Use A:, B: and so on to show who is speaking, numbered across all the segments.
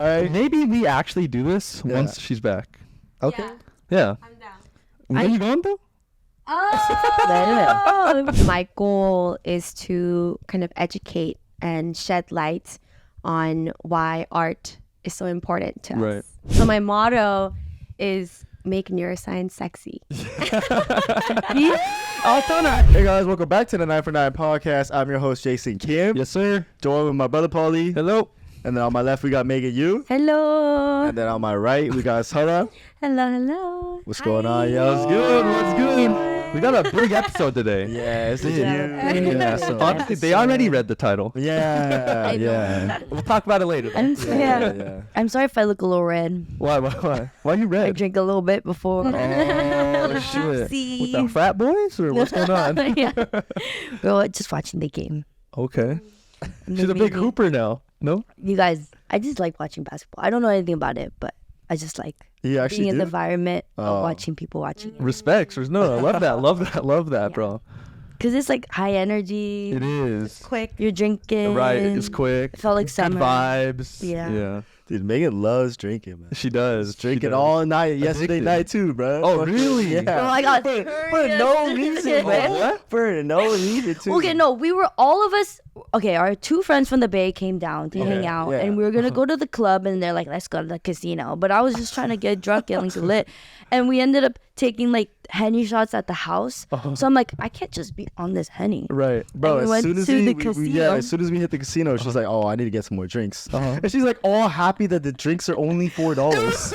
A: All right.
B: Maybe we actually do this once she's back.
A: Okay.
B: Yeah.
C: I'm down.
B: Where are you going though?
C: Oh. My goal is to kind of educate and shed light on why art is so important to us.
B: Right.
C: So my motto is make neuroscience sexy.
A: Hey guys, welcome back to the 9 for 9 podcast. I'm your host, Jason Kim.
B: Yes, sir.
A: Joined with my brother, Paulie.
B: Hello.
A: And then on my left, we got Megan Yu.
C: Hello.
A: And then on my right, we got Seol Ah.
C: Hello.
A: What's going on, yo?
B: What's good? What's good? We got a big episode today.
A: Yeah, it's a
C: Yeah.
B: Yeah. So honestly, they already read the title.
A: Yeah, yeah.
B: We'll talk about it later.
D: I'm
A: Yeah.
D: I'm sorry if I look a little red.
B: Why are you
D: I
B: red?
D: drank a little bit before.
B: Oh shit! With the frat boys or what's going on?
D: Yeah. Girl, just watching the game.
B: Okay.
D: And
B: She's a
D: then
B: big
D: maybe-
B: hooper now. No?
D: You guys, I just like watching basketball. I don't know anything about it, but I just like
A: You
D: being
A: actually
D: in
A: do?
D: the environment
A: Oh.
D: of watching people watching it.
B: Respects. There's no. I love that. Love that, bro.
D: Because it's like high energy.
B: It is.
D: Quick. You're drinking.
B: Right. It's quick.
D: It felt like
B: Good
D: summer.
B: vibes.
D: Yeah.
B: Yeah.
A: Dude, Megan loves drinking, man.
B: She does.
A: Drinking
B: She does.
A: all night. Yesterday
B: Addicted.
A: night too, bro.
B: Oh, really?
A: Yeah.
D: Oh my God.
A: For no reason, man.
B: What?
A: For no reason too.
D: Okay, no, we were all of us. Okay, our two friends from the Bay came down to
A: Okay,
D: hang out,
A: yeah.
D: and we were gonna go to the club, and they're like, "Let's go to the casino." But I was just trying to get drunk and like lit, and we ended up taking like Henny shots at the house. So I'm like, I can't just be on this Henny.
B: Right.
A: Bro,
D: And we
A: as
D: went
A: soon as
D: to the
A: we
D: casino.
A: as soon as we hit the casino, she's like, "Oh, I need to get some more drinks,"
B: Uh-huh.
A: and she's like, all happy that the drinks are only $4.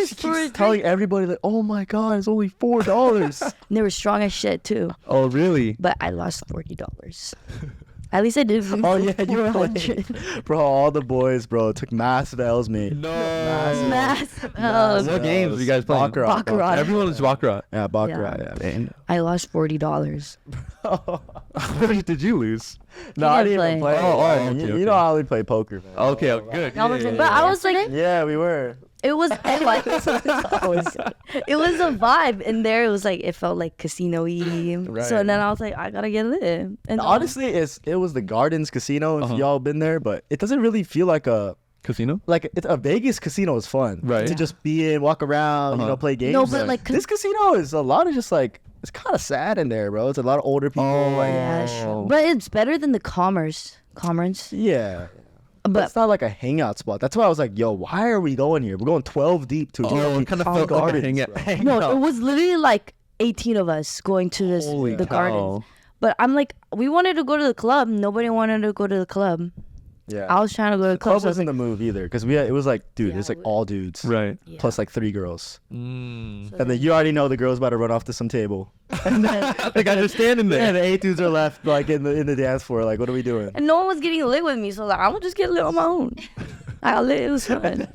A: She keeps telling everybody like, "Oh my God, it's only $4."
D: And they were strong as shit too.
B: Oh, really?
D: But I lost $40. At least I did.
A: Oh yeah, you
D: 400.
A: played. Bro, all the boys, bro, took massive L's, mate.
B: No.
D: Massive.
B: What games were you guys playing?
D: Baccarat.
B: Everyone is Baccarat.
A: Yeah, Baccarat. Yeah.
D: I lost $40.
B: What did you lose?
A: No, I didn't
D: play.
A: even play.
B: Oh,
A: Man,
B: okay,
A: you
B: okay.
A: know I only play poker, man.
B: Okay, good.
D: But I was like,
A: Yeah, we were.
D: it was like, it was a vibe in there. It was like, it felt like casino-y.
B: Right.
D: So then I was like, I gotta get lit. And
A: Honestly, it was the Gardens Casino. If
B: Uh-huh.
A: y'all been there, but it doesn't really feel like
B: Casino?
A: it's a Vegas casino is fun,
B: Right.
A: To
B: Yeah.
A: just be in, walk around,
B: Uh-huh.
A: play games.
D: No, but, like,
A: this casino is a lot of just like it's kind of sad in there, bro. It's a lot of older people. like,
D: yeah,
B: Oh.
D: but it's better than the Commerce.
A: yeah.
D: But
A: It's not like a hangout spot. That's why I was like, yo, why are we going here? We're going 12 deep to
B: Oh, it kind of felt like a hang
D: no,
B: out.
D: it was literally like 18 of us going to
B: Holy
D: the
B: cow.
D: gardens. But I'm like, we wanted to go to the club. Nobody wanted to go to the club.
A: Yeah.
D: I was trying to go to the
A: Club
D: club. So I was
A: wasn't the move either because it was like, dude, it's like all dudes.
B: Right.
A: Plus like 3 girls.
B: Mm.
A: And then you already know the girls about to run off to some table. And then
B: The guys are standing there.
A: and the 8 dudes are left like in the dance floor. Like, what are we doing?
D: and no one was getting lit with me. So I was like, I'm going to just get lit on my own. I got lit. It was fun.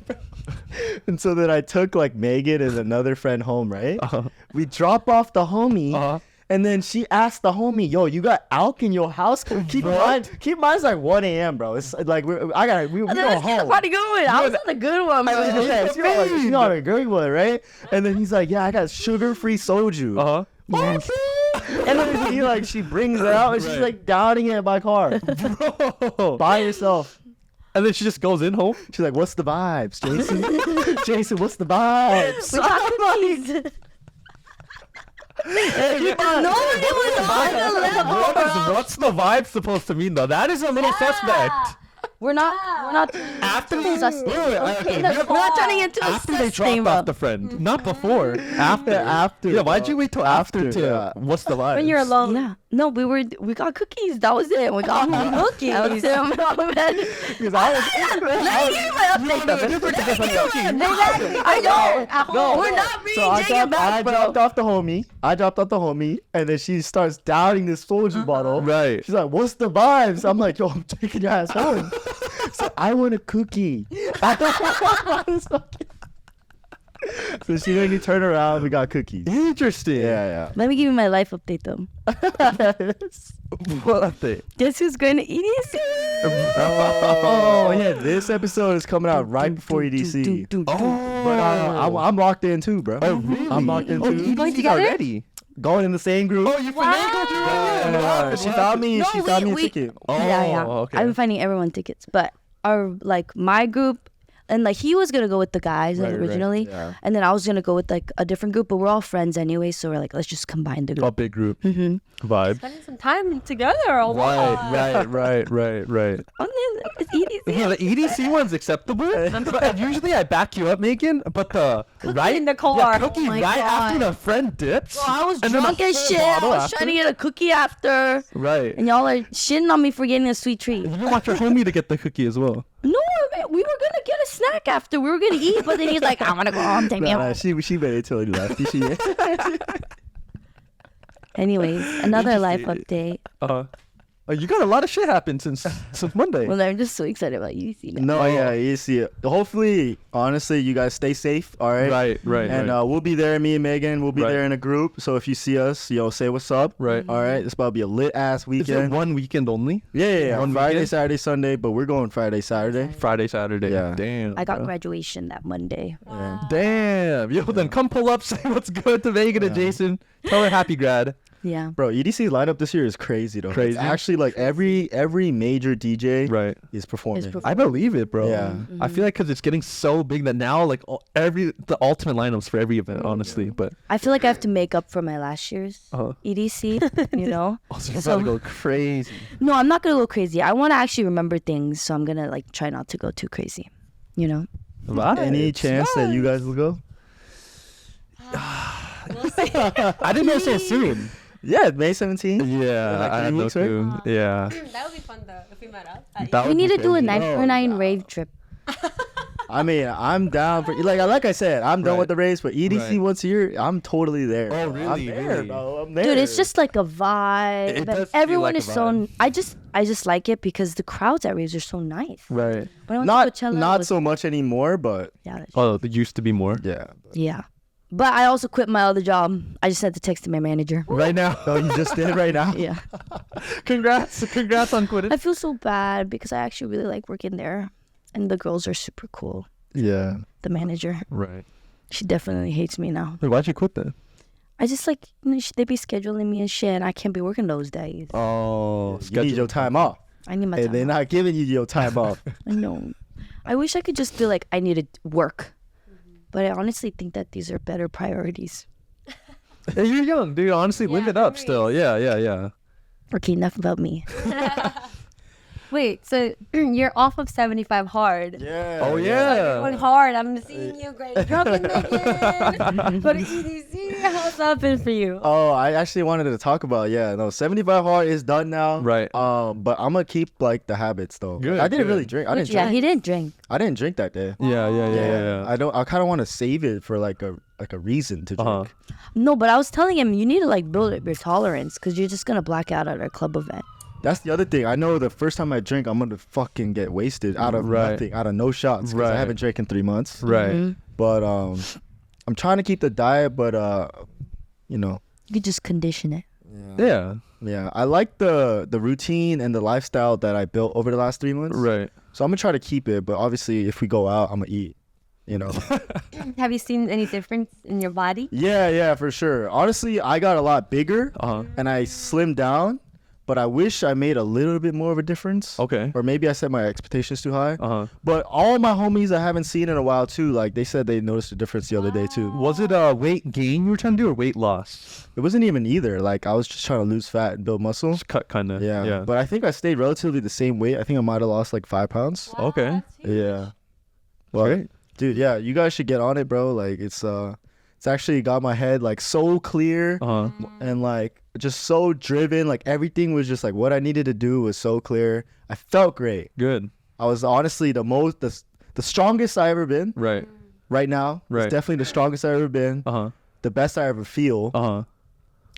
A: And so then I took like Megan and another friend home, right?
B: Uh-huh.
A: We drop off the homie.
B: Uh-huh.
A: And then she asked the homie, "Yo, you got alk in your house?" Keep in mind, it's like 1 a.m., bro. It's like we
D: And
A: go
D: then let's get the
A: home.
D: party going. I was on the good one, bro.
A: Yeah, she's on a good one, right? And then he's like, "Yeah, I got sugar-free soju."
B: Uh-huh.
D: Yes.
A: And then she brings it out and she's
B: Right.
A: like downing it in my car
B: Bro.
A: by herself.
B: And then she just goes in home?
A: She's like, "What's the vibes, Jason? Jason, what's the vibes?"
D: So cookies. Nobody was on the level.
B: What's the vibe supposed to mean, though? That is a little suspect.
D: We're not
B: After
D: suspect.
B: okay,
D: We're not turning into a
B: after they
D: sus thing,
B: dropped off
D: bro.
B: the friend, not before. After.
A: After,
B: Yeah, why'd
A: bro.
B: you wait till after to?
A: yeah.
B: What's the vibe?
C: When you're alone.
D: Yeah. No, we got cookies. That was it. We got cookies. That was it.
A: Because I was,
D: Let me give you my update, though. I know.
A: No,
D: We're not being
A: so I
D: taken back, bro.
A: dropped off the homie, and then she starts downing this soju bottle.
B: Right.
A: She's like, "What's the vibes?" I'm like, "Yo, I'm taking your ass home." So I want a cookie. So she made me turn around. We got cookies.
B: Interesting.
A: Yeah,
D: Let me give you my life update, though.
A: yeah.
B: What update?
D: Guess who's going to EDC?
A: Oh yeah, this episode is coming out right before EDC.
B: Oh.
A: But I'm locked in too, bro.
B: Oh, really?
A: I'm locked in
B: Oh,
A: too.
B: you
D: going
B: guys
D: together?
B: already?
A: Going in the same group.
B: Oh, you finagled your
A: She found me. She found me a ticket.
B: Oh,
D: Yeah.
B: okay.
D: I've been finding everyone tickets, but my group And like he was gonna go with the guys originally,
A: yeah.
D: and then I was gonna go with like a different group, but we're all friends anyway, so we're like, let's just combine the
B: A
D: group.
B: big group
D: Mm-hmm.
B: vibe.
C: Spending some time together. Oh,
B: Right.
D: It's EDC.
B: Yeah, the EDC one's acceptable. But usually I back you up, Megan. But the
C: in the car.
B: yeah, cookie
D: Oh my
B: right after
D: God.
B: the friend dips.
D: Bro, I was
B: and then
D: drunk
B: a
D: as
B: full
D: shit. I
B: bottle
D: was
B: after.
D: trying to get a cookie after,
B: Right.
D: and y'all are shitting on me for getting a sweet treat.
B: You didn't want your homie to get the cookie as well.
D: No, man, we were gonna get a snack after. We were gonna eat, but then he's like, "I'm gonna go home, take me home."
A: She waited till he left.
D: Anyways, another life update.
B: You got a lot of shit happen since Monday.
D: Well, I'm just so excited about EDC now.
A: No, yeah, you see it. Hopefully, honestly, you guys stay safe. All right.
B: Right.
A: And we'll be there. Me and Megan, we'll be
B: Right.
A: there in a group. So if you see us, say what's up.
B: Right.
A: All right. It's about to be a lit ass
B: Is it
A: weekend.
B: one weekend only?
A: Yeah.
B: One
A: Friday,
B: weekend?
A: Saturday, Sunday, but we're going Friday, Saturday.
B: Friday, Saturday.
A: Yeah.
B: Damn.
D: I got
B: bro.
D: graduation that Monday.
A: Yeah.
B: Damn. Yo, then come pull up, say what's good to Megan and Jason. Tell her happy grad.
D: Yeah.
A: Bro, EDC lineup this year is crazy though.
B: Crazy?
A: It's actually like every major DJ
B: Right.
A: is performing.
B: I believe it, bro.
A: Yeah.
B: I feel like because it's getting so big that now, like the ultimate lineups for every event, honestly. But
D: I feel like I have to make up for my last year's EDC. You know.
B: also, it's
D: So-
B: about to go crazy.
D: No, I'm not gonna go crazy. I want to actually remember things, so I'm gonna like try not to go too crazy. You know.
A: Any chance that you guys will go?
B: I didn't know so soon.
A: Yeah, May 17th.
B: Yeah,
A: Like
B: I
A: 3
B: had no
A: weeks, right?
B: clue. Yeah.
C: That would be fun though if we met up.
B: That
D: We
B: would
D: need
B: be
D: to do a
B: crazy.
D: 949 rave trip.
A: I mean, I'm down for like I said, I'm done
B: Right.
A: with the race, but EDC
B: Right.
A: once a year, I'm totally there.
B: Oh,
A: bro.
B: really?
A: I'm there,
B: Really?
A: bro. I'm there.
D: Dude, it's just like a vibe.
B: It
D: and
B: does feel
D: everyone
B: like a
D: is so.
B: vibe.
D: I just like it because the crowds at raves are so nice.
B: Right.
D: When I went
A: not
D: to Coachella, it
A: not
D: was-
A: so much anymore, but
D: Yeah, that's-
B: Oh, there used to be more.
A: yeah.
D: yeah. But I also quit my other job. I just had to text my manager.
B: Right now.
A: Oh, you just did it right now.
D: Yeah.
B: Congrats on quitting.
D: I feel so bad because I actually really like working there, and the girls are super cool.
A: Yeah.
D: The manager,
B: Right.
D: she definitely hates me now.
B: Wait, why'd you quit then?
D: I just like they be scheduling me and shit, and I can't be working those days.
B: Oh,
A: You need your time off.
D: I need my
A: And
D: time.
A: they're
D: off.
A: not giving you your time off.
D: I know. I wish I could just be like, I need to work. But I honestly think that these are better priorities.
B: Hey, you're young, dude. Honestly, live it up still. Yeah.
D: Okay, enough about me.
C: Wait, so you're off of 75 hard.
A: Yeah.
B: Oh, yeah.
C: Going hard. I'm seeing you great drumming again. But EDC, how's that been for you?
A: Oh, I actually wanted to talk about 75 hard is done now.
B: Right.
A: But I'm gonna keep like the habits though.
B: Good,
A: I didn't
B: good.
A: really drink. I didn't
D: Yeah,
A: drink.
D: he didn't drink.
A: I didn't drink that day.
B: Yeah.
A: I don't. I kind of want to save it for like a reason to drink.
B: Uh-huh.
D: No, but I was telling him, you need to like build up your tolerance because you're just going to black out at our club event.
A: That's the other thing. I know the first time I drink, I'm gonna fucking get wasted out of
B: Right.
A: nothing, out of no shots. 'Cause I
B: Right.
A: haven't drank in 3 months.
B: Right.
D: Mm-hmm.
A: But I'm trying to keep the diet, but you know,
D: You could just condition it.
B: Yeah.
A: I like the routine and the lifestyle that I built over the last 3 months.
B: Right.
A: So I'm gonna try to keep it. But obviously, if we go out, I'm gonna eat. You know.
C: Have you seen any difference in your body?
A: Yeah, for sure. Honestly, I got a lot bigger and I slimmed down. But I wish I made a little bit more of a difference.
B: Okay.
A: Or maybe I set my expectations too high.
B: But
A: But all my homies I haven't seen in a while too, like they said they noticed a difference the other day too.
B: was it weight gain you were trying to do or weight loss?
A: It wasn't even either. Like I was just trying to lose fat and build muscle.
B: Just cut kind of.
A: Yeah. But I think I stayed relatively the same weight. I think I might have lost like 5 pounds.
B: Okay.
A: Yeah. Well,
B: Great.
A: dude, yeah, you guys should get on it, bro. Like it's actually got my head like so clear and like just so driven. Like everything was just like what I needed to do was so clear. I felt great.
B: Good.
A: I was honestly the strongest I ever been.
B: Right.
A: Right now.
B: Right.
A: It's definitely the strongest I ever been. The best I ever feel.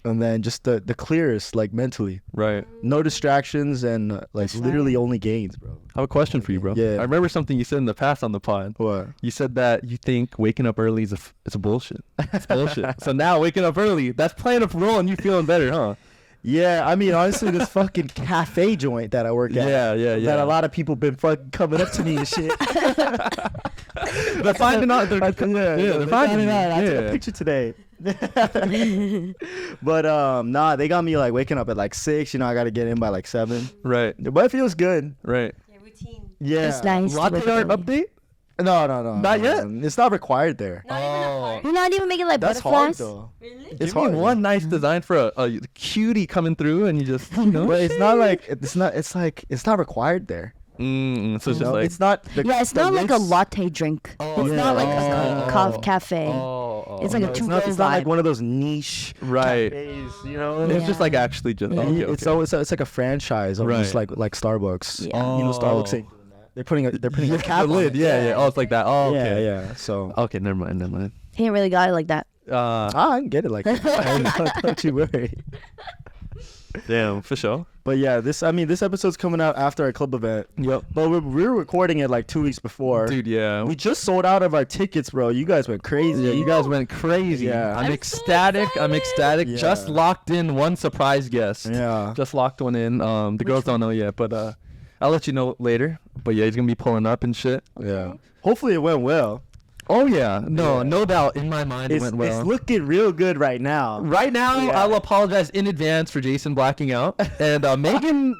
A: And then just the clearest, like mentally.
B: Right.
A: No distractions and like literally only gains, bro.
B: I have a question for you, bro.
A: Yeah.
B: I remember something you said in the past on the pod.
A: What?
B: You said that you think waking up early is a bullshit. It's bullshit. So now waking up early, that's playing a role in you feeling better, huh?
A: Yeah, I mean, honestly, this fucking cafe joint that I work at.
B: Yeah.
A: That a lot of people been fucking coming up to me and shit.
B: They're finding out. They're finding
A: out. I took a
B: Yeah.
A: picture today. But nah, they got me like waking up at like 6. You know, I got to get in by like 7.
B: Right.
A: But it feels good.
B: Right.
C: Your routine.
A: Yeah.
D: It's nice.
B: Latte art
D: with the-
B: update?
A: No.
B: Not yet?
A: It's not required there.
D: You're not even making like
A: That's hard
D: butterflies.
A: though.
B: It's
A: It's hard.
B: one nice design for a cutie coming through, and you just
A: But it's not like it's not required there.
B: So it's just
A: No,
B: like
A: it's not.
D: Yeah, it's not like a latte drink. It's not like a cafe. It's like a
A: It's
D: two
A: not like
D: vibe.
A: one of those niche
B: right.
A: cafes, you know.
B: It's just like actually just
A: It's like a franchise, almost
B: Right.
A: like Starbucks.
D: Yeah.
A: You know, Starbucks ain't doing that. They're putting a cap
B: the
A: on
B: lid.
A: it.
B: Yeah. Oh, it's like that. Oh, okay.
A: Yeah. So
B: Okay, never mind.
D: He ain't really got it like that.
A: I can get it like that. Don't you worry.
B: Damn, for sure.
A: But yeah, this episode's coming out after our club event.
B: Yep.
A: But we're recording it like 2 weeks before.
B: Dude, yeah.
A: We just sold out of our tickets, bro. You guys went crazy.
B: Yeah, you guys went crazy.
A: Yeah.
B: I'm
C: I'm
B: ecstatic.
C: so
B: I'm ecstatic.
A: Yeah.
B: Just locked in one surprise guest.
A: Yeah.
B: Just locked one in. The girls don't know yet, but I'll let you know later. But yeah, he's gonna be pulling up and shit.
A: Yeah. Hopefully it went well.
B: Oh yeah. No
A: Yeah.
B: doubt in my mind it went well.
A: It's looking real good right now.
B: Right now,
A: Yeah.
B: I'll apologize in advance for Jason blacking out, and Megan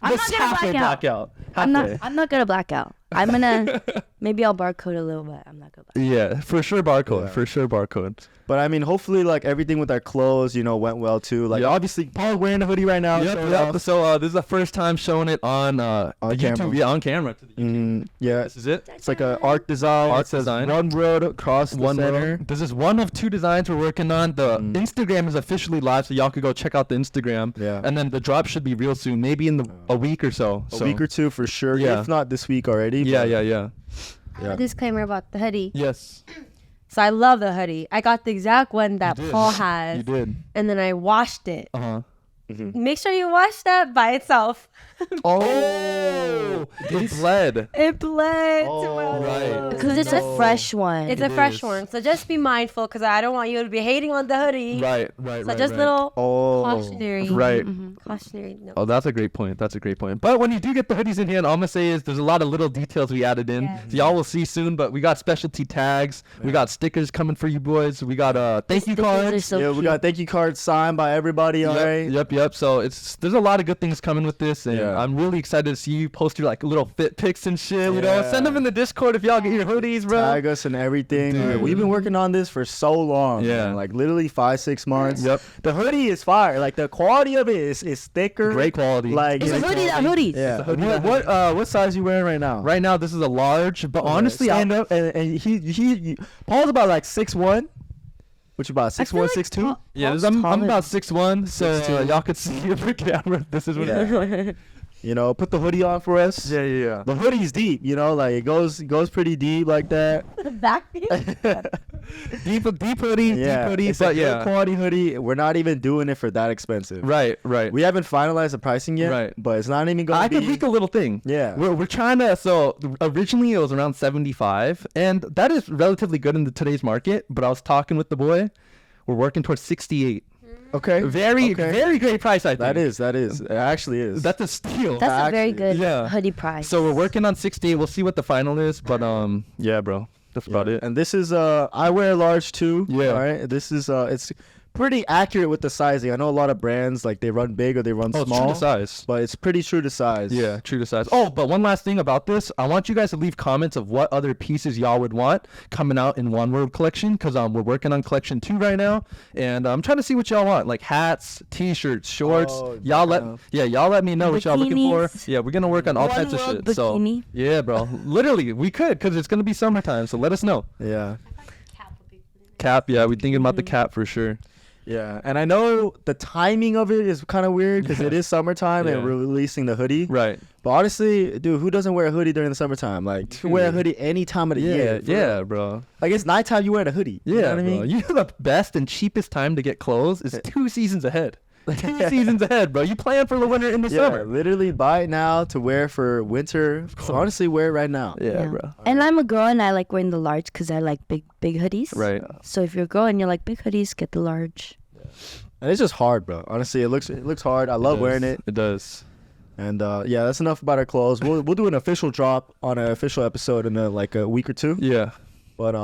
D: I'm
B: was
D: not gonna
B: halfway
D: black
B: blackout.
D: I'm
B: Halfway.
D: not gonna black out. I'm gonna maybe I'll barcode a little bit. I'm not gonna black out.
B: Yeah, for sure barcode.
A: Yeah.
B: For sure barcode.
A: But I mean, hopefully, like everything with our clothes, went well too. Like
B: Yep.
A: obviously, Paul's wearing a hoodie right now. showing
B: Yep.
A: off.
B: So this is the first time showing it on YouTube.
A: camera.
B: Yeah, on camera. To the YouTube.
A: Yeah,
B: This is it.
A: it's like a art design.
B: Art
A: It says
B: design.
A: One Wrld across the
B: One
A: center.
B: row. This is one of two designs we're working on. The Instagram is officially live, so y'all could go check out the Instagram.
A: Yeah.
B: And then the drop should be real soon, maybe in a week or so.
A: A week or two for sure.
B: Yeah.
A: If not this week already.
B: Yeah.
A: but- Yeah.
C: Disclaimer about the hoodie.
B: Yes.
C: So I love the hoodie. I got the exact one that
B: did.
C: Paul has.
B: You did.
C: And then I washed it.
B: Uh-huh.
C: Make sure you wash that by itself.
B: Oh, it bled.
C: It bled to my
A: Oh,
B: right.
D: Because it's a fresh one.
C: It's
B: It
C: a fresh
B: is.
C: one. So just be mindful because I don't want you to be hating on the hoodie.
B: Right.
C: So just little
A: Oh.
C: cautionary.
B: Right.
C: Cautionary note.
B: Oh, that's a great point. But when you do get the hoodies in hand, all I'm gonna say is there's a lot of little details we added in.
C: Yes.
B: So y'all will see soon. But we got specialty tags. We got stickers coming for you boys. We got thank you
D: Stickers are
B: cards.
D: so
A: Yeah, we
D: cute.
A: got thank you cards signed by everybody. All right.
B: Yep. So there's a lot of good things coming with this, and
A: Yeah.
B: I'm really excited to see you post your like little fit pics and shit. You know,
A: Yeah.
B: send them in the Discord if y'all get your hoodies, bro.
A: Tag us and everything.
B: Dude.
A: Like, we've been working on this for so long.
B: Yeah.
A: man. Like literally 5-6 months.
B: Yep.
A: The hoodie is fire. Like the quality of it is thicker.
B: Great quality.
A: Like
D: It's a hoodie that hoodies.
A: Yeah.
B: hoodie
A: What size you wearing right now?
B: Right now, this is a large, but honestly,
A: stand up and he Paul's about like 6'1", which about
D: I feel
A: 6'1",
D: like
A: 6'2".
D: Paul-
B: yeah,
D: Paul's
B: I'm
D: taller.
B: about 6'1", so
A: 6'2".
B: y'all could see it for camera. This is what it is.
A: Put the hoodie on for us.
B: Yeah.
A: The hoodie's deep. Like it goes pretty deep like that.
C: Back.
B: Deep hoodie,
A: Yeah.
B: deep hoodie,
A: It's a
B: but
A: good
B: yeah.
A: quality hoodie. We're not even doing it for that expensive.
B: Right.
A: We haven't finalized the pricing yet.
B: Right.
A: But it's not even going
B: I
A: to be.
B: could leak a little thing.
A: Yeah.
B: We're trying to. So originally it was around 75, and that is relatively good in today's market. But I was talking with the boy. We're working towards 68.
A: Okay.
B: Very great price. I think
A: That is. It actually is.
B: That's a steal.
D: That's a very
A: Actually,
D: good
B: yeah.
D: hoodie price.
B: So we're working on 68. We'll see what the final is, but yeah, bro. That's about it.
A: And this is I wear a large too.
B: Yeah.
A: All right. This is it's pretty accurate with the sizing. I know a lot of brands like they run big or they run
B: Oh, it's
A: small.
B: true to size.
A: But it's pretty true to size.
B: Yeah, true to size. Oh, but one last thing about this. I want you guys to leave comments of what other pieces y'all would want coming out in One Wrld collection, because we're working on collection 2 right now, and I'm trying to see what y'all want, like hats, t-shirts, shorts.
A: Oh,
B: y'all let me know what y'all looking for.
D: Bikinis.
B: Yeah, we're gonna work on all
D: One
B: types of
D: Wrld
B: shit. So
D: bikini.
B: yeah, bro. Literally, we could, because it's gonna be summertime. So let us know.
A: Yeah.
B: Cap, yeah, we thinking about the cap for sure.
A: Yeah. And I know the timing of it is kind of weird because it is summertime and
B: Yeah.
A: we're releasing the hoodie.
B: Right.
A: But honestly, dude, who doesn't wear a hoodie during the summertime? Like, you wear a hoodie any time of the year. for
B: Yeah,
A: real.
B: bro.
A: Like, it's nighttime, you wearing a hoodie.
B: Yeah,
A: You know what I
B: bro.
A: mean?
B: You know the best and cheapest time to get clothes is 2 seasons ahead. 2 seasons ahead, bro. You plan for the winter in the
A: Yeah,
B: summer.
A: literally buy it now to wear for winter. Honestly, wear it right now.
B: Yeah, bro.
D: And I'm a girl and I like wearing the large because I like big hoodies.
B: Right.
D: So if you're a girl and you like big hoodies, get the large.
A: And it's just hard, bro. Honestly, it looks hard. I love wearing it.
B: It does.
A: And yeah, that's enough about our clothes. We'll do an official drop on an official episode in a week or two.
B: Yeah.
A: But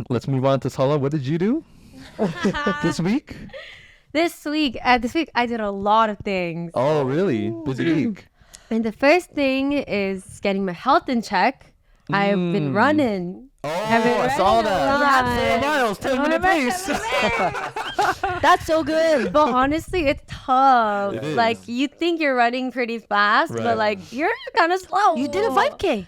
B: Let's move on to Salah. What did you do this week?
C: This week I did a lot of things.
B: Oh, really? Busy week.
C: And the first thing is getting my health in check. I've been running.
B: Oh,
C: I've been
B: I saw
C: running a
B: that.
C: lot.
B: 4 miles, 10-minute pace.
D: That's so good.
C: But honestly, it's tough.
B: It is.
C: Like you think you're running pretty fast,
B: Right.
C: but like you're kind of slow.
D: You did a 5K.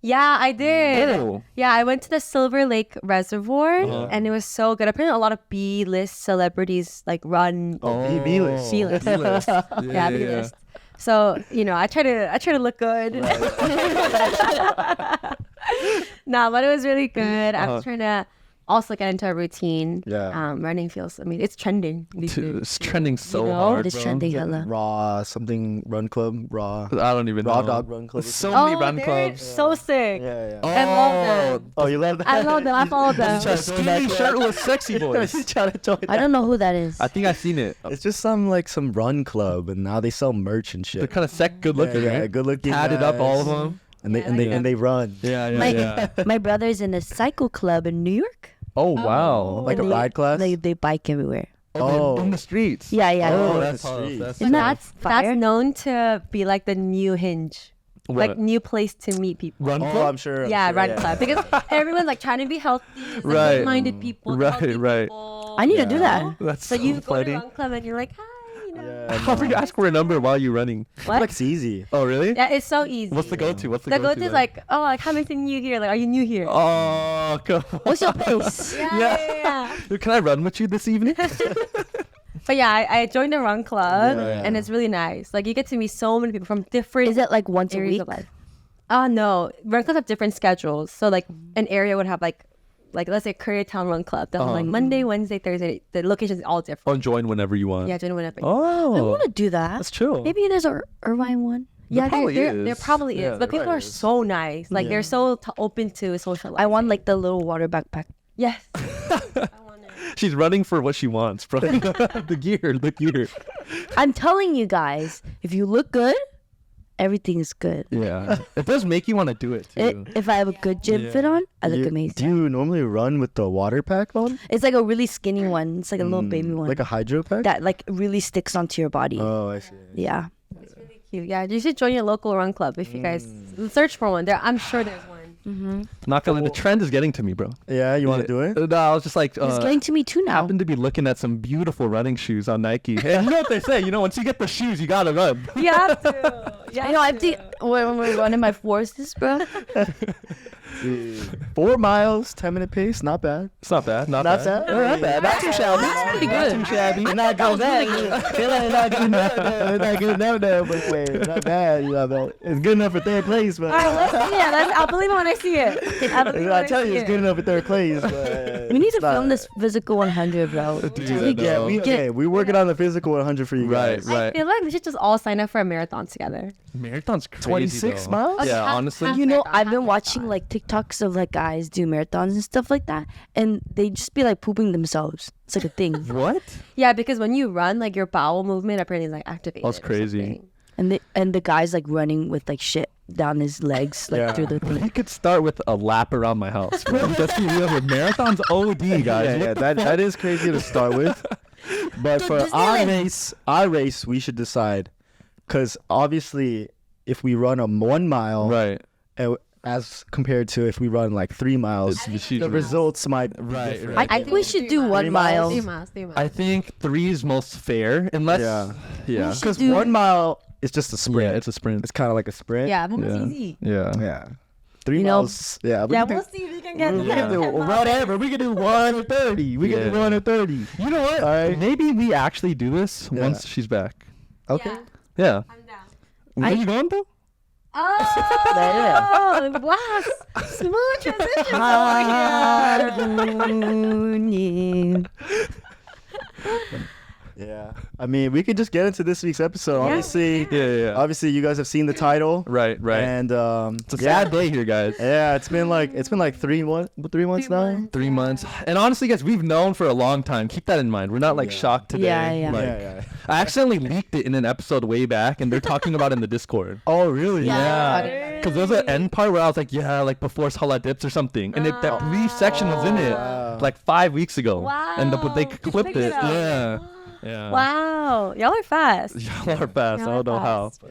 C: Yeah, I did.
B: Oh.
C: Yeah, I went to the Silver Lake Reservoir,
B: Uh-huh.
C: and it was so good. Apparently, a lot of B-list celebrities like run.
B: Oh,
A: B-list.
C: B-list.
B: B-list.
C: Yeah, B-list. So I try to look good. Nah, but it was really good. I was trying to also get into a routine.
A: Yeah.
C: Running feels. I mean, it's trending these
B: Dude,
C: days.
B: it's trending so
C: know?
B: hard,
D: It's
B: bro.
D: trending hella.
A: Raw something run club. Raw.
B: I don't even
A: Raw
B: know.
A: dog run club.
B: So many run
C: they're
B: clubs.
C: so sick.
A: Yeah, yeah.
B: Oh,
C: I love them.
A: Oh, you love that?
C: I love them. I follow them.
B: the skinny, shirtless, sexy boys.
A: Trying to join
D: I don't know who that is.
B: I think I've seen it.
A: It's just some run club, and now they sell merch and shit.
B: They're kind of good looking,
A: yeah,
B: right?
A: good looking.
B: Tatted up, all of
A: guys.
B: them.
A: And they
C: Yeah,
A: and they
C: yeah.
A: and they run.
B: Yeah,
D: My brother's in a cycle club in New York.
B: Oh, wow.
A: Like a
D: And they-
A: ride class.
D: They bike everywhere.
A: Oh.
B: In the streets.
D: Yeah, yeah.
B: Oh,
A: Oh,
B: that's
A: the
B: tough.
A: streets.
B: That's
D: Isn't that
C: That's
D: fire?
C: known to be like the new Hinge, like
B: What?
C: new place to meet people.
B: Run
A: Oh,
B: club?
A: I'm sure.
C: Yeah,
A: sure,
C: run club because everyone's like trying to be healthy, it's, like,
B: Right.
C: good-minded people,
B: Right,
C: healthy
B: right.
C: people,
D: I need to do
C: you
D: that.
C: know?
B: That's
C: So you go
B: funny.
C: to run club and you're like, hi,
A: Yeah,
B: How do you ask for a number while you're running?
C: What?
A: Like it's easy.
B: Oh, really?
C: Yeah, it's so easy.
B: What's the go-to? What's the
C: The
B: go-to?
C: go-to is
B: then?
C: like, oh, like how many new here? Like, are you new here?
B: Oh, come on.
D: What's your pace?
C: Yeah.
B: Can I run with you this evening?
C: But yeah, I joined a run club,
A: Yeah.
C: and it's really nice. Like you get to meet so many people from different.
D: Is it like once a
C: areas
D: week?
C: of life. No, run clubs have different schedules. So like an area would have like let's say Koreatown Run Club. They'll have like Monday, Wednesday, Thursday. The locations are all different.
B: Oh, join whenever you want.
C: Yeah, join whenever.
D: I
B: Oh,
D: want to do that.
B: that's chill.
D: Maybe there's a Irvine one.
C: Yeah,
B: probably
C: there
B: is.
C: probably
B: Yeah,
C: is. But
B: there
C: people are
B: probably is.
C: so nice. Like they're so open to social.
D: I want like the little water backpack.
C: Yes. I want it.
B: She's running for what she wants, bro. the gear.
D: I'm telling you guys, if you look good, everything is good.
B: Yeah, it does make you want to do it too.
D: If I have a good gym fit on, I look
A: Do
D: amazing.
A: you normally run with the water pack on?
D: It's like a really skinny one. It's like a little baby one
A: Like a hydro pack?
D: that like really sticks onto your body.
A: Oh, I see.
D: Yeah.
C: Cute. Yeah, you should join your local run club if you guys search for one. I'm sure there's one.
B: Not gonna. The trend is getting to me, bro.
A: Yeah, you want to do it?
B: No, I was just like,
D: It's getting to me too now.
B: happened to be looking at some beautiful running shoes on Nike. Hey, you know what they say? You know, once you get the shoes, you gotta run.
C: You have to.
D: I know. I think when we're running my forces, bro.
A: 4 miles, 10-minute pace, not bad.
B: It's not bad. Not
A: Not
B: bad.
A: bad.
B: Not bad. Not too shabby.
D: That's pretty good.
B: Not too shabby.
A: Not good bad. Not good enough. Not good enough there, but wait, not bad. You know, it's good enough for third place, but
C: All right, let's see it. I'll believe it when I see it. I'll believe it when
A: I tell you,
C: see
A: it's good enough for third place. But
D: We need to
A: it's not-
D: film this physical 100, bro.
B: Dude,
A: Yeah,
B: no.
A: we're working on the physical 100 for you
B: Right,
A: guys.
B: right.
C: I feel like we should just all sign up for a marathon together.
B: Marathon's crazy.
A: 26
B: though.
A: miles?
C: Okay,
B: Yeah,
C: half-
B: honestly.
C: half
D: You know,
C: marathon,
D: I've been
C: half
D: watching
C: marathon.
D: like TikToks of like guys do marathons and stuff like that, and they just be like pooping themselves. It's like a thing,
B: What?
C: Yeah, because when you run, like your bowel movement apparently is like activated.
B: That's
C: or
B: crazy.
C: something.
D: and the guy's like running with like shit down his legs, like
A: Yeah.
D: through the thing.
B: We could start with a lap around my house, bro. Let's be real. With marathons, OD, guys.
A: Yeah, that is crazy to start with. But for our race, we should decide, because obviously, if we run a 1 mile,
B: Right.
A: as compared to if we run like 3 miles,
B: It's
A: the
B: huge.
A: results might be
B: Right,
A: different.
B: right.
D: I think we should do 1 mile.
C: 3 miles. 3 miles.
B: I think 3 is most fair, unless
A: Yeah.
B: yeah,
D: should
A: Because
D: do-
A: 1 mile is just a sprint.
B: yeah, it's a sprint.
A: It's kind of like a sprint.
C: Yeah, that was
B: Yeah.
C: easy.
B: Yeah.
A: Yeah. 3
D: You know-
A: miles. Yeah.
C: Yeah,
A: can
C: we'll
A: do-
C: see if we can get
A: we can do
C: 10 miles.
A: whatever. We can do 1 or 30. We can
B: Yeah.
A: do 1 or 30.
B: You know what?
A: All right.
B: Maybe we actually do this
A: Yeah.
B: once she's back.
A: Okay.
C: Yeah,
B: Yeah.
C: I'm down.
B: Where you going though?
C: Oh, wow. Smooth transition.
A: Yeah. I mean, we could just get into this week's episode.
C: Yeah.
A: Obviously,
B: Yeah.
A: obviously, you guys have seen the title.
B: Right. Right.
A: And
B: it's a sad day here, guys.
A: yeah, it's been like 3 months now.
B: 3 months. And honestly, guys, we've known for a long time. Keep that in mind. We're not like shocked today.
D: Yeah, yeah.
B: Like,
A: Yeah.
B: I accidentally leaked it in an episode way back, and they're talking about it in the Discord.
A: Oh, really?
B: Yeah. Because there was an end part where I was like, yeah, like before Sala dips or something. And that brief section was in it
A: Wow.
B: like 5 weeks ago.
C: Wow.
B: And they
C: You
B: clipped
C: picked
B: it.
C: it up.
B: Yeah. Yeah.
C: Wow, y'all are fast.
B: Y'all are fast. I
C: Y'all
B: don't know
C: are
B: how.
C: fast.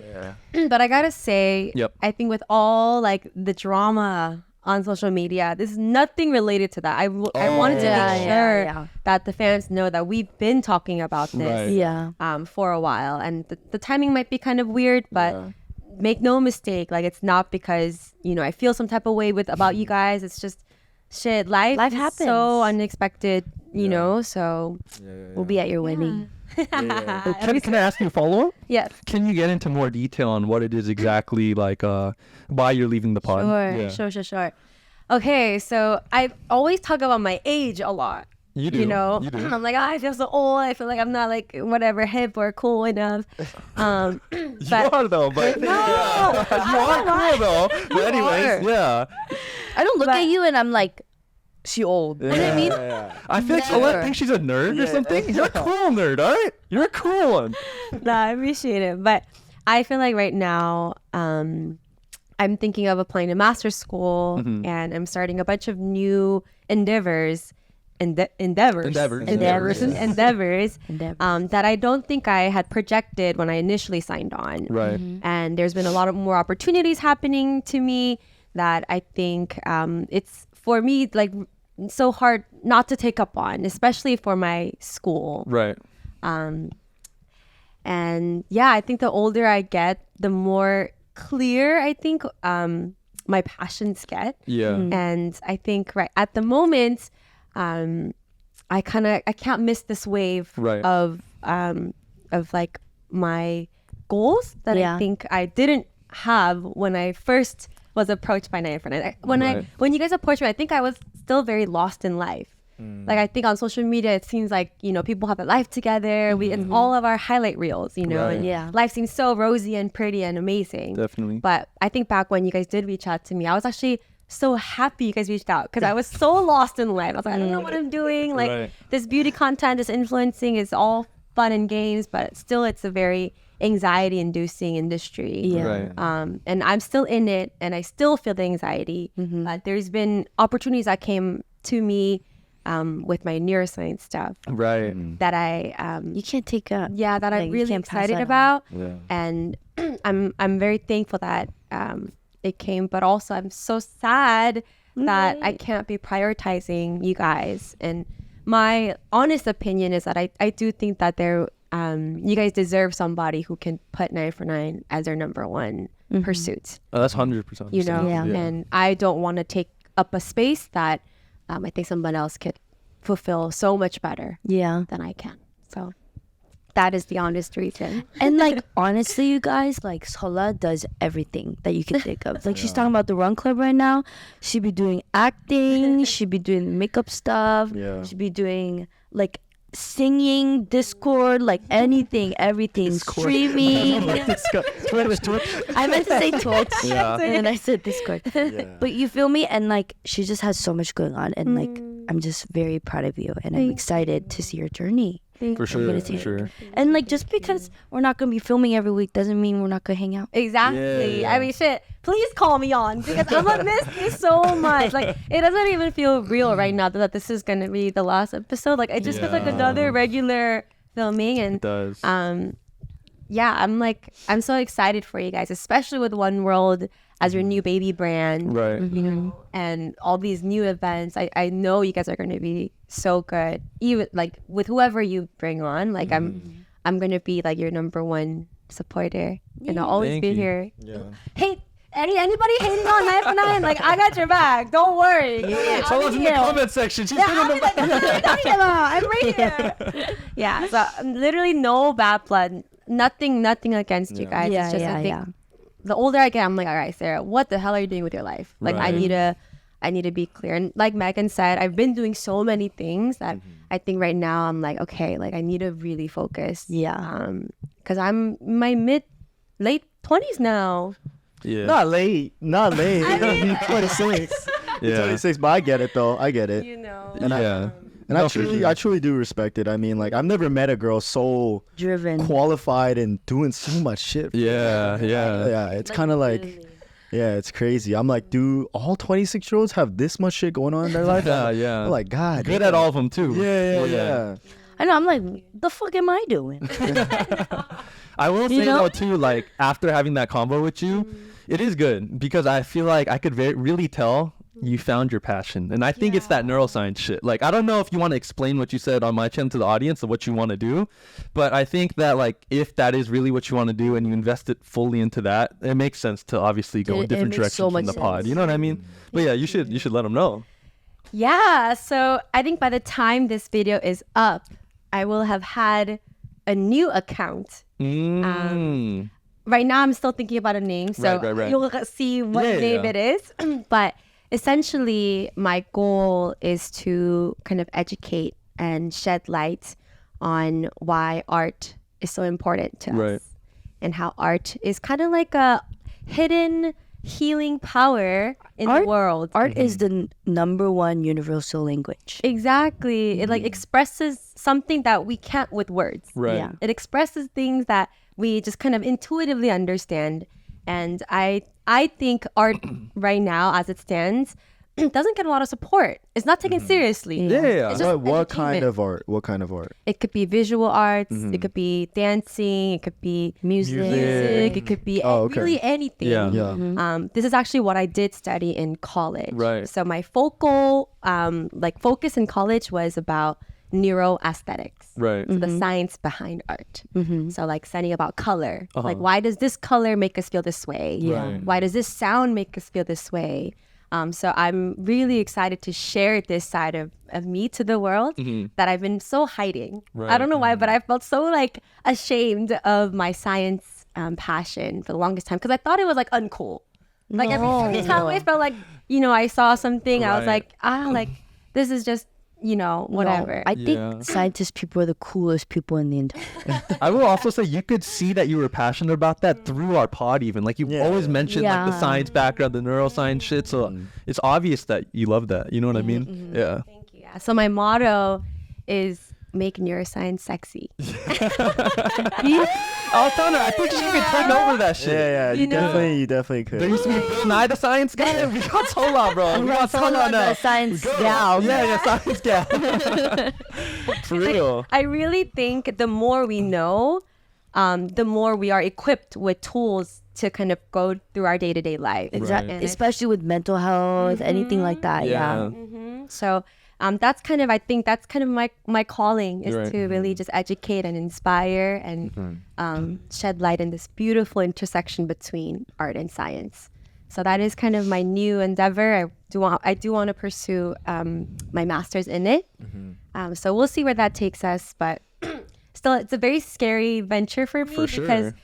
A: Yeah.
C: But I gotta say,
B: Yep.
C: I think with all like the drama on social media, this is nothing related to that. I wanted to make sure that the fans know that we've been talking about this for a while, and the timing might be kind of weird, but make no mistake, like it's not because I feel some type of way about you guys. It's just shit. Life
D: happens.
C: So unexpected, you know. So
D: we'll be at your wedding.
B: Can I ask you a follow up?
C: Yes.
B: Can you get into more detail on what it is exactly, like why you're leaving the pod?
C: Sure. Okay, so I always talk about my age a lot.
B: You do.
C: You know,
B: You do.
C: I'm like, I feel so old. I feel like I'm not like whatever hip or cool enough.
B: You are though, but
C: No,
B: you are cool though. But anyways, yeah.
D: I don't look at you and I'm like, she old. You know what I mean?
B: I feel like Colette thinks she's a nerd or something. You're a cool nerd, all right? You're a cool one.
C: No, I appreciate it, but I feel like right now, I'm thinking of applying to master's school, and I'm starting a bunch of new endeavors that I don't think I had projected when I initially signed on.
B: Right.
C: And there's been a lot of more opportunities happening to me that I think it's for me like so hard not to take up on, especially for my school.
B: Right.
C: And yeah, I think the older I get, the more clear I think my passions get.
B: Yeah.
C: And I think right at the moment, I can't miss this wave of like my goals that I think I didn't have when I first was approached by 949. When you guys approached me, I think I was still very lost in life. Like I think on social media, it seems like people have a life together. And all of our highlight reels, and life seems so rosy and pretty and amazing.
B: Definitely.
C: But I think back when you guys did reach out to me, I was actually so happy you guys reached out because I was so lost in life. I was like, I don't know what I'm doing. Like this beauty content, this influencing is all fun and games, but still it's a very anxiety-inducing industry. And I'm still in it, and I still feel the anxiety. But there's been opportunities that came to me with my neuroscience stuff, that I
D: you can't take up.
C: that
D: like,
C: I'm really excited
D: on.
C: about, and I'm very thankful that it came. But also, I'm so sad that I can't be prioritizing you guys. And my honest opinion is that I do think that you guys deserve somebody who can put 949 as their number one pursuit.
B: Oh, that's 100%.
C: And I don't want to take up a space that I think someone else could fulfill so much better than I can. So that is the honest reason.
D: And like honestly, you guys, like Seol Ah does everything that you can think of. Like she's talking about the Run Club right now. She'd be doing acting. She'd be doing makeup stuff. She'd be doing like singing, Discord, like anything, everything, streaming. I meant to say Twitch, and then I said Discord. But you feel me? And like she just has so much going on, and like I'm just very proud of you, and I'm excited to see your journey.
B: For sure.
D: And like just because we're not gonna be filming every week doesn't mean we're not gonna hang out.
C: Exactly. I mean, shit. Please call me on because I'm gonna miss you so much. Like it doesn't even feel real right now that this is gonna be the last episode. Like it just feels like another regular filming, and
B: it does.
C: I'm so excited for you guys, especially with Wrld as your new baby brand, and all these new events. I know you guys are going to be so good, even like with whoever you bring on. Like I'm going to be like your number one supporter, and I'll always be here. Hey, anybody hating on 949, like I got your back. Don't worry.
B: Tell us in the comment section. She's
C: I'm right here. So literally no bad blood. Nothing against you guys. It's just I think the older I get, I'm like, all right, Sarah, what the hell are you doing with your life? Like I need to be clear. And like Megan said, I've been doing so many things that I think right now I'm like, okay, like I need to really focus. Because I'm in my late 20s now.
A: Not late. I mean, 26. 26, but I get it though. I get it. And I truly do respect it. I mean, like I've never met a girl so
D: driven,
A: qualified, and doing so much shit. It's kind of like, it's crazy. I'm like, do all 26-year-olds have this much shit going on in their life? I'm like, God,
B: good at all of them too.
D: I know. I'm like, the fuck am I doing?
B: I will say though too, like after having that convo with you, it is good because I feel like I could really tell you found your passion, and I think it's that neuroscience shit. Like I don't know if you want to explain what you said on my channel to the audience of what you want to do, but I think that like if that is really what you want to do and you invest it fully into that, it makes sense to obviously go in different directions from the pod. You know what I mean? But yeah, you should let them know.
C: Yeah, so I think by the time this video is up, I will have had a new account. Right now, I'm still thinking about a name, so you'll see what name it is. But essentially, my goal is to kind of educate and shed light on why art is so important to us, and how art is kind of like a hidden healing power in the world.
D: Art is the number one universal language.
C: Exactly. It like expresses something that we can't with words.
B: Right.
D: Yeah.
C: It expresses things that we just kind of intuitively understand. And I think art right now, as it stands, doesn't get a lot of support. It's not taken seriously.
B: Yeah.
C: It's just
A: What kind
C: entertainment.
A: of art? What kind of art?
C: It could be visual arts. It could be dancing. It could be music. It could be really anything.
B: Yeah.
C: This is actually what I did study in college.
B: Right.
C: So my focus in college was about neuroaesthetics.
B: Right.
C: So the science behind art. So like studying about color. Like why does this color make us feel this way?
B: Right.
C: Why does this sound make us feel this way? So I'm really excited to share this side of me to the world that I've been so hiding. I don't know why, but I felt so like ashamed of my science passion for the longest time because I thought it was like uncool. Like every time I felt like, I saw something, I was like, like this is just, whatever.
D: I think scientist people are the coolest people in the entire.
B: I will also say you could see that you were passionate about that through our pod even. Like you've always mentioned like the science background, the neuroscience shit. So it's obvious that you love that. You know what I mean? Yeah.
C: Thank you. Yeah. So my motto is make neuroscience sexy.
B: I was telling her, I think she could turn over that shit.
A: Yeah, you definitely could.
B: There used to be Bill Nye the Science Guy. We got Sola, bro. We got Sola now.
D: The science gal.
B: Yeah, science gal. For real.
C: I really think the more we know, the more we are equipped with tools to kind of go through our day-to-day life.
D: Exactly. Especially with mental health, anything like that. Yeah.
C: So that's kind of, I think that's kind of my calling is to really just educate and inspire and shed light in this beautiful intersection between art and science. So that is kind of my new endeavor. I do want to pursue my master's in it. So we'll see where that takes us. But still, it's a very scary venture for me because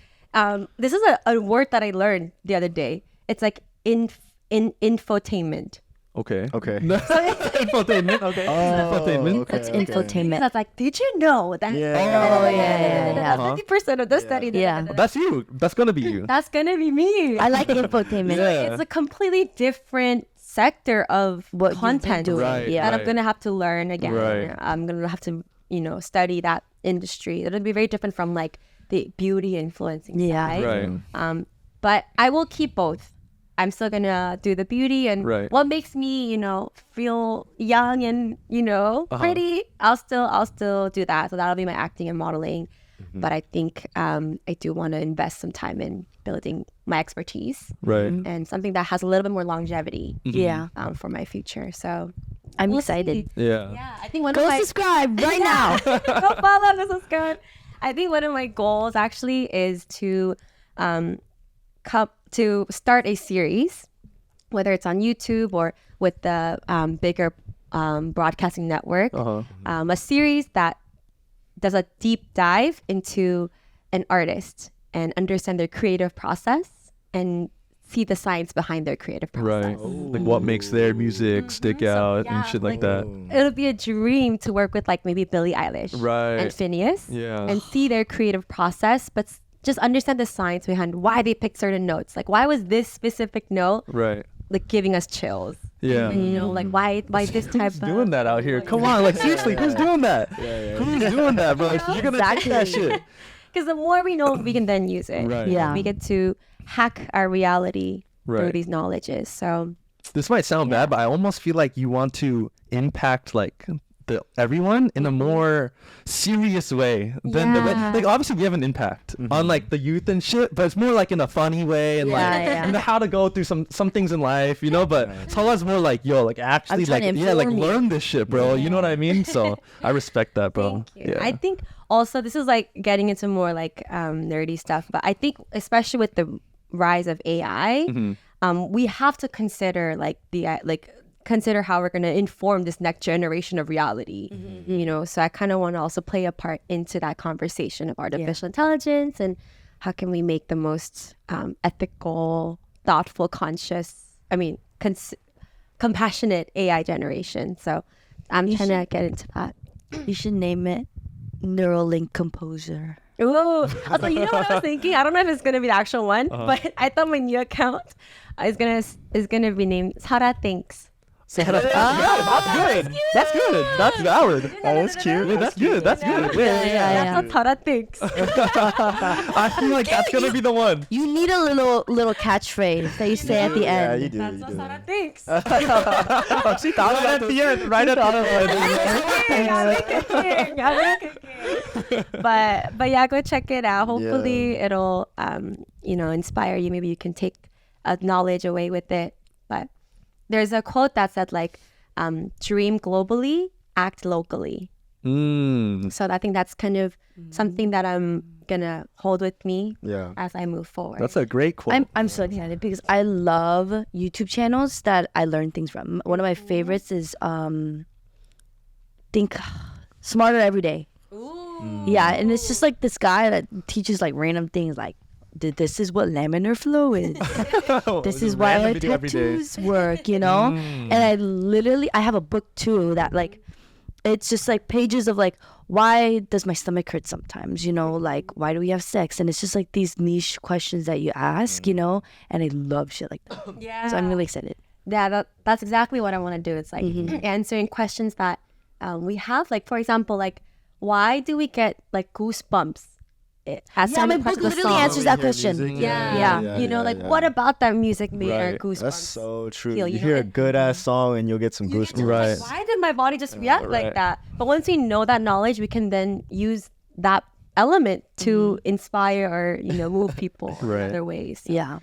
C: this is a word that I learned the other day. It's like infotainment.
B: Okay.
A: Infotainment.
B: Okay.
A: Infotainment.
D: That's infotainment.
C: That's like, did you know that?
A: Yeah.
C: 50% of the study.
B: That's you. That's gonna be you.
C: That's gonna be me.
D: I like infotainment.
C: It's a completely different sector of
D: What
C: content
D: you've been doing.
C: that I'm gonna have to learn again.
B: Right.
C: I'm gonna have to, study that industry. It'll be very different from like the beauty influencing side.
B: Right.
C: But I will keep both. I'm still gonna do the beauty and what makes me, feel young and pretty. I'll still do that. So that'll be my acting and modeling. But I think I do want to invest some time in building my expertise, and something that has a little bit more longevity. For my future. So
D: I'm excited.
C: See.
B: Yeah.
C: I think one
D: Go
C: of my
D: subscribe right now.
C: go follow, go subscribe. I think one of my goals actually is to to start a series, whether it's on YouTube or with the bigger broadcasting network, a series that does a deep dive into an artist and understand their creative process and see the science behind their creative process.
B: Right. Like what makes their music stick out and shit like that.
C: It'll be a dream to work with like maybe Billie Eilish and Phineas and see their creative process, but just understand the science behind why they picked certain notes. Like why was this specific note like giving us chills?
B: Yeah.
C: And like why this type
B: Who's doing that out here? Come on, like seriously, who's doing that? Who's doing that, bro? You're gonna take that shit.
C: Because the more we know, we can then use it.
B: Right.
D: Yeah.
C: We get to hack our reality through these knowledges. So
B: this might sound bad, but I almost feel like you want to impact like everyone in a more serious way than the way, like obviously we have an impact on like the youth and shit, but it's more like in a funny way and you know how to go through some things in life, you know. But Seolah's more like, yo, like actually like like learn this shit, bro. You know what I mean? So I respect that, bro.
C: Thank you. I think also this is like getting into more like nerdy stuff, but I think especially with the rise of AI, we have to consider consider how we're going to inform this next generation of reality, you know. So I kind of want to also play a part into that conversation of artificial intelligence and how can we make the most ethical, thoughtful, compassionate AI generation. So I'm trying to get into that.
D: You should name it Neuralink Composer.
C: Ooh, also, you know what I was thinking? I don't know if it's gonna be the actual one, but I thought my new account is gonna be named Sara Thinks.
B: That's good. That's good. That's valid.
A: That's cute.
B: Yeah, that's good. That's good.
C: That's what Sara thinks.
B: I feel like that's gonna be the one.
D: You need a little catchphrase that you say at the end.
A: Yeah, you do.
C: That's what Sara thinks.
B: She thought of it at the end. Right at
C: the end. But yeah, go check it out. Hopefully it'll inspire you. Maybe you can take knowledge away with it. But there's a quote that said like, dream globally, act locally. So I think that's kind of something that I'm gonna hold with me as I move forward.
B: That's a great quote.
D: I'm so excited because I love YouTube channels that I learn things from. One of my favorites is Think Smarter Every Day. Yeah, and it's just like this guy that teaches like random things like, this is what laminar flow is. This is why our tattoos work, you know? And I have a book too that like, it's just like pages of like, why does my stomach hurt sometimes, you know? Like, why do we have sex? And it's just like these niche questions that you ask, you know? And I love shit like that. So I'm really excited.
C: Yeah, that's exactly what I want to do. It's like answering questions that we have. Like, for example, like, why do we get like goosebumps?
D: My book literally answers that question.
C: Yeah. You know, like what about that music made our goosebumps?
A: That's so true. You hear a good ass song and you'll get some goosebumps.
B: Right.
C: Like, why did my body just react like that? But once we know that knowledge, we can then use that element to inspire or move people in other ways. So, yeah,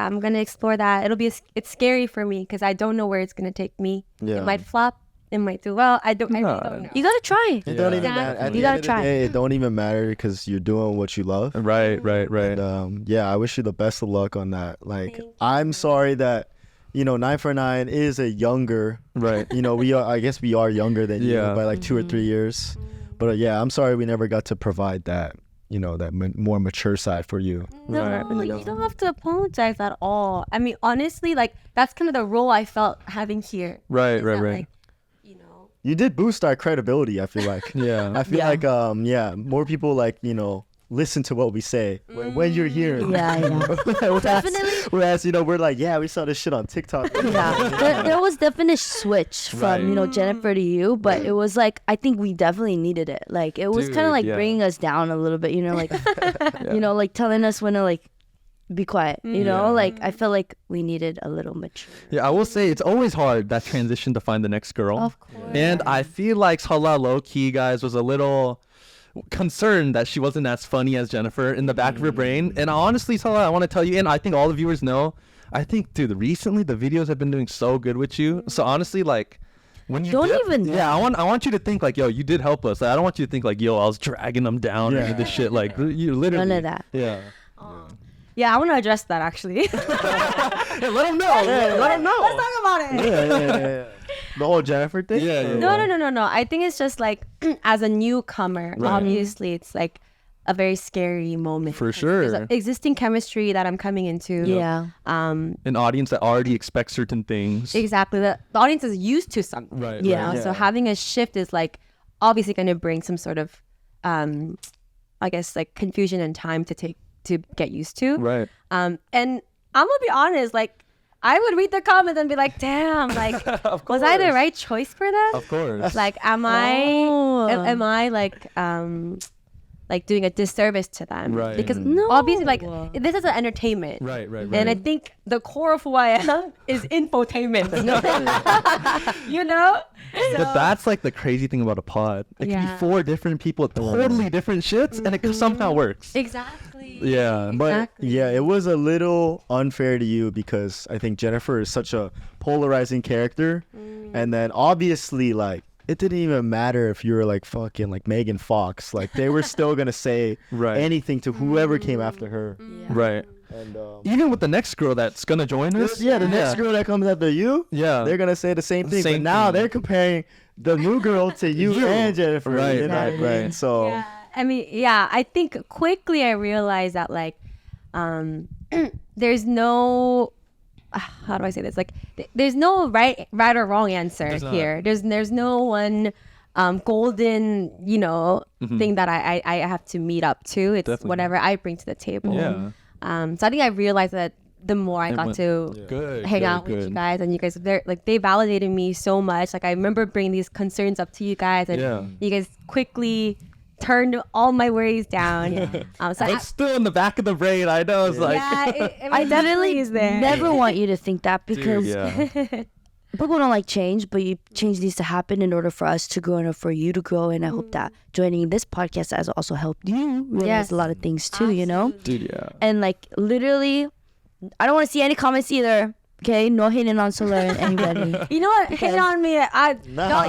C: I'm gonna explore that. It's scary for me because I don't know where it's gonna take me. It might flop. It might do well. I really don't know.
D: You gotta try.
A: It don't even matter. At the end of the day, it don't even matter because you're doing what you love.
B: Right.
A: And, I wish you the best of luck on that. Like, I'm sorry that 9 for 9 is a younger.
B: Right.
A: I guess we are younger than you by like 2 or 3 years. But I'm sorry we never got to provide that. That more mature side for you.
C: No, you don't have to apologize at all. I mean, honestly, like that's kind of the role I felt having here.
B: Right.
C: Like,
A: you did boost our credibility, I feel like. I feel like more people like listen to what we say when you're here.
D: Definitely.
A: Whereas we're like, we saw this shit on TikTok.
D: There was definitely a switch from Jennifer to you, but it was like I think we definitely needed it. Like it was kind of like bringing us down a little bit, like like telling us when to like be quiet, like I feel like we needed a little mature.
B: I will say it's always hard, that transition to find the next girl.
D: Of course.
B: And I feel like Seol low-key, guys, was a little concerned that she wasn't as funny as Jennifer in the back of her brain. And honestly, Seol, I want to tell you, and I think all the viewers know, I think, dude, recently the videos have been doing so good with you. So honestly, like, when you I want you to think like, yo, you did help us. Like, I don't want you to think like, yo, I was dragging them down or any of this shit. Like, you literally.
D: None of that.
C: Yeah, I want to address that actually.
B: Let them know. Let them know.
C: Let's talk about it.
A: The whole Jennifer thing?
C: No. I think it's just like, as a newcomer, obviously it's like a very scary moment.
B: For sure.
C: There's existing chemistry that I'm coming into.
B: An audience that already expects certain things.
C: Exactly. The audience is used to something.
B: Right.
C: So having a shift is like obviously going to bring some sort of, I guess, like confusion and time to get used to.
B: Right.
C: And I'm gonna be honest, like I would read the comments and be like, damn, like was I the right choice for this?
B: Of course.
C: Like am I like like doing a disservice to them.
B: Right.
C: Because
D: No.
C: obviously, like, this is an entertainment.
B: Right.
C: And I think the core of who I am is infotainment. You know?
B: But that's like the crazy thing about a pod. It can be 4 different people with totally different shits, and it somehow works.
C: Exactly.
B: Yeah.
A: But yeah, it was a little unfair to you because I think Jennifer is such a polarizing character. And then obviously, like, it didn't even matter if you were like fucking like Megan Fox. Like, they were still going to say anything to whoever came after her.
B: Right.
A: And
B: even with the next girl that's going to join us.
A: the next girl that comes after you, they're going to say the same thing. But now they're comparing the new girl to you and Jennifer.
B: Right,
A: you know what I mean? So,
C: I mean, I think quickly I realized that, like, there's no, how do I say this? Like, there's no right or wrong answer here. There's no one golden, you know, thing that I have to meet up to. It's whatever I bring to the table.
B: Yeah.
C: So I think I realized that the more I got to hang out with you guys, and you guys, they validated me so much. Like, I remember bringing these concerns up to you guys, and you guys quickly turned all my worries down. So
B: it's still in the back of the brain. I know. It's like,
C: I definitely is there.
D: Never want you to think that, because people don't like change, but change needs to happen in order for us to grow and for you to grow. And I hope that joining this podcast has also helped you realize a lot of things too. You know,
B: dude.
D: And like, literally, I don't want to see any comments either. Okay, no hating on Seol Ah and anybody.
C: You know what? Hate on me.
B: No. There's not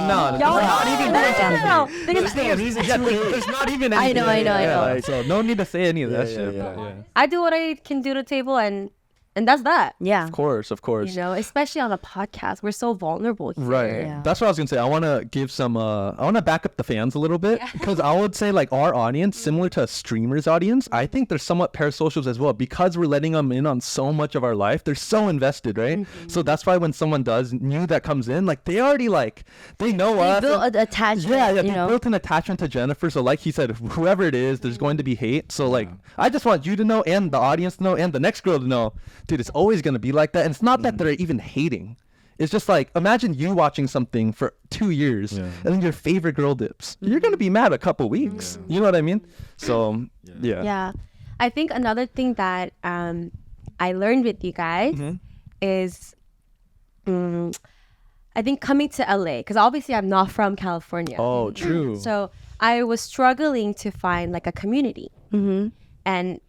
B: even anything.
D: I know.
B: So no need to say any of that shit.
C: I do what I can do to the table, and that's that.
D: Yeah.
B: Of course.
C: You know, especially on a podcast, we're so vulnerable here.
B: Right.
D: Yeah.
B: That's what I was gonna say. I want to give some. I want to back up the fans a little bit, because I would say, like, our audience, similar to a streamer's audience, I think they're somewhat parasocials as well, because we're letting them in on so much of our life. They're so invested, right? So that's why when someone new that comes in, like, they already, like, they know us.
D: They built an attachment.
B: Yeah,
D: you
B: they
D: know?
B: built an attachment to Jennifer. So like he said, whoever it is, there's going to be hate. So like, I just want you to know, and the audience to know, and the next girl to know, dude, it's always going to be like that. And it's not that they're even hating. It's just like, imagine you watching something for 2 years and then your favorite girl dips. You're going to be mad a couple weeks. You know what I mean? So
C: Yeah. I think another thing that I learned with you guys is, I think coming to LA, because obviously I'm not from California.
B: Oh, true.
C: So I was struggling to find like a community. And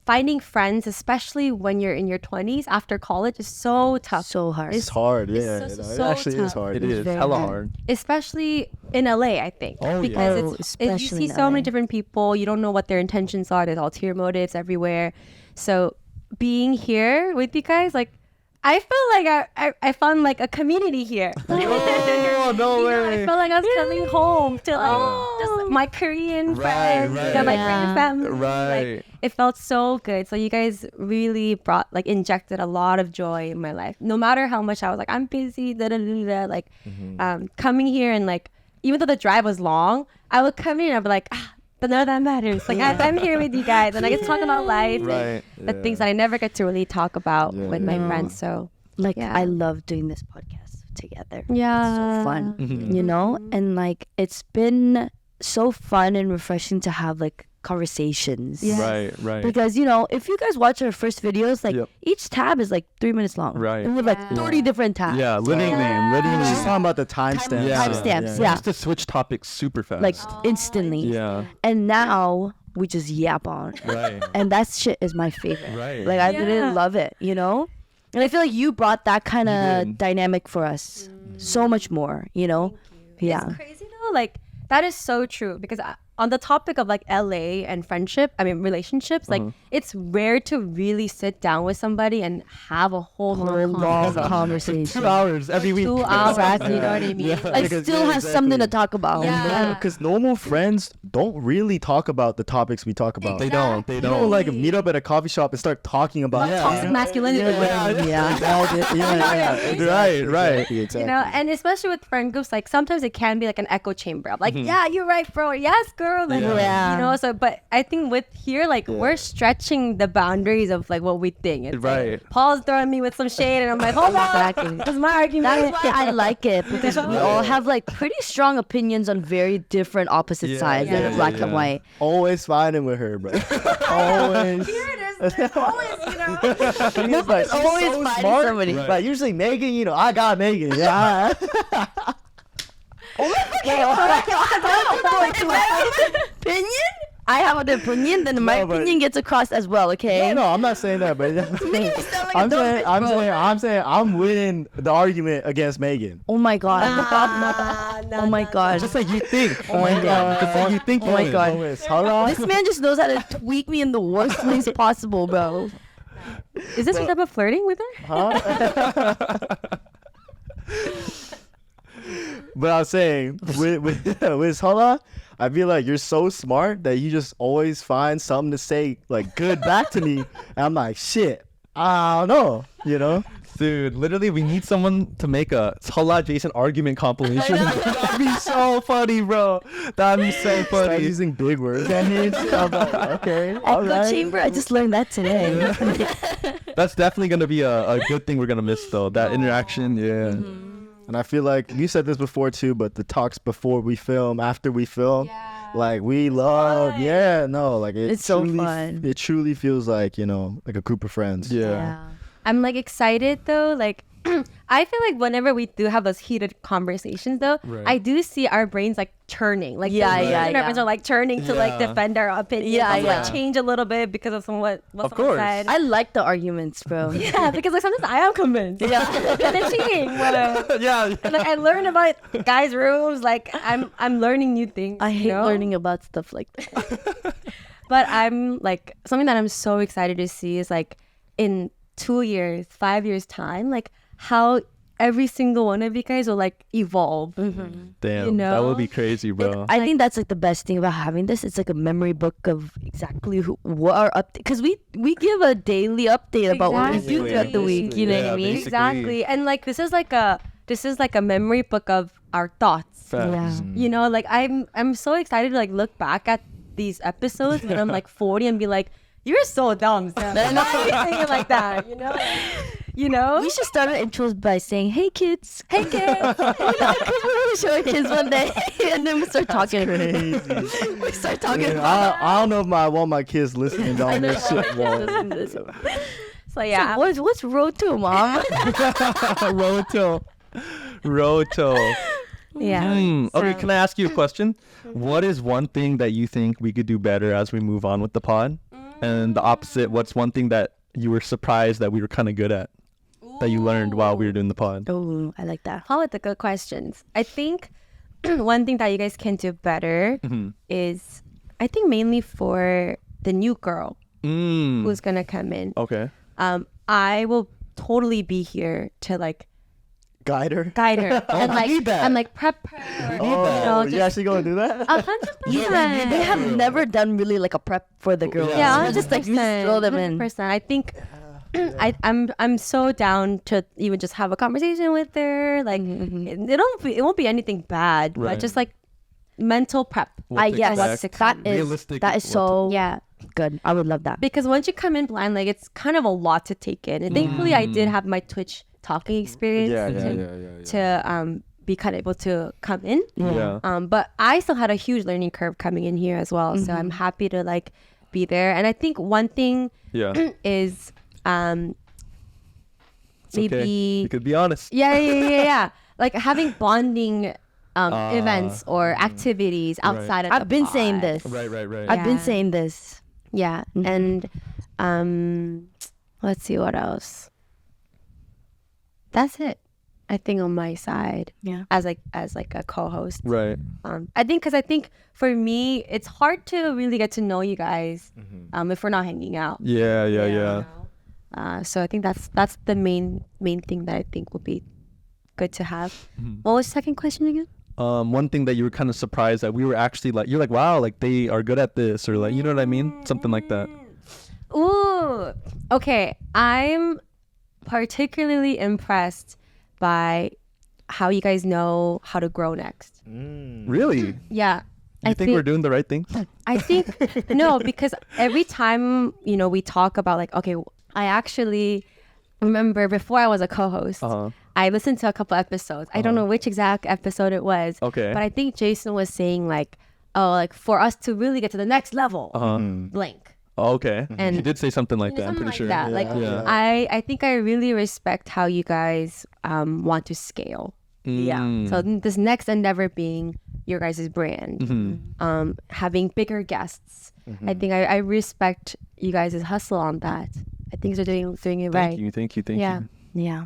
C: finding friends, especially when you're in your 20s after college, is so tough.
D: So hard.
A: It's hard.
C: It's
A: Yeah.
C: so
A: It actually
C: tough.
A: is hard.
B: It is hella hard.
C: Especially in LA, I think.
B: Oh,
C: because
B: yeah.
C: you
D: Especially
C: see
D: in
C: so
D: LA.
C: many different people. You don't know what their intentions are. There's ulterior motives everywhere. So being here with you guys, like, I feel like I found like a community here.
B: Oh, no way.
C: I felt like I was coming home to like just my Korean friends, my Korean family. Like, it felt so good. So you guys really injected a lot of joy in my life. No matter how much I was like, I'm busy, like, coming here, and like, even though the drive was long, I would come in and I'd be like, but none of that matters. Like, I'm here with you guys, and I get to talk about life, and the things that I never get to really talk about with my friends. So,
D: like, I love doing this podcast together.
C: Yeah.
D: It's so fun, you know? And like, it's been so fun and refreshing to have like conversations.
B: Right.
D: Because, you know, if you guys watch our first videos, like, each tab is like 3 minutes long.
B: Right.
D: And with like 30 different tabs.
B: Yeah, living name.
A: She's talking about the timestamps.
D: Timestamps,
B: Just to switch topics super fast.
D: Like, instantly.
B: Yeah.
D: And now we just yap on.
B: Right.
D: And that shit is my favorite.
B: Right.
D: Like, I really love it, you know? And I feel like you brought that kind
B: You
D: of
B: did.
D: dynamic for us so much more, you know? Yeah.
C: It's crazy though. Like, that is so true, because on the topic of like LA and relationships, like, it's rare to really sit down with somebody and have a whole
D: long conversation.
B: 2 hours every week.
C: 2 hours, you know what I mean?
D: I still have something to talk about.
C: Yeah.
A: Because normal friends don't really talk about the topics we talk about.
B: They don't.
A: You don't like meet up at a coffee shop and start talking about
C: Toxic masculinity.
B: Right.
C: You know, and especially with friend groups, like, sometimes it can be like an echo chamber of like, yeah, you're right, bro. Yes, girl. girl, like, you know. So, but I think with here, like, we're stretching the boundaries of like what we think. It's like, Paul's throwing me with some shade, and I'm like, hold on,
D: Exactly.
C: that's my argument.
D: That's why I like it, because we all have like pretty strong opinions on very different opposite sides, black and white.
A: Always fighting with her, bro. Always.
C: Here it is. There's always, you know.
A: He's like,
D: always
A: so
D: fighting
A: smart.
D: somebody.
A: Like usually Megan, you know, I got Megan. Yeah.
D: Opinion? I have an opinion, then my opinion gets across as well, okay?
A: No, I'm not saying that, but I'm saying I'm winning the argument against Megan.
D: Oh my god. Oh my god.
B: Just like you think.
D: Oh my god.
B: Just like you think.
D: Oh my god.
A: Hold
D: This man just knows how to tweak me in the worst ways possible, bro.
C: Is this some type of flirting with her?
A: Huh? But I'm saying with Hala, I feel like you're so smart that you just always find something to say like good back to me, and I'm like, shit, I don't know, you know.
B: Dude, literally, we need someone to make a Seol Jason argument compilation. That'd be so funny, bro. That'd be so
A: Start
B: funny.
A: using big words. I'm like, okay, all
D: Echo
A: right.
D: chamber, I just learned that today.
B: That's definitely gonna be a good thing we're gonna miss though. That interaction, yeah.
A: And I feel like you said this before too, but the talks before we film, after we film, like we love, like
D: It's so
A: truly,
D: fun.
A: It truly feels like, you know, like a group of friends.
B: Yeah.
C: I'm like excited though. Like I feel like whenever we do have those heated conversations though, I do see our brains like churning. Like our brains are like churning to like defend our opinion. Like change a little bit because of what someone said.
D: I like the arguments, bro.
C: Yeah, because like sometimes I am convinced. Yeah, they're cheating.
B: Yeah.
C: And like I learn about guys' rooms. Like I'm learning new things.
D: I hate learning about stuff like that.
C: But I'm like something that I'm so excited to see is like in 2 years, 5 years time, like how every single one of you guys will like evolve.
B: Damn,
C: You know?
B: that would be crazy, bro.
D: I think that's like the best thing about having this. It's like a memory book of exactly what our update, because we give a daily update about what we do throughout the week. You know what I mean?
B: basically.
C: Exactly. And like this is like a memory book of our thoughts.
B: Facts.
C: You know, like I'm so excited to like look back at these episodes when I'm like 40 and be like, you're so dumb, Sam. Why are you thinking like that? You know?
D: We should start our intros by saying, "Hey kids,
C: Hey kids.
D: because we're gonna show our kids one day," and then we start talking. We start talking.
A: Yeah, I don't know if I want my kids listening on this shit.
C: So yeah.
D: What's road to, mom?
B: Roto.
C: Yeah.
B: Okay, can I ask you a question? What is one thing that you think we could do better as we move on with the pod? And the opposite, what's one thing that you were surprised that we were kind of good at? That you learned while we were doing the pod?
D: Oh, I like that.
C: All with the good questions. I think one thing that you guys can do better is, I think mainly for the new girl who's gonna come in.
B: Okay.
C: I will totally be here to like
A: Guide her.
C: and like
B: need that.
C: and like prep her.
A: Oh,
C: just
A: you actually gonna do that?
C: 100%.
D: They have never done really like a prep for the girls.
C: Yeah,
D: It's just like you just throw them in.
C: 100%. I think I'm so down to even just have a conversation with her. Like it won't be anything bad, but just like mental prep.
D: That is so good. I would love that.
C: Because once you come in blind, like it's kind of a lot to take in. And thankfully, I did have my Twitch talking experience to be kind of able to come in. But I still had a huge learning curve coming in here as well. So I'm happy to like be there. And I think one thing is maybe
B: you could be honest.
C: Yeah. Like having bonding events or activities outside of the
D: I've been
C: pod.
D: saying this.
B: Right.
D: I've been saying this.
C: Yeah. And let's see what else. That's it. I think on my side.
D: Yeah.
C: As like a co-host.
B: Right.
C: I think for me it's hard to really get to know you guys if we're not hanging out.
B: Yeah.
C: So I think that's the main thing that I think would be good to have. What was the second question again?
B: One thing that you were kind of surprised that we were actually like, you're like, wow, like they are good at this, or like, you know what I mean? Something like that.
C: Ooh. Okay. I'm particularly impressed by how you guys know how to grow next.
B: Really?
C: Yeah.
B: You think we're doing the right thing?
C: I think no, because every time we talk about like, okay, I actually remember before I was a co-host, I listened to a couple episodes. I don't know which exact episode it was.
B: Okay.
C: But I think Jason was saying like, oh, like for us to really get to the next level, blank.
B: Oh, okay.
C: And
B: he did say something like that. I'm pretty sure.
C: That. Like, I think I really respect how you guys want to scale. Yeah. So this next endeavor being your guys' brand, having bigger guests. I think I respect you guys' hustle on that. I think you're doing it right.
B: Thank you.
D: Yeah.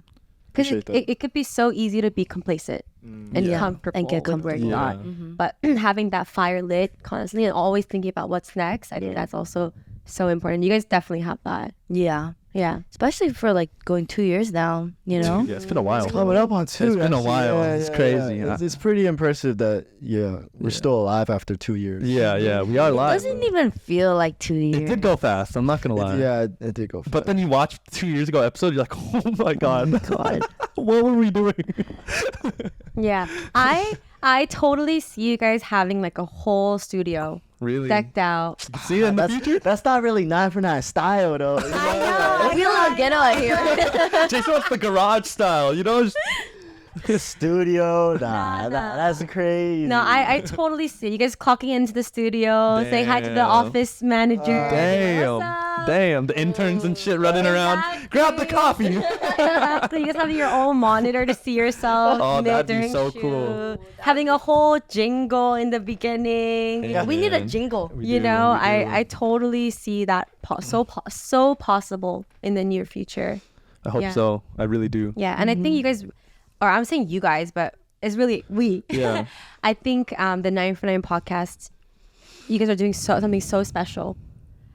C: Because it could be so easy to be complacent and comfortable
D: and get comfortable.
C: where you are. But having that fire lit constantly and always thinking about what's next, I think that's also so important. You guys definitely have that.
D: Yeah.
C: Yeah.
D: Especially for like going 2 years now,
B: Yeah, it's been a while.
A: It's coming up on 2.
B: It's been a while. It's crazy.
A: Yeah. It's pretty impressive that we're still alive after 2 years.
B: Yeah, we are
D: It
B: live.
D: doesn't even feel like 2 years.
B: It did go fast. I'm not gonna lie.
A: It did go fast.
B: But then you watch 2 years ago episode, you're like, oh my god, what were we doing?
C: Yeah. I totally see you guys having like a whole studio
B: Really?
C: decked out.
B: See you in the future?
A: That's not really 9 for 9 style though.
D: I feel like ghetto here.
B: Jason wants the garage style,
A: Studio, that's crazy.
C: No, I totally see you guys clocking into the studio, saying hi to the office manager.
B: Damn, the interns and shit running around. Grab the coffee.
C: You guys having your own monitor to see yourself.
B: Oh, that'd be
C: during
B: so
C: shoot.
B: cool.
C: Having a whole jingle in the beginning.
B: Yeah,
D: We need a jingle.
C: I totally see that so possible in the near future.
B: I hope so. I really do.
C: Yeah, and I think you guys, or I'm saying you guys, but it's really we.
B: Yeah.
C: I think the 9 for 9 podcast, you guys are doing something so special.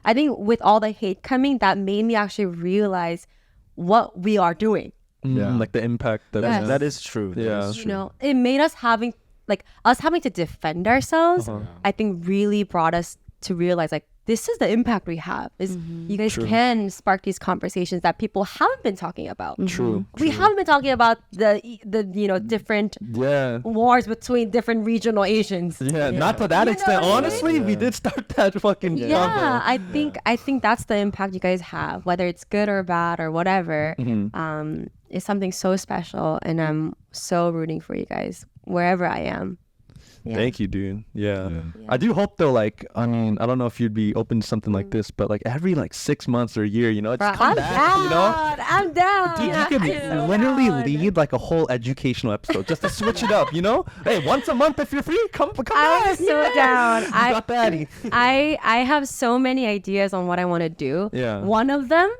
C: I think with all the hate coming, that made me actually realize what we are doing.
B: Like the impact
A: that is true.
B: Yeah.
C: It made us having to defend ourselves. I think really brought us to realize like this is the impact we have. Is you guys can spark these conversations that people haven't been talking about.
B: True.
C: We haven't been talking about the different wars between different regional Asians.
B: Yeah, not to that extent. Honestly, we did start that fucking
C: Yeah, I think that's the impact you guys have, whether it's good or bad or whatever. It's something so special, and I'm so rooting for you guys wherever I am. Yeah.
B: Thank you, dude. Yeah. I do hope though, like, I mean, I don't know if you'd be open to something like this, but like every 6 months or a year, just come back,
C: I'm down.
B: Dude, you could literally lead like a whole educational episode just to switch it up, Hey, once a month if you're free, come
C: I'm so down.
B: I got that.
C: I have so many ideas on what I want to do.
B: Yeah.
C: One of them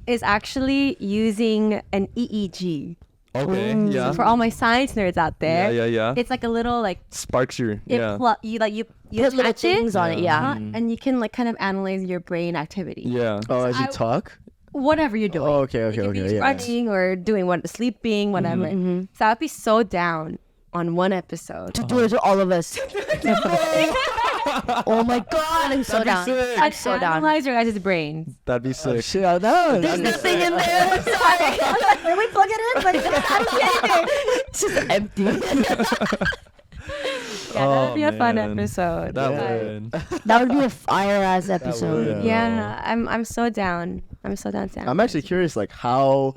C: is actually using an EEG.
B: Okay. Yeah.
C: So for all my science nerds out there,
B: yeah.
C: it's like a little
B: sparks your
C: you put
D: little things on it,
C: and you can kind of analyze your brain activity.
B: Yeah.
A: Oh, as you talk?
C: Whatever you're doing.
A: Oh, okay.
C: It could be running or doing sleeping, whatever. So I'd be so down on one episode
D: to do it to all of us. Oh my god, I'm so down.
C: I'm so down. Analyze your guys' brains.
B: That'd be sick.
A: Shit, I know.
D: There's nothing in there. I'm sorry. Can we plug it in? Like, I'm kidding. It's just empty.
C: Yeah, that would be a fun episode.
D: That would be a fire ass episode.
C: Yeah, I'm so down. I'm so down.
A: I'm actually curious, like how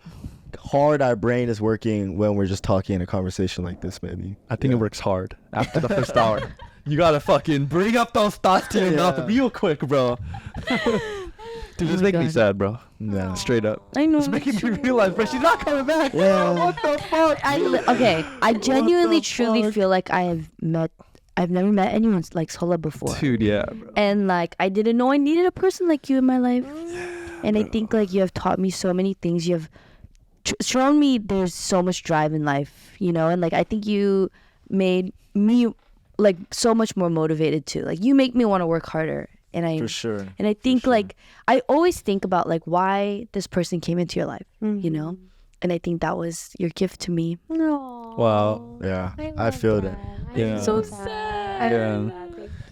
A: hard our brain is working when we're just talking in a conversation like this. Maybe
B: I think it works hard after the first hour. You gotta fucking bring up those thoughts to your mouth real quick, bro. Dude, this making me sad, bro.
A: No.
B: Straight up.
D: I know.
B: It's making me realize, bro, she's not coming back.
A: Yeah.
B: What the fuck?
D: I genuinely, truly feel like I've never met anyone like Seol Ah before.
B: Dude, yeah, bro.
D: And I didn't know I needed a person like you in my life. And I think you have taught me so many things. You have shown me there's so much drive in life, and I think you made me so much more motivated too. You make me want to work harder. And
A: for sure.
D: And I think I always think about why this person came into your life, And I think that was your gift to me.
C: No.
B: Wow.
A: Yeah, I feel that.
B: Yeah.
D: So sad.
B: Yeah.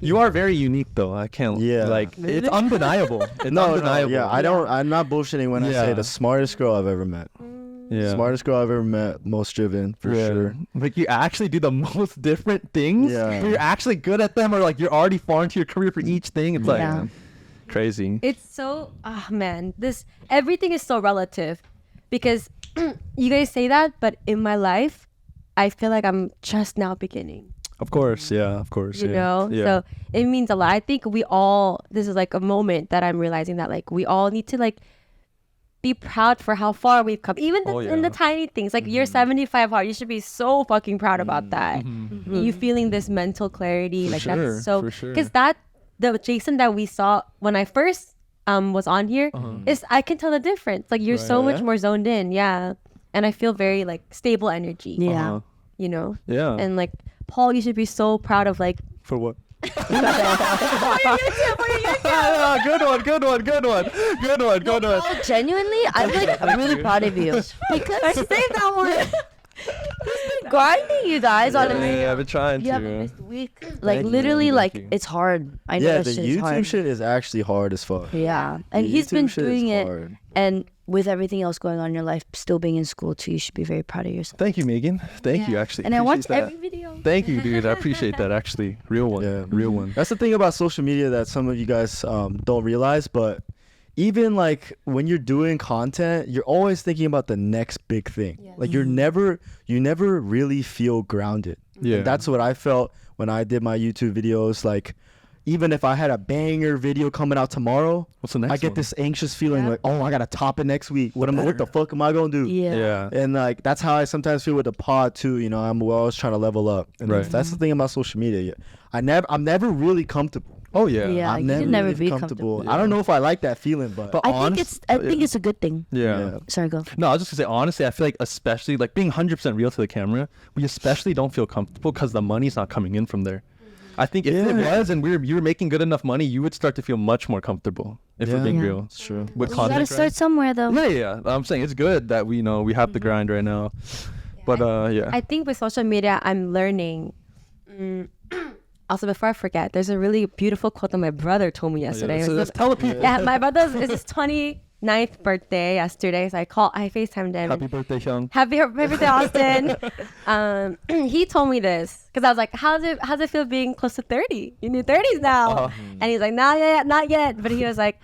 B: You are very unique though. I can't.
A: Yeah.
B: It's undeniable. It's undeniable.
A: Yeah, I'm not bullshitting when I say the smartest girl I've ever met.
B: Yeah.
A: Smartest girl I've ever met, most driven for sure.
B: Like you actually do the most different things.
A: Yeah.
B: You're actually good at them, or like you're already far into your career for each thing. It's like crazy.
C: It's so man, everything is so relative, because you guys say that, but in my life, I feel like I'm just now beginning.
B: Of course, yeah, of course.
C: You know, so it means a lot. I think this is like a moment that I'm realizing that like we all need to like be proud for how far we've come, even in the tiny things. Like you're 75 hard, you should be so fucking proud about that. You feeling this mental clarity, like that's so, because the Jason that we saw when I first was on here is, I can tell the difference. Like you're so much more zoned in, and I feel very like stable energy. You know, and like Paul, you should be so proud of like.
B: For what?
C: For your YouTube.
B: Good one.
D: Oh, genuinely, I'm really proud of you, because save that one. Grinding, you guys, on a
B: Yeah, I've been trying
D: you
B: to.
D: haven't missed a week. Like literally, like it's hard. I know
A: Yeah,
D: that
A: the
D: shit is hard.
A: YouTube shit is actually hard as fuck.
D: Yeah, and
A: The
D: he's been
A: YouTube shit is
D: doing it,
A: hard.
D: and with everything else going on in your life, still being in school too, you should be very proud of yourself.
B: Thank you, Megan. Thank you, actually.
D: And I watch
B: Appreciate that.
D: every video.
B: Thank you, dude. I appreciate that, actually. Real one.
A: Yeah.
B: Real one.
A: That's the thing about social media that some of you guys don't realize, but even like when you're doing content, you're always thinking about the next big thing. Like you never really feel grounded.
B: Yeah.
A: And that's what I felt when I did my YouTube videos. Like even if I had a banger video coming out tomorrow,
B: What's the next
A: I get
B: one?
A: this anxious feeling like, oh, I gotta top it next week. What the fuck am I gonna do?
B: Yeah.
A: And like that's how I sometimes feel with the pod too. You know, I'm always trying to level up. And
B: Right.
A: that's the thing about social media. I'm never really comfortable.
B: Oh, yeah.
D: Yeah.
A: I'm
D: you can never
A: really
D: be comfortable.
A: I don't know if I like that feeling, but
D: I think it's a good thing.
B: Yeah.
D: Sorry, go.
B: No, I was just gonna say, honestly, I feel like, especially like being 100% real to the camera, we especially don't feel comfortable because the money's not coming in from there. I think if it was and you were making good enough money, you would start to feel much more comfortable if we're being real.
A: It's true.
B: With
D: You
B: content,
D: gotta start somewhere though.
B: Yeah. I'm saying it's good that we have the grind right now. But yeah.
C: I think with social media, I'm learning. Also, before I forget, there's a really beautiful quote that my brother told me yesterday.
B: So let's tell the people.
C: Yeah, my brother's is his 29th birthday yesterday, so I FaceTimed him.
B: Happy birthday, Hyung.
C: Happy birthday, Austin. He told me this because I was like, how's it feel being close to 30? You're in your 30s now. And he's like, not yet. But he was like,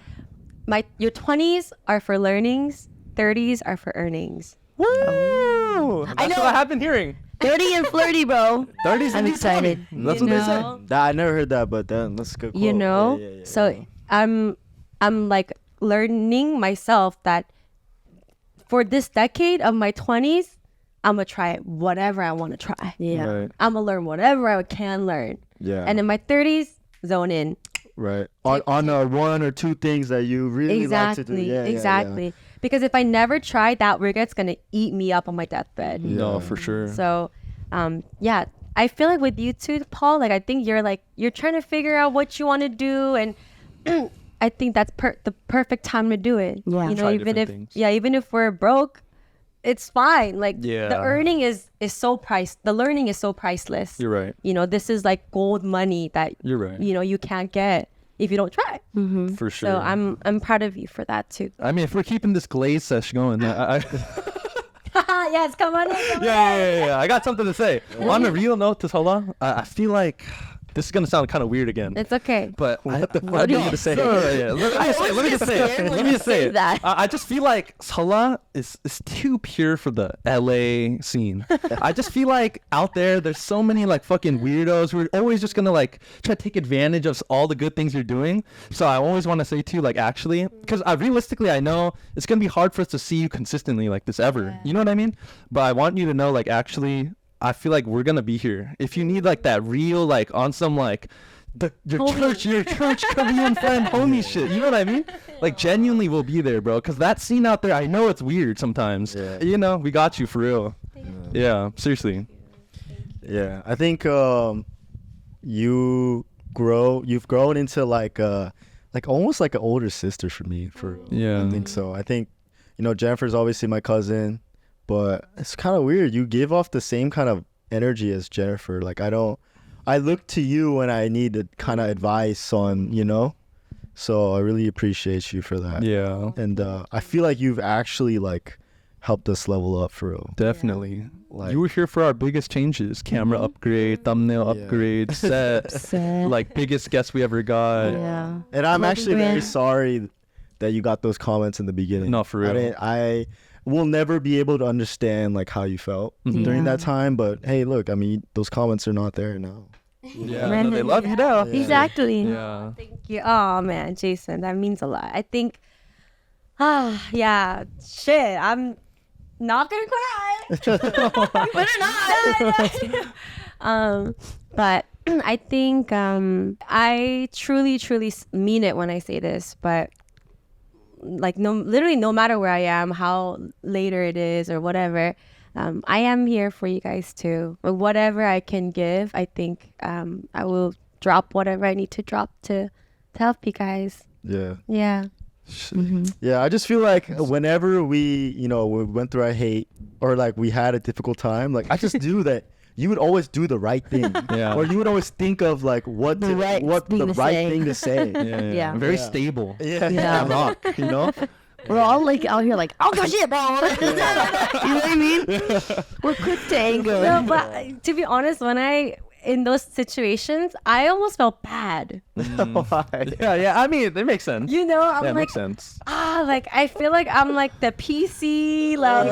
C: your 20s are for learnings, 30s are for earnings.
B: Woo! That's what I have been hearing.
D: 30 and flirty, bro.
B: 30s
D: I'm excited.
B: That's
C: You
B: what they say.
C: know?
A: I never heard that, but then that's a good quote.
C: You know?
A: Yeah.
C: So I'm like learning myself that for this decade of my 20s, I'm gonna try whatever I want to try.
D: Yeah.
B: Right.
C: I'm gonna learn whatever I can learn.
A: Yeah.
C: And in my 30s, zone in.
A: Right. On one or two things that you really like to do. Yeah,
C: Exactly.
A: Yeah.
C: Because if I never try, that regret's gonna eat me up on my deathbed.
B: No, for sure.
C: So, yeah, I feel like with you too, Paul. Like I think you're trying to figure out what you want to do, and I think that's the perfect time to do it.
D: Yeah.
C: You know,
B: Try
C: even
B: different
C: if
B: things.
C: even if we're broke, it's fine. Like
B: Yeah.
C: the earning is so the learning is so priceless.
B: You're right.
C: You know, this is like gold money that
B: You're right.
C: you know you can't get if you don't try.
B: For sure.
C: So I'm proud of you for that too.
B: I mean, if we're keeping this glaze sesh going,
C: Yes, come on in.
B: yeah. I got something to say. On a real note to Seol Ah, I feel like this is gonna sound kind of weird again.
C: It's okay.
B: But
A: What the fuck are you gonna say?
B: Let me just say it.
D: that.
B: I just feel like Seol Ah is too pure for the LA scene. I just feel like out there's so many like fucking weirdos who are always just gonna like try to take advantage of all the good things you're doing. So I always want to say too, like actually, because realistically I know it's gonna be hard for us to see you consistently like this ever. You know what I mean? But I want you to know, like, actually, I feel like we're gonna be here. If you need like that real, like on some like your church Korean friend homie shit, you know what I mean? Like genuinely we'll be there, bro. Cause that scene out there, I know it's weird sometimes.
A: Yeah.
B: You know, we got you for real. Yeah, seriously.
A: Yeah, I think you've grown into like almost like an older sister for me.
B: Yeah.
A: I think so. I think, you know, Jennifer's obviously my cousin, but it's kind of weird. You give off the same kind of energy as Jennifer. Like I look to you when I need a kind of advice on, you know, so I really appreciate you for that.
B: Yeah.
A: And I feel like you've actually like helped us level up for real.
B: Definitely. Like, you were here for our biggest changes: camera upgrade, thumbnail upgrade, set, like biggest guest we ever got.
D: Yeah.
A: And I'm actually very sorry that you got those comments in the beginning.
B: No, for real.
A: I will never be able to understand like how you felt during that time. But hey, look, I mean, those comments are not there now.
B: Yeah, no, they love you now.
D: Yeah. Exactly.
B: Yeah.
C: Thank you. Oh man, Jason, that means a lot. I think, yeah, shit, I'm not gonna cry. Better not. But I think I truly mean it when I say this. But like, literally, no matter where I am, how later it is or whatever, I am here for you guys too. Whatever I can give, I think I will drop whatever I need to drop to help you guys.
A: Yeah.
C: Yeah.
A: Yeah, I just feel like whenever we went through our hate or like we had a difficult time, like I just knew that you would always do the right thing.
B: Yeah.
A: Or you would always think of like what the right thing to say.
B: Yeah. Very stable.
A: Yeah.
B: Rock, you know?
D: We're all like out here like, oh gosh, shit, bro. You know what I mean? We're quick to anger.
C: No, but to be honest, in those situations, I almost felt bad.
A: Why?
B: Yeah. I mean, it makes sense.
C: You know, I'm
B: It
C: like,
B: makes sense.
C: like I feel like I'm like the PC, like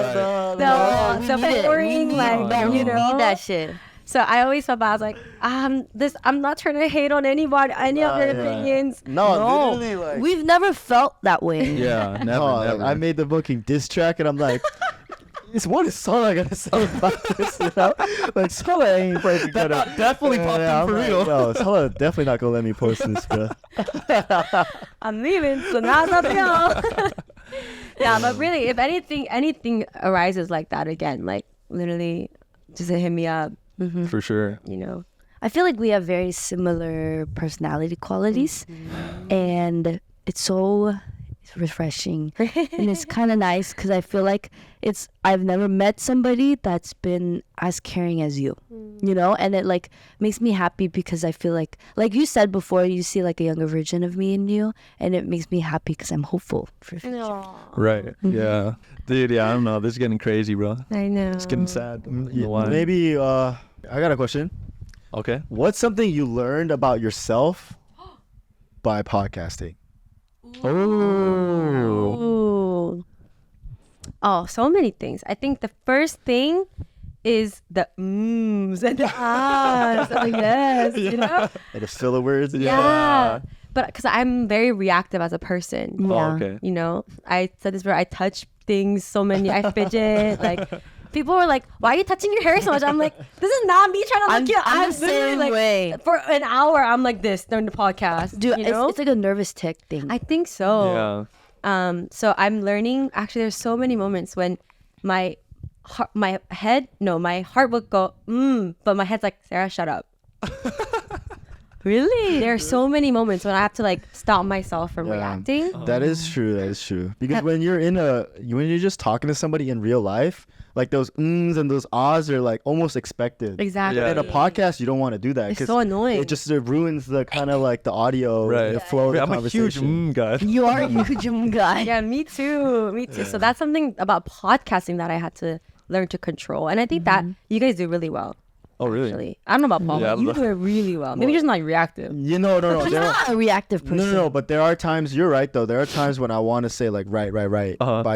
C: the boring, like you know
D: need that shit.
C: So I always felt bad. I was like, I'm not trying to hate on anybody, any of their opinions.
A: No, literally, like,
D: We've never felt that way.
B: Yeah, never,
A: no,
B: never.
A: like, I made the booking diss track and I'm like, what is Seol Ah gonna say about this? You know? Like Seol Ah ain't breaking
B: definitely popped in for real.
A: No, Seol Ah definitely not gonna let me post this, bro.
C: I'm leaving, so now it's up to y'all. Yeah, but really, if anything arises like that again, like literally, just hit me up.
B: For sure.
C: You know.
D: I feel like we have very similar personality qualities, and it's so refreshing and it's kind of nice because I feel like I've never met somebody that's been as caring as you, you know, and it like makes me happy because I feel like you said before, you see like a younger version of me in you, and it makes me happy because I'm hopeful for the future.
B: Right. Yeah. Dude, yeah, I don't know, this is getting crazy, bro.
C: I know.
B: It's getting sad.
A: Maybe I got a question.
B: Okay.
A: What's something you learned about yourself by podcasting?
C: Oh, so many things. I think the first thing is the and the ahs. Oh, yes, you know?
A: And the filler words?
C: Yeah. But because I'm very reactive as a person.
B: Yeah. Oh, okay.
C: You know, I said this where I touch things so many, I fidget, like... People were like, why are you touching your hair so much? I'm like, this is not me trying to look you.
D: I'm the same
C: like,
D: way.
C: For an hour, I'm like this during the podcast.
D: Dude,
C: you know?
D: it's like a nervous tick thing.
C: I think so. Yeah. So I'm learning. Actually, there's so many moments when my heart would go, but my head's like, Sarah, shut up. Really? There are so many moments when I have to like stop myself from reacting.
A: That is true. Because when you're just talking to somebody in real life, like those and those ahs are like almost expected.
C: Exactly.
A: In a podcast, you don't want to do that.
C: It's so annoying.
A: It just ruins the kind of like the audio, the flow of the conversation.
B: I'm a huge guy.
D: You are a huge guy.
C: Yeah, me too. Yeah. So that's something about podcasting that I had to learn to control. And I think that you guys do really well.
B: Oh, really?
C: Actually. I don't know about Paul, but you do it really well. Maybe you're just not reactive.
A: No.
D: You're not a reactive person.
A: No, but there are times, you're right though. There are times when I want to say like, right. But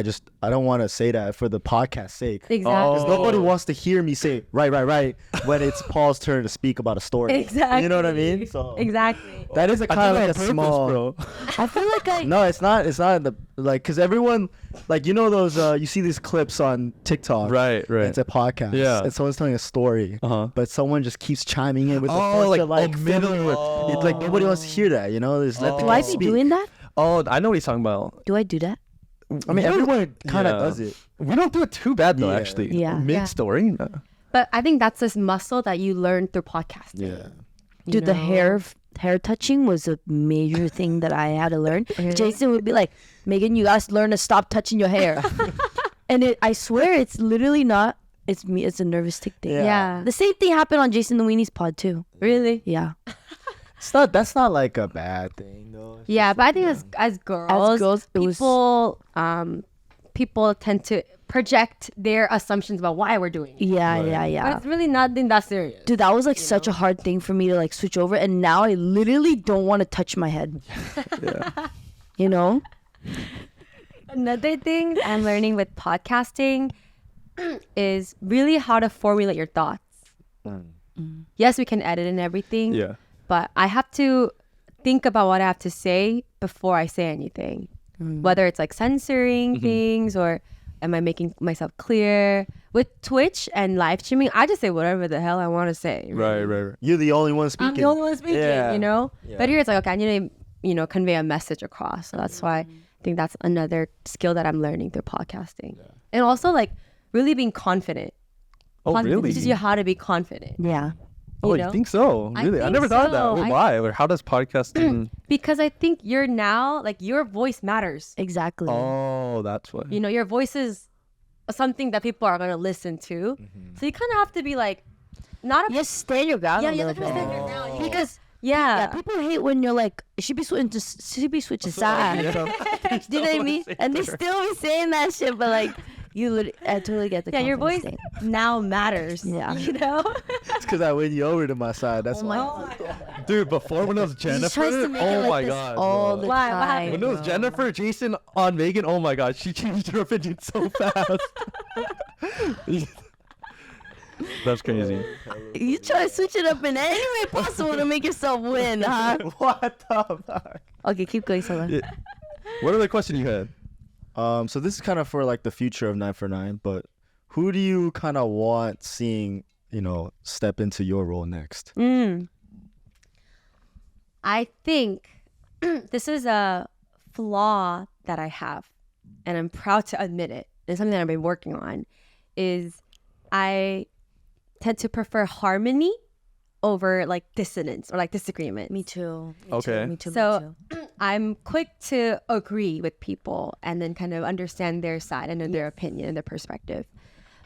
A: I don't want to say that for the podcast's sake.
C: Exactly.
A: Because nobody wants to hear me say, right, when it's Paul's turn to speak about a story.
C: Exactly.
A: You know what I mean? So
C: exactly.
A: That is a kind of like a
B: purpose,
A: small.
B: Bro.
D: I feel like
A: No, it's not the like, because everyone, like, you know those you see these clips on TikTok.
B: Right.
A: It's a podcast.
B: Yeah.
A: And someone's telling a story. But someone just keeps chiming in with
B: like
A: filler. It's like nobody wants to hear that, you know? Just let the
D: do I
A: guy
D: be
A: speak.
D: doing that?
B: Oh, I know what he's talking about.
D: Do I do that?
A: I mean, everyone kind of does it.
B: We don't do it too bad though,
A: Yeah.
B: actually.
D: Yeah.
B: Mid-story. No.
C: But I think that's this muscle that you learn through podcasting.
A: Yeah.
D: Dude, the hair touching was a major thing that I had to learn. Jason would be like, Megan, you guys learn to stop touching your hair. And I swear it's literally not. It's me. It's a nervous tick thing.
C: Yeah.
D: The same thing happened on Jason the Weenie's pod too.
C: Really?
D: Yeah.
A: That's not like a bad thing though.
C: Yeah, but I think as girls,
D: it was
C: people tend to project their assumptions about why we're doing it.
D: Yeah.
C: But it's really nothing that serious.
D: Dude, that was like such a hard thing for me to like switch over, and now I literally don't want to touch my head. You know?
C: Another thing I'm learning with podcasting is really how to formulate your thoughts. Yes, we can edit and everything.
B: Yeah.
C: But I have to think about what I have to say before I say anything. Whether it's like censoring things or am I making myself clear? With Twitch and live streaming, I just say whatever the hell I want to say.
B: Right.
A: You're the only one speaking.
C: I'm the only one speaking,
A: Yeah.
C: you know? But here it's like, okay, I need to, convey a message across. So that's why I think that's another skill that I'm learning through podcasting. And also like really being confident.
B: Oh, really?
C: It teaches you how to be confident.
D: Yeah.
B: Oh,
C: you
B: you think so?
C: I
B: Really? I
C: think
B: never thought of
C: so.
B: that. Wait, why? Or how does podcasting...
C: Because I think you're now, like your voice matters.
D: Exactly.
B: Oh, that's what...
C: Your voice is something that people are going to listen to. So you kind of have to be like, not a...
D: You stand your ground a
C: you
D: little
C: have to
D: bit.
C: stand your ground.
D: Because
C: Yeah.
D: people hate when you're like, she be switching sides. Do you know what I mean? And they still be saying that shit, but like, I totally get the
C: Your voice
D: confidence
C: now matters.
D: Yeah.
A: It's because I win you over to my side. That's why.
B: Dude, before when it was
D: He tries
B: Jennifer,
D: to make it
B: oh
D: like
B: my
D: this
B: god,
D: all
B: bro.
D: the
C: Why? What
D: time.
C: happened?
B: When it was Jennifer, Jason on Megan, oh my god, she changed her opinion so fast. That's crazy.
D: You try to switch it up in any way possible to make yourself win, huh?
A: What the fuck?
D: Okay, keep going, Sola.
B: Yeah. What other question you had?
A: So this is kind of for like the future of 9 for 9, but who do you kind of want seeing, step into your role next?
C: I think this is a flaw that I have, and I'm proud to admit it. It's something that I've been working on, is I tend to prefer harmony over like dissonance or like disagreement.
D: Me too.
B: Okay.
D: Me too.
C: So I'm quick to agree with people and then kind of understand their side and their opinion and their perspective.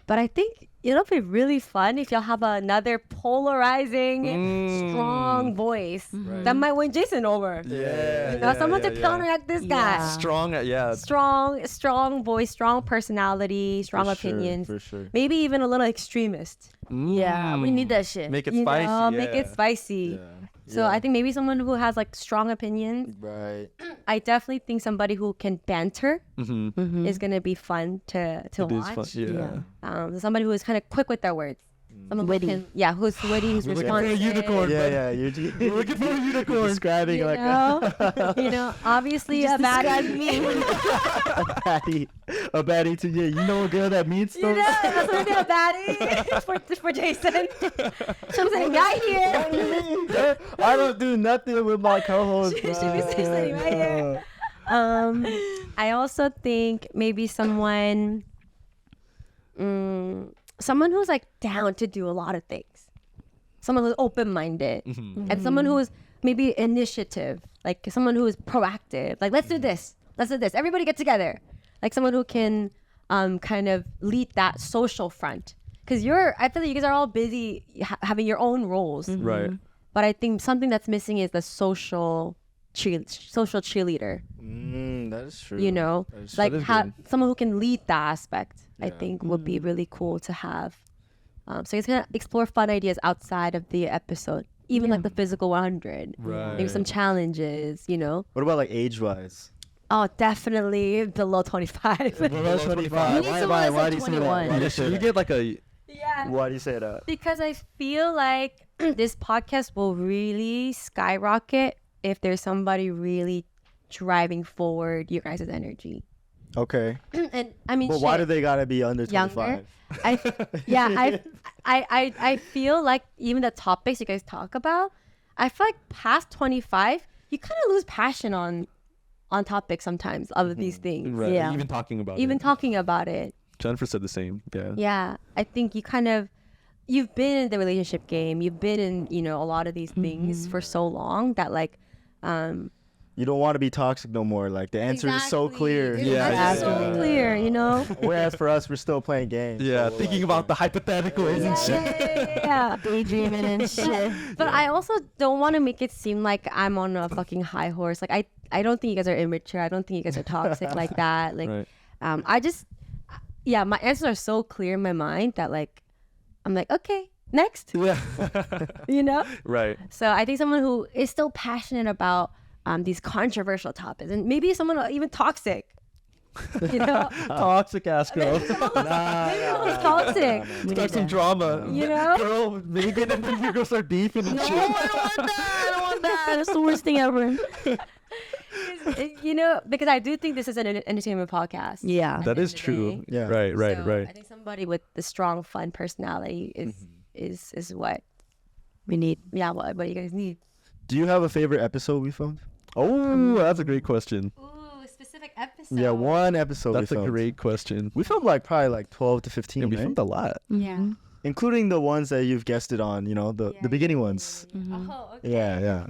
C: But I think it'll be really fun if y'all have another polarizing, strong voice that might win Jason over. Someone to counteract this guy.
B: Strong,
C: Strong voice, strong personality, strong opinions.
A: For sure.
C: Maybe even a little extremist.
D: Yeah, we need that shit.
B: Make it spicy.
C: Make it spicy.
A: Yeah.
C: So I think maybe someone who has like strong opinions.
A: Right.
C: I definitely think somebody who can banter is gonna be fun to watch.
B: Fun. Yeah.
C: Somebody who is kind of quick with their words. Someone
D: Witty.
C: who's witty, who's
B: We're looking for a
C: responsive.
B: unicorn.
A: Yeah. You're
B: looking for a unicorn.
A: describing
C: You
A: like
C: know, obviously a baddie.
A: a baddie to you. You know a girl that means
C: You
A: stuff.
C: know, that's what I did, a baddie for Jason. So I'm saying, right here.
A: I don't do nothing with my co-host.
C: She be sitting right here. I also think maybe someone who's like down to do a lot of things. Someone who's open-minded. And someone who is maybe initiative. Like someone who is proactive. Like, let's do this. Everybody get together. Like someone who can kind of lead that social front. Because I feel like you guys are all busy having your own roles.
B: Right.
C: But I think something that's missing is the social cheerleader.
A: That is true.
C: Like
B: that is
C: someone who can lead that aspect. I think would be really cool to have. So it's gonna explore fun ideas outside of the episode, even like the physical 100.
B: Right.
C: Maybe some challenges.
A: What about like age-wise?
C: Oh, definitely below 25.
A: Below 25. Why do you say that?
B: You get like a...
C: Yeah.
A: Why do you say that?
C: Because I feel like this podcast will really skyrocket if there's somebody really driving forward your guys' energy.
A: Okay.
C: And I mean,
A: But why do they gotta be under 25?
C: Younger? I feel like even the topics you guys talk about, I feel like past 25, you kind of lose passion on topics sometimes of these things.
B: Right.
D: Yeah.
B: Even talking about
C: Even
B: it.
C: talking about it.
B: Jennifer said the same. Yeah.
C: Yeah. I think you've been in the relationship game. You've been in, a lot of these things for so long that like,
A: You don't want to be toxic no more. Like the answer is so clear.
B: Yeah.
C: It's so clear,
A: Whereas for us, we're still playing games.
B: Yeah.
A: So,
B: Thinking about the hypotheticals and shit.
C: Yeah.
D: Daydreaming and shit.
C: But I also don't want to make it seem like I'm on a fucking high horse. Like I don't think you guys are immature. I don't think you guys are toxic like that. Like
B: Right.
C: yeah, my answers are so clear in my mind that like, I'm like, okay, next.
B: Yeah.
C: You know?
B: Right.
C: So I think someone who is still passionate about these controversial topics, and maybe someone even toxic. You know,
B: Toxic ass girl.
C: maybe toxic.
B: Start some drama.
C: You know?
B: Girl, Megan and then you go start beefing and
D: No, I
B: shit.
D: don't want that. I don't want that. That's the worst thing ever.
C: You know, because I do think this is an entertainment podcast.
D: Yeah.
B: That is true.
A: Yeah.
B: Right, right,
C: So
B: right.
C: I think somebody with the strong, fun personality is what
D: We need.
C: yeah, what you guys need.
A: Do you have a favorite episode we filmed?
B: Oh, that's a great question.
C: Ooh, specific episode.
A: Yeah, one episode
B: That's
A: we
B: a
A: filmed.
B: great question.
A: We filmed like probably like 12 to 15,
B: Yeah, we
A: right?
B: filmed a lot.
C: Yeah.
A: Including the ones that you've guested on, you know, the beginning ones.
C: Oh, okay.
A: Yeah, yeah.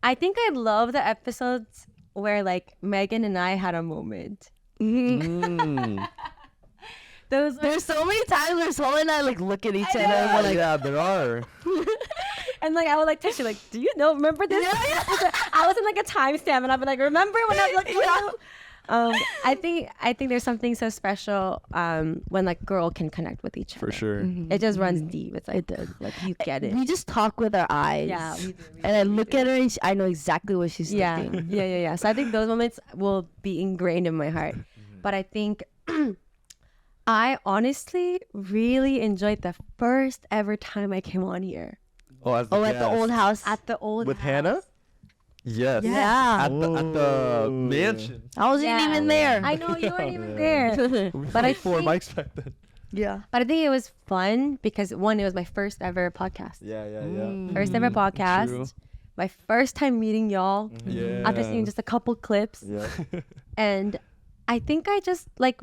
C: I think I love the episodes where like Megan and I had a moment.
B: Mm.
C: Those were,
D: There's so many times where Sol and I like look at each other and we're like,
B: Yeah, there are.
C: and like I would like text you like, do you know? Remember this? I was in like a timestamp, and I'd be like, remember when I was like, I think there's something so special when like girl can connect with each other.
B: For sure.
C: It just runs deep. It's like
D: It does.
C: like you get it.
D: we just talk with our eyes.
C: Yeah, we do,
D: And I look at her and I know exactly what she's
C: yeah,
D: thinking.
C: yeah. So I think those moments will be ingrained in my heart. But I think I honestly really enjoyed the first ever time I came on here
B: Oh, as the
D: Oh, at the
B: guest.
D: old house.
C: at the old
A: With
C: house.
A: Hannah?
B: Yes.
D: Yeah.
B: At the
A: Ooh.
B: mansion.
D: I wasn't
C: Yeah.
D: even there.
C: I know you weren't even there.
B: We
C: But I
B: had 4
C: think-
B: mics back then.
D: Yeah.
C: But I think it was fun because one, it was my first ever podcast.
A: Yeah, yeah,
B: Mm.
C: First ever podcast.
B: True.
C: My first time meeting y'all
B: Yeah.
C: after seeing just a couple clips.
A: Yeah.
C: And I think I just like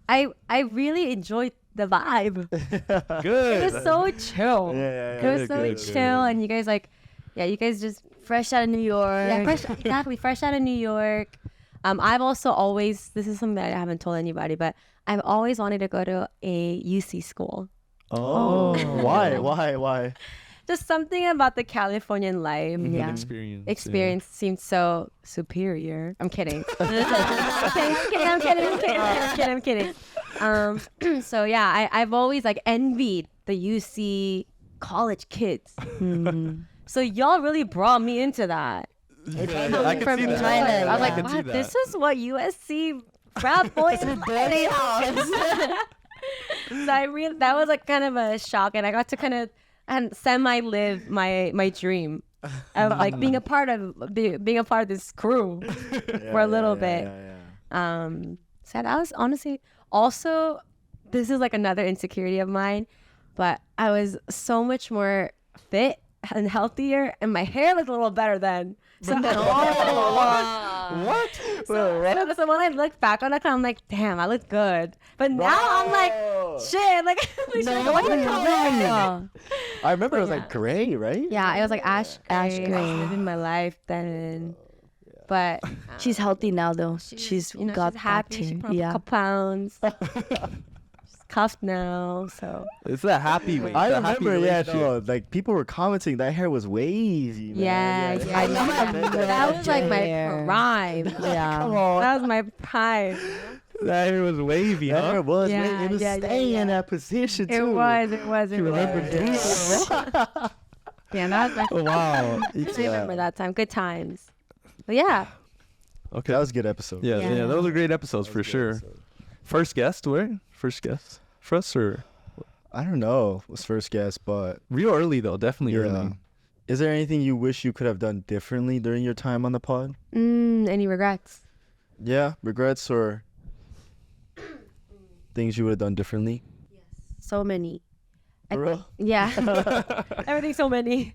C: I really enjoyed the vibe.
B: Good.
C: It was so chill.
A: Yeah.
C: It was so
B: good,
C: chill, and you guys like, yeah, you guys just
D: Fresh out of New York.
C: yeah, fresh out of New York. I've also always, this is something that I haven't told anybody, but I've always wanted to go to a UC school.
A: Oh. Why?
C: Just something about the Californian life.
D: Yeah.
B: Experience.
C: Seemed so superior. I'm kidding. I'm kidding. So yeah, I've always like envied the UC college kids. So y'all really brought me into that.
B: Yeah, I can
C: From
B: see that.
C: China. I was
B: I
C: like,
B: can see
C: wow,
B: that.
C: this is what USC frat boys is like. So that was like kind of a shock, and I got to kind of semi live my dream of like being a part of this crew for a little bit. So that was honestly also, this is like another insecurity of mine, but I was so much more fit and healthier, and my hair looked a little better then. So,
B: What?
C: so when I look back on it, I'm like, damn, I look good. But now I'm like, shit, like,
A: I remember it was like gray, right?
C: yeah, it was like ash
D: gray.
C: living my life then. But
D: She's healthy now though. She's
C: you know,
D: got
C: she's happy. She
D: back
C: put
D: to
C: on a
D: yeah.
C: couple pounds. She's cuffed now, so
B: It's that happy weight.
A: I
B: that happy
A: remember, yeah,
B: relationship.
A: like people were commenting that hair was wavy. Man.
C: yeah.
D: I love
C: That was like my
D: hair.
C: prime.
D: Yeah.
A: Come on.
C: That was my prime.
B: That hair was wavy,
A: That
B: huh?
A: hair was
C: Yeah,
A: wavy. It was
C: yeah,
A: staying in
C: yeah.
A: that position
C: It
A: too.
C: was.
B: remember
C: Yeah, that was my
B: Oh, wow.
C: I remember that time. Good times. But yeah.
B: Okay.
A: That was a good episode.
B: Yeah,
C: Yeah.
B: yeah, those were great episodes for sure. First guest, where? First guest for us, or
A: I don't know. Was first guess, but
B: real early though, definitely
A: yeah.
B: early.
A: Is there anything you wish you could have done differently during your time on the pod?
C: Any regrets?
A: Yeah, regrets or things you would have done differently?
C: So many.
A: For real?
C: Yeah. Everything so many.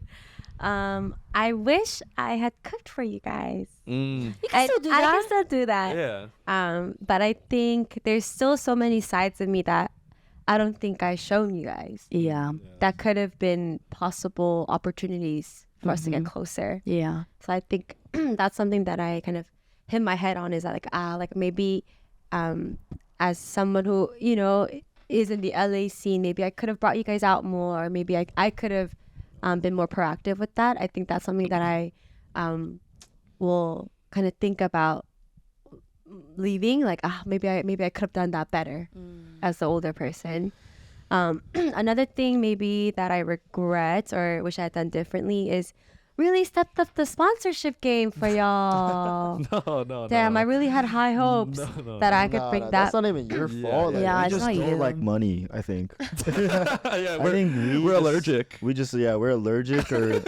C: I wish I had cooked for you guys.
B: Mm.
D: You can still do
C: I
D: that.
C: can still do that.
B: Yeah.
C: But I think there's still so many sides of me that I don't think I've shown you guys.
D: Yeah.
C: That could have been possible opportunities for us to get closer.
D: Yeah.
C: So I think that's something that I kind of hit my head on, is that like maybe as someone who, you know, is in the LA scene, maybe I could have brought you guys out more, or maybe I could have been more proactive with that. I think that's something that I will kind of think about leaving, like maybe I could have done that better as the older person. Another thing maybe that I regret or wish I had done differently is really stepped up the sponsorship game for y'all.
B: No.
C: Damn, I really had high hopes that I could bring that.
A: That's not even your fault. Like,
D: Yeah,
A: we
D: it's
A: just
D: not
A: don't
D: you.
A: like money, I think.
B: Yeah,
A: I think
B: we're allergic.
A: We're allergic or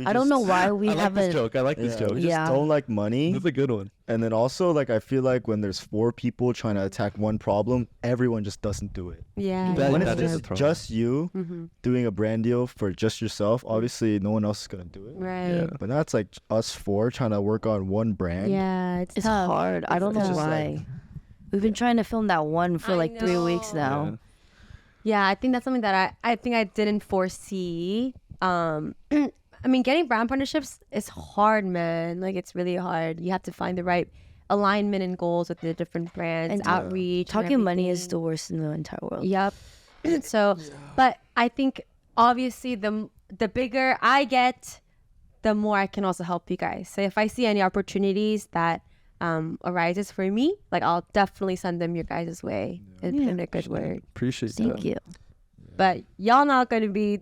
D: I don't know why we
B: I like
D: haven't.
B: this joke. I like this joke.
A: We just don't like money.
B: That's a good one.
A: And then also, like, I feel like when there's 4 people trying to attack one problem, everyone just doesn't do it.
C: Yeah.
A: When
B: that
A: it's
B: is a problem.
A: just you doing a brand deal for just yourself, obviously no one else is gonna do it.
C: Right.
B: Yeah.
A: But that's like us 4 trying to work on one brand.
C: Yeah,
D: It's
C: tough.
D: hard. I don't know
A: just
D: why. We've been trying to film that one for
C: I
D: like 3 weeks
C: know.
D: now.
C: Yeah, I think that's something that I think I didn't foresee. I mean, getting brand partnerships is hard, man. Like, it's really hard. You have to find the right alignment and goals with the different brands,
D: And
C: outreach.
D: Talking money is
C: everything.
D: the worst in the entire world.
C: Yep. So, but I think obviously the bigger I get, the more I can also help you guys. So if I see any opportunities that arises for me, like I'll definitely send them your guys' way in a good word.
B: Appreciate
D: Thank
B: that.
D: you.
C: But y'all not going to be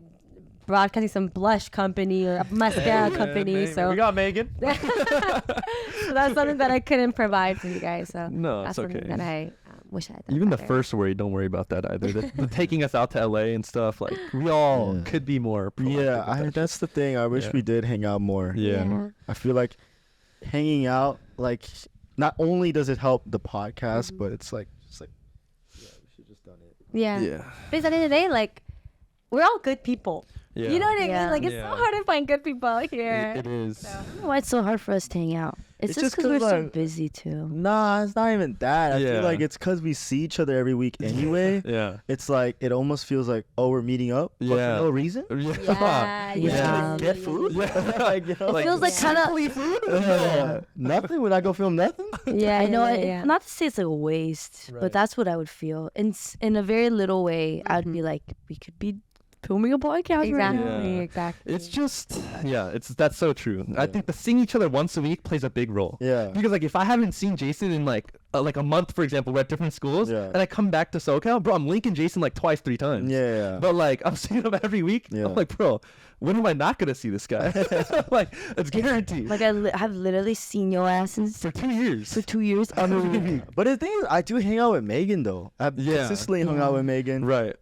C: broadcasting some blush company or a mascara company. So
B: we got Megan.
C: so that's something that I couldn't provide for you guys. So
B: No,
C: that's
B: it's okay.
C: something that I wish I had done
B: Even the
C: better.
B: first worry, don't worry about that either. The taking us out to LA and stuff, like we all could be more. proactive
A: Yeah,
B: with that
A: that's the thing. I wish
B: Yeah.
A: we did hang out more.
B: shit. Yeah.
A: I feel like hanging out, like, not only does it help the podcast, but it's like, yeah, we should just done it.
C: Yeah.
B: Yeah.
C: Because at the end of the day, like, we're all good people.
B: Yeah.
C: You know what I
D: Yeah.
C: mean? Like, it's
B: Yeah.
C: so hard to find good people here.
B: It is.
D: I don't know why it's so hard for us to hang out. It's
A: It's
D: just
A: just
D: because we're
A: 'cause,
D: so
A: like,
D: busy too.
A: Nah, it's not even that. I
B: Yeah.
A: feel like it's because we see each other every week anyway.
B: Yeah.
A: It's like, it almost feels like, oh, we're meeting up, but
B: Yeah.
A: for no reason.
C: Yeah.
D: Yeah.
C: Yeah.
A: Get food?
B: Yeah.
A: Like, you know,
D: It feels like kind of.
A: nothing? Would I go film nothing?
C: Yeah.
D: I know.
C: Yeah.
D: Not to say it's like a waste,
B: Right.
D: but that's what I would feel. In a very little way, I'd be like, we could be filming a podcast right now.
C: Exactly.
B: Yeah.
C: Exactly.
B: It's just, that's so true. I think the seeing each other once a week plays a big role.
A: Yeah.
B: Because like if I haven't seen Jason in like a month, for example, we're at different schools,
A: Yeah.
B: and I come back to SoCal, bro, I'm linking Jason like twice, 3 times.
A: Yeah.
B: But like I'm seeing him every week.
A: Yeah.
B: I'm like, bro, when am I not gonna see this guy? Like it's guaranteed.
D: Like I've literally seen your asses
B: For 2 years.
D: for 2 years.
A: But the thing is, I do hang out with Megan, though. I've
B: Yeah.
A: consistently hung out with Megan.
B: Right.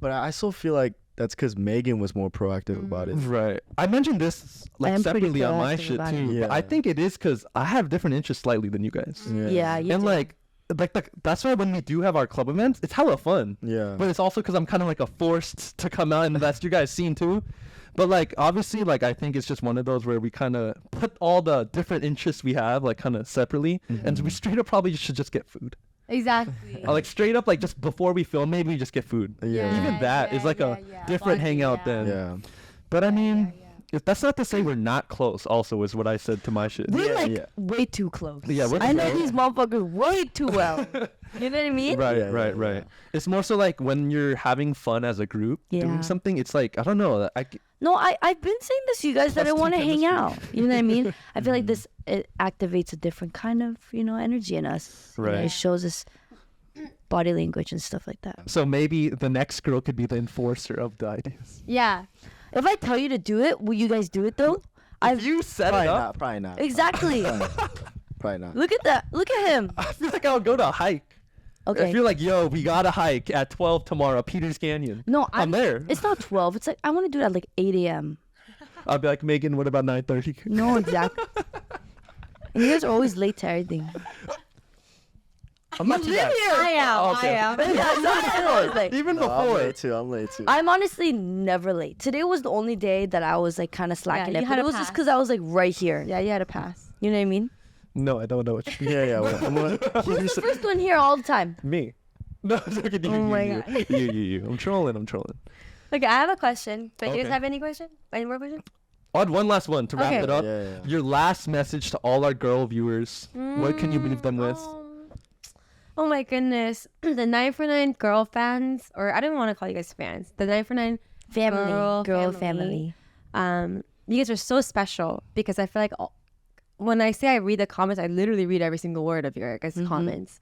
A: But I still feel like that's because Megan was more proactive about it.
B: Right. I mentioned this
D: I
B: like
D: am pretty
B: separately on my
D: proactive
B: shit
D: about it.
B: too.
A: Yeah.
B: But I think it is because I have different interests slightly than you guys.
D: Yeah, you
B: And
D: do.
B: like that's why when we do have our club events, it's hella fun.
A: Yeah.
B: But it's also because I'm kind of like a forced to come out and that's your guys' scene too. But like obviously, like I think it's just one of those where we kind of put all the different interests we have like kind of separately, and we straight up probably should just get food.
C: Exactly.
B: Like straight up, like just before we film, maybe we just get food.
A: Yeah.
B: Even that is like a different hangout then.
A: Yeah.
B: But I mean, if that's not to say we're not close. Also, is what I said to my shit.
D: We're
A: Yeah,
D: like
A: yeah.
D: way too close.
B: Yeah, we're
D: I know
B: close.
D: these motherfuckers way too well. You know what I mean?
B: Right,
A: Yeah,
B: right,
A: yeah,
B: right.
A: yeah.
B: It's more so like when you're having fun as a group
D: Yeah.
B: doing something. It's like I don't know.
D: No, I've been saying this to you guys that I
B: Plus
D: want to
B: two
D: hang
B: chemistry.
D: out. You know what I mean? I feel like this it activates a different kind of energy in us. You know,
B: Right.
D: it shows us body language and stuff like that.
B: So maybe the next girl could be the enforcer of the ideas.
C: Yeah.
D: If I tell you to do it, will you guys do it though?
B: If you set
A: Probably
B: it up,
A: not. Probably not.
D: Exactly.
A: Probably not.
D: Look at that. Look at him.
B: I feel like I'll go to a hike.
D: Okay.
B: If you're like, yo, we got to hike at 12 tomorrow, Peters Canyon.
D: No,
B: I'm there.
D: It's not 12. It's like I want to do it at like 8 a.m.
B: I'll be like, Megan, what about 9:30?
D: No, exactly. And you guys are always late to everything.
B: I'm not too bad.
C: I am.
B: Okay.
C: I am.
D: Like,
B: Even
A: No, I'm
B: before.
A: late too. I'm late too.
D: I'm honestly never late. Today was the only day that I was like kind of slacking
C: you
D: it,
C: had
D: but
C: a
D: it was just
C: pass.
D: because I was like right here.
C: Yeah, you had to pass.
D: You know what I mean?
B: No, I don't know what you
A: Yeah. Well, I'm gonna,
D: Who's the first one here all the time?
B: Me. No, it's okay. You,
C: Oh my
B: you,
C: God.
B: you. I'm trolling.
C: Okay, I have a question. But do you
B: Okay.
C: guys have any question? Any more questions?
B: Odd, one last one to wrap
C: Okay.
B: it up.
A: Yeah.
B: Your last message to all our girl viewers. What can you leave them with?
C: Oh my goodness. The 9 for 9 girl fans, or I don't want to call you guys fans. The 9 for 9
D: Family.
C: Girl
D: Girl
C: family.
D: family.
C: you guys are so special because I feel like when I say I read the comments, I literally read every single word of your guys' comments.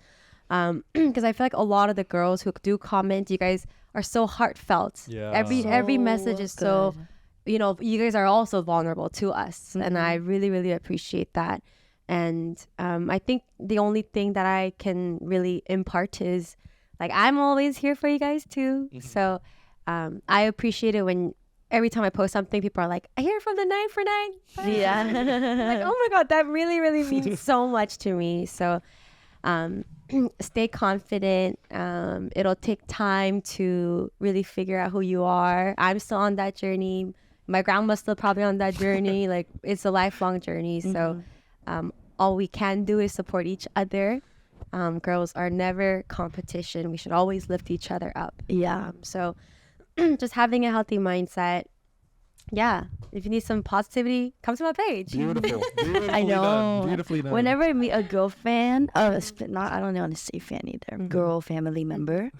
C: Because I feel like a lot of the girls who do comment, you guys are so heartfelt.
B: Yeah.
C: Every message is so, you know, you guys are also vulnerable to us. And I really, really appreciate that. And I think the only thing that I can really impart is, like, I'm always here for you guys too. So I appreciate it when every time I post something, people are like, I hear from the 9 for 9.
D: Yeah.
C: Like, oh my God, that really, really means so much to me. So stay confident. It'll take time to really figure out who you are. I'm still on that journey. My grandma's still probably on that journey. Like, it's a lifelong journey. So all we can do is support each other. Girls are never competition. We should always lift each other up.
D: Yeah.
C: So just having a healthy mindset. Yeah. If you need some positivity, come to my page.
B: Beautiful. Beautifully
D: I know.
B: Done. Beautifully done.
D: Whenever I meet a girl fan, I don't want to say fan either. Girl family member,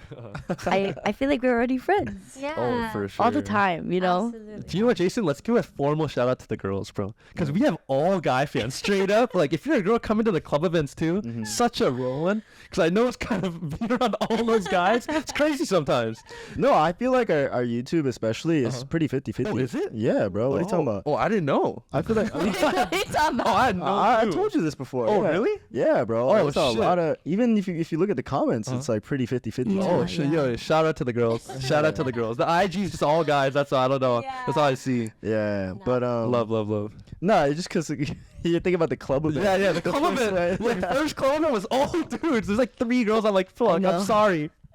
D: I feel like we're already friends.
C: Yeah.
B: Oh, for sure.
D: All the time, you know.
C: Absolutely.
B: Do you know what, Jason? Let's give a formal shout out to the girls, bro. Because we have all guy fans, straight up. Like, if you're a girl coming to the club events too, such a rolling. Because I know it's kind of being around all those guys. It's crazy sometimes.
A: No, I feel like our YouTube especially is pretty 50-50.
B: Oh, is it?
A: Yeah, bro. What are you talking about?
B: Oh, I didn't know.
A: I feel like
B: I
A: I told you this before.
B: Oh,
A: yeah.
B: really?
A: Yeah, bro.
B: Oh,
A: It's a
B: shit.
A: lot of, even if you look at the comments, it's like pretty 50-50.
D: Yeah.
B: Oh shit, yo, shout out to the girls. Shout out to the girls. The IG is just all guys. That's all. I don't know. That's all I see.
A: Yeah, but
B: Love, love, love.
A: no, it's just because you think about the club event.
B: Yeah, the club
A: first
B: event.
A: one,
B: Like, first club event was all dudes. There's like 3 girls. I'm like, fuck.
D: know.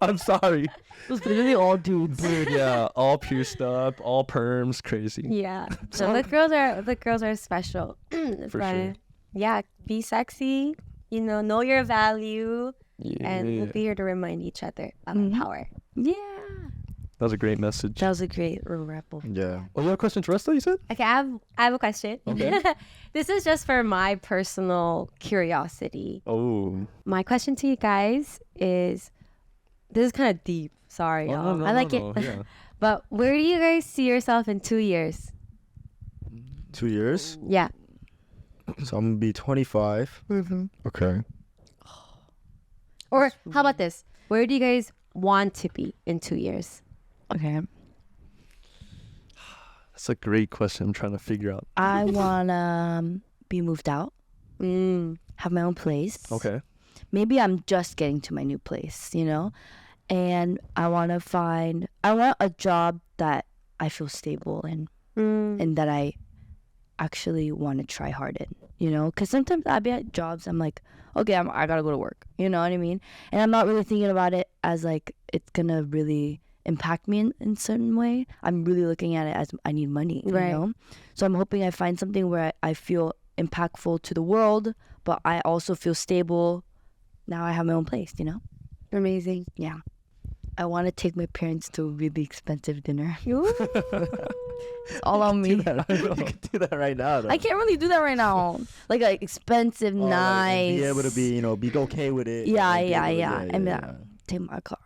B: I'm sorry.
D: It was literally all dudes.
B: Dude, yeah, all pierced up, all perms, crazy.
C: Yeah. So the girls are special.
B: For
C: But,
B: sure.
C: yeah, be sexy, know your value,
B: Yeah.
C: and we'll be here to remind each other of our power.
D: Yeah.
B: That was a great message.
D: That was a great wrap up.
A: Yeah.
B: Oh, you have a question for us, though, you said?
C: Okay, I have a question.
B: Okay.
C: This is just for my personal curiosity.
B: Oh.
C: My question to you guys is, this is kind of deep. Sorry, y'all. I like it.
B: Yeah.
C: But where do you guys see yourself in 2 years?
A: 2 years.
C: Yeah.
A: So I'm gonna be 25. Okay.
C: Or how about this? Where do you guys want to be in 2 years?
D: Okay.
B: That's a great question. I'm trying to figure out.
D: I wanna be moved out, have my own place.
B: Okay.
D: Maybe I'm just getting to my new place, and I want a job that I feel stable in, and that I actually want to try hard in, because sometimes I'll be at jobs, I'm like, okay, I gotta go to work, you know what I mean? And I'm not really thinking about it as like it's gonna really impact me in certain way. I'm really looking at it as I need money,
C: Right.
D: you know? So I'm hoping I find something where I feel impactful to the world, but I also feel stable. Now I have my own place,
C: Amazing.
D: Yeah. I want to take my parents to a really expensive dinner. It's all on me.
A: You can do that right now, though.
D: I can't really do that right now. Like expensive,
A: Like,
D: nice.
A: be able to be okay with it.
D: Yeah,
A: and be able to-
D: yeah. And take my car.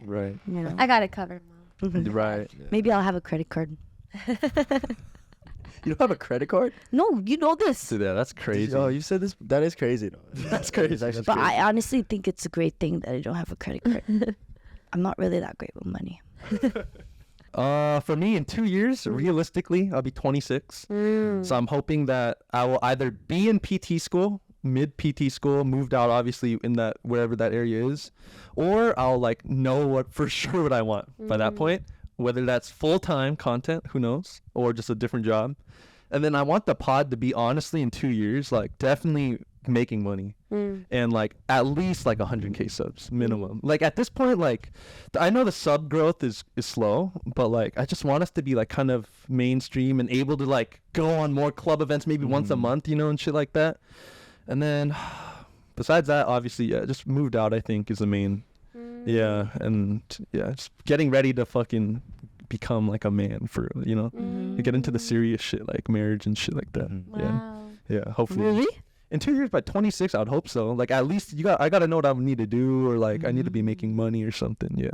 B: Right.
C: I got it covered, Mom.
B: Right.
D: Maybe I'll have a credit card.
A: You don't have a credit card?
D: No, you know this.
B: Dude, yeah, that's crazy.
A: Oh, you said this. That is crazy, though.
B: That's crazy.
A: It's actually
D: But
A: crazy.
D: I honestly think it's a great thing that I don't have a credit card. I'm not really that great with money.
B: For me, in 2 years, realistically, I'll be 26. So I'm hoping that I will either be in PT school, mid PT school, moved out obviously in that wherever that area is, or I'll know what for sure what I want by that point, whether that's full-time content, who knows, or just a different job. And then I want the pod to be honestly in 2 years, definitely making money and at least 100K subs minimum. At this point, I know the sub growth is slow, but I just want us to be kind of mainstream and able to go on more club events maybe once a month, and shit like that. And then besides that, obviously, yeah, just moved out, I think, is the main. Yeah, and yeah, just getting ready to fucking become a man for, to get into the serious shit like marriage and shit like that. Yeah, hopefully.
D: Really?
B: In 2 years, by 26, I would hope so. At least I gotta know what I need to do, or I need to be making money or something. Yeah,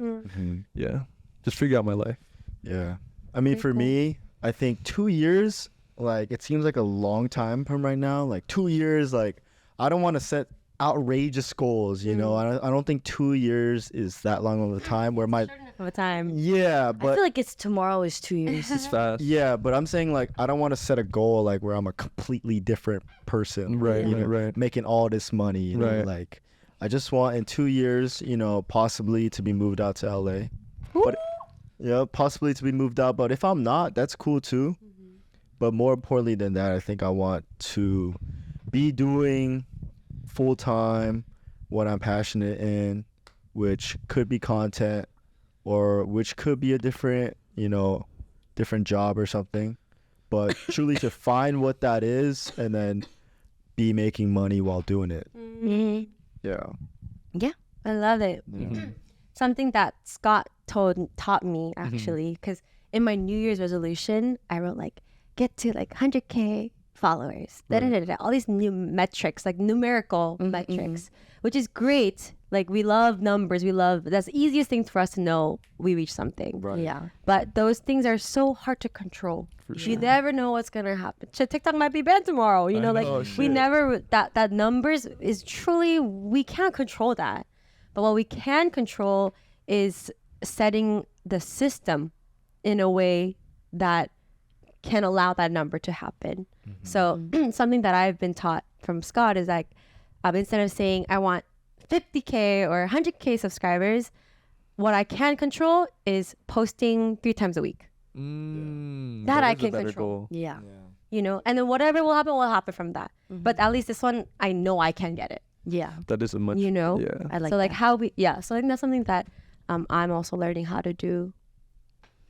B: yeah. Just figure out my life.
A: Yeah. I mean,
C: Very
A: for
C: cool.
A: me, I think 2 years, like it seems like a long time from right now. Like 2 years, like I don't want to set outrageous goals, you know. I don't think 2 years is that long of a time where my
C: of a time.
A: yeah, but
D: I feel like it's tomorrow is 2 years.
B: It's fast.
A: yeah, but I'm saying like I don't want to set a goal like where I'm a completely different person,
B: Right,
A: you know,
B: right.
A: making all this money, you know,
B: Right.
A: like I just want in 2 years, you know, possibly to be moved out to LA. But yeah, possibly to be moved out, but if I'm not, that's cool too. But more importantly than that, I think I want to be doing full time what I'm passionate in, which could be content or which could be a different, you know, different job or something. But truly to find what that is and then be making money while doing it.
D: Mm-hmm.
A: Yeah.
C: I love it. Something that Scott taught me actually, because in my New Year's resolution, I wrote like get to like 100K followers, all these new metrics, like numerical metrics, which is great. Like we love numbers, that's the easiest thing for us to know we reach something.
A: Right.
D: Yeah.
C: But those things are so hard to control. You never know what's gonna happen. TikTok might be banned tomorrow. You know, like we never that numbers is truly we can't control that. But what we can control is setting the system in a way that can allow that number to happen. So something that I've been taught from Scott is like, instead of saying I want 50K or 100K subscribers, what I can control is posting 3 times a week. That I can control.
D: Yeah.
C: You know, and then whatever will happen from that. But at least this one, I know I can get it.
D: Yeah.
B: That is a much.
C: You know,
B: Yeah.
D: I like
C: so like
D: that.
C: how we, so I think that's something that I'm also learning how to do.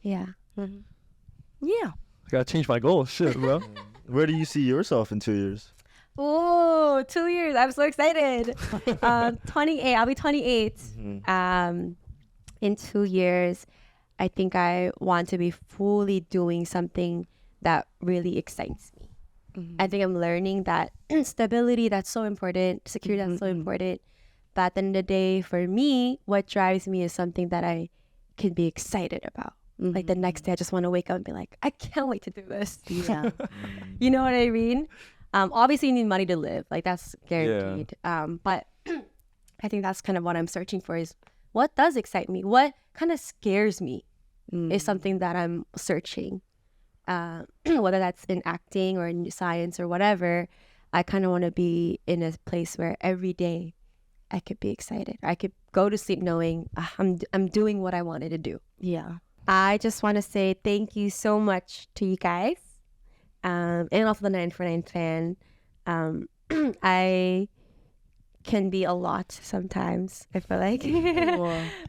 C: Yeah.
D: Yeah.
B: I gotta change my goal. Shit, bro.
A: Where do you see yourself in 2 years?
C: Oh, 2 years. I'm so excited. 28. I'll be 28. In 2 years, I think I want to be fully doing something that really excites me. I think I'm learning that stability, that's so important. Security, that's so important. But at the end of the day, for me, what drives me is something that I can be excited about. Like the next day, I just want to wake up and be like, I can't wait to do this.
D: Yeah.
C: You know what I mean? Obviously, you need money to live. Like that's guaranteed. But I think that's kind of what I'm searching for is what does excite me? What kind of scares me is something that I'm searching. Whether that's in acting or in science or whatever, I kind of want to be in a place where every day I could be excited. I could go to sleep knowing I'm doing what I wanted to do.
D: Yeah.
C: I just want to say thank you so much to you guys, and also the 949 fan. I can be a lot sometimes, I feel like.